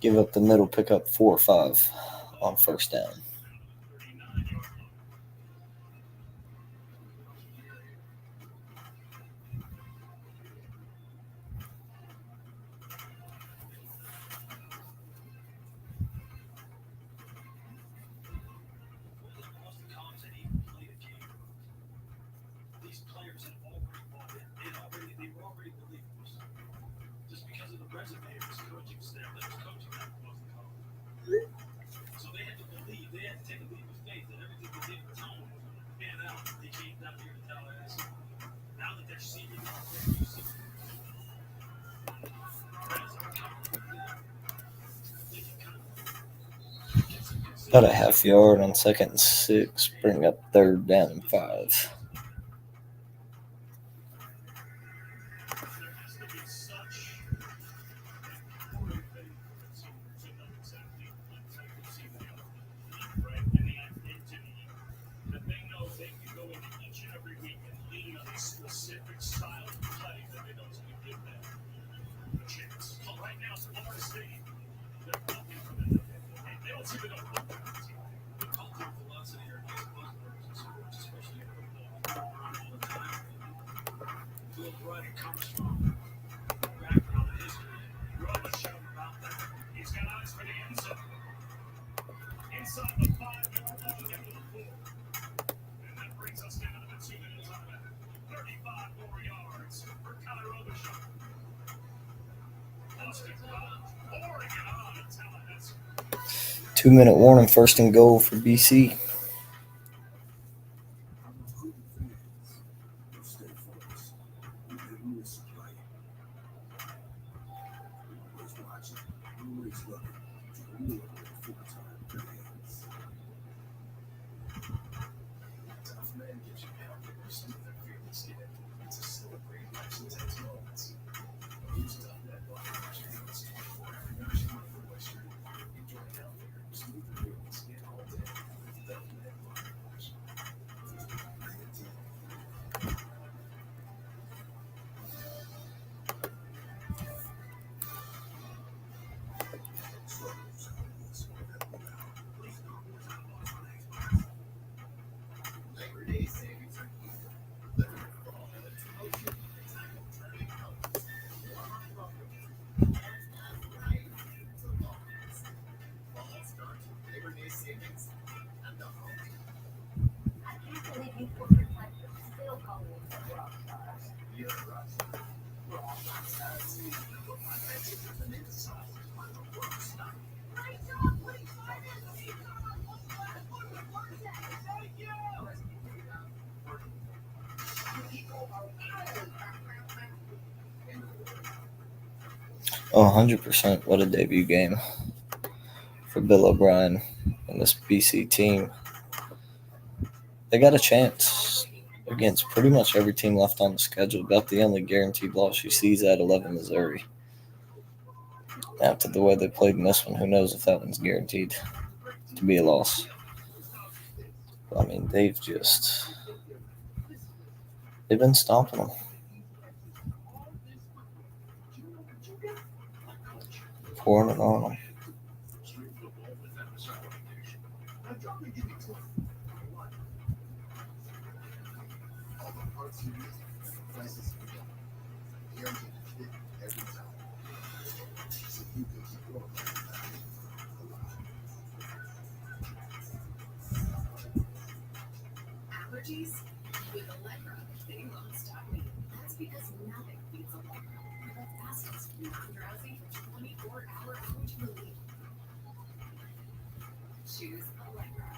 Give up the middle, pick up 4 or 5 on first down. About a half yard on 2nd and 6. Bring up 3rd down and 5. 2-minute warning, 1st and goal for BC. Oh, 100%. What a debut game for Bill O'Brien and this BC team. They got a chance against pretty much every team left on the schedule. About the only guaranteed loss you see is at 11 Missouri. After the way they played in this one, who knows if that one's guaranteed to be a loss. I mean, they've been stomping them. Pouring it on them. Allergies? With Allegra, they won't stop me. That's because nothing beats Allegra. The fastest non-drowsy 24-hour allergy relief. Choose Allegra.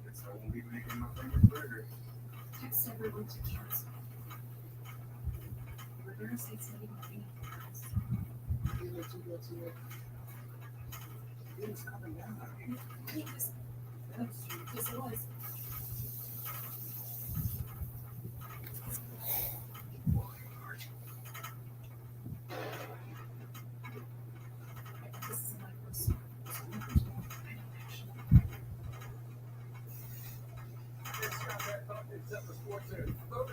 Guess I won't be making my favorite burger. Text everyone to cancel. Reverse it's not even being fast. It's coming down. Yes, it was.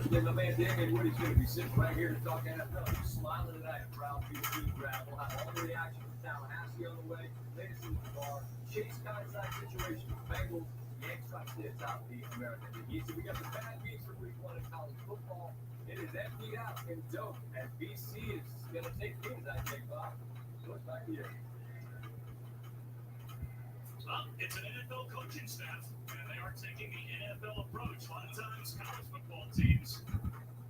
Get my man Damian Woody's going to be sitting right here to talk NFL. He's smiling tonight. Proud to be grab. We'll have all the reaction from Tallahassee on the way. Latest in the bar. Chase Contact situation with Bengals. Yanks trying to stay atop the American League East. So we got the bad beats for week 1 in college football. It is emptied out in dope. And BC is going to take things, I think, Bob. So it's back to you. Well, it's an NFL coaching staff, and they are taking the NFL approach. A lot of times, college football teams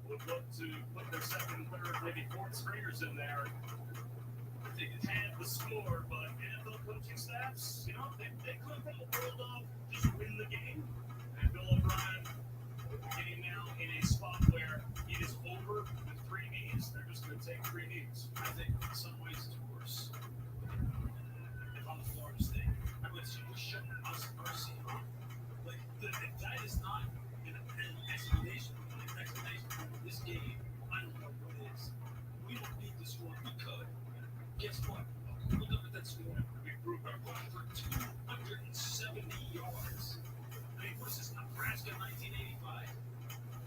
would look to put their second, third, maybe fourth stringers in there. They could have the score, but NFL coaching staffs, they could have a world of just win the game. And Bill O'Brien getting now in a spot where it is over with 3 knees. They're just going to take 3 knees. I think in some ways it's worse. If I'm Florida State, you're showing us mercy, huh? Like, that is not an explanation for this game. I don't know what it is. We don't need to score. We could. Guess what? Look up at that score. We proved our goal for 270 yards. I mean, versus Nebraska 1985.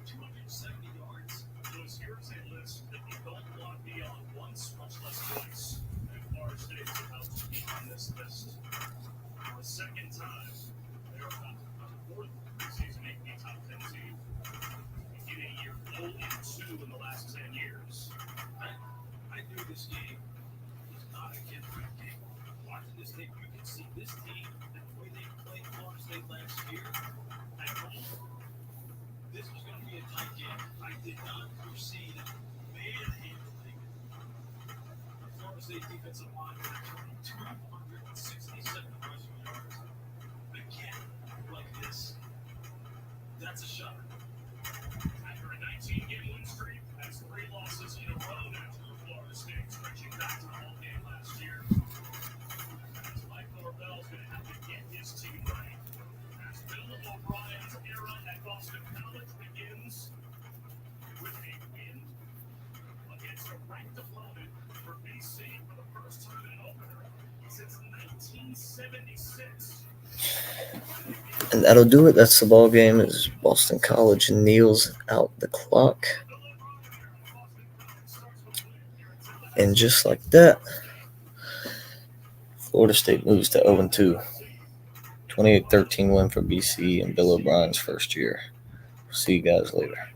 270 yards. Those here's a list that you don't want to be on once, much less twice. And Florida State is about to be on this list. For the second time, they are about to become the 4th preseason AP top 10 team in a year 0-2 in the last 10 years. I knew this game was not a kid-free game. Watching this tape, you can see this team and the way they played Florida State last year at home. This was going to be a tight game. I did not foresee that manhandling Florida State defensive line with 267 rushing yards. Again, like this. That's a shocker. After a 19-game win streak, that's 3 losses in a row now for Florida State, stretching back to the whole game last year. As Mike Norvell's going to have to get his team right. As Bill O'Brien's era at Boston College begins with a win against a ranked opponent for BC for the first time in an opener since 1976. And that'll do it. That's the ball game as Boston College kneels out the clock. And just like that, Florida State moves to 0-2. 28-13 win for BC and Bill O'Brien's first year. See you guys later.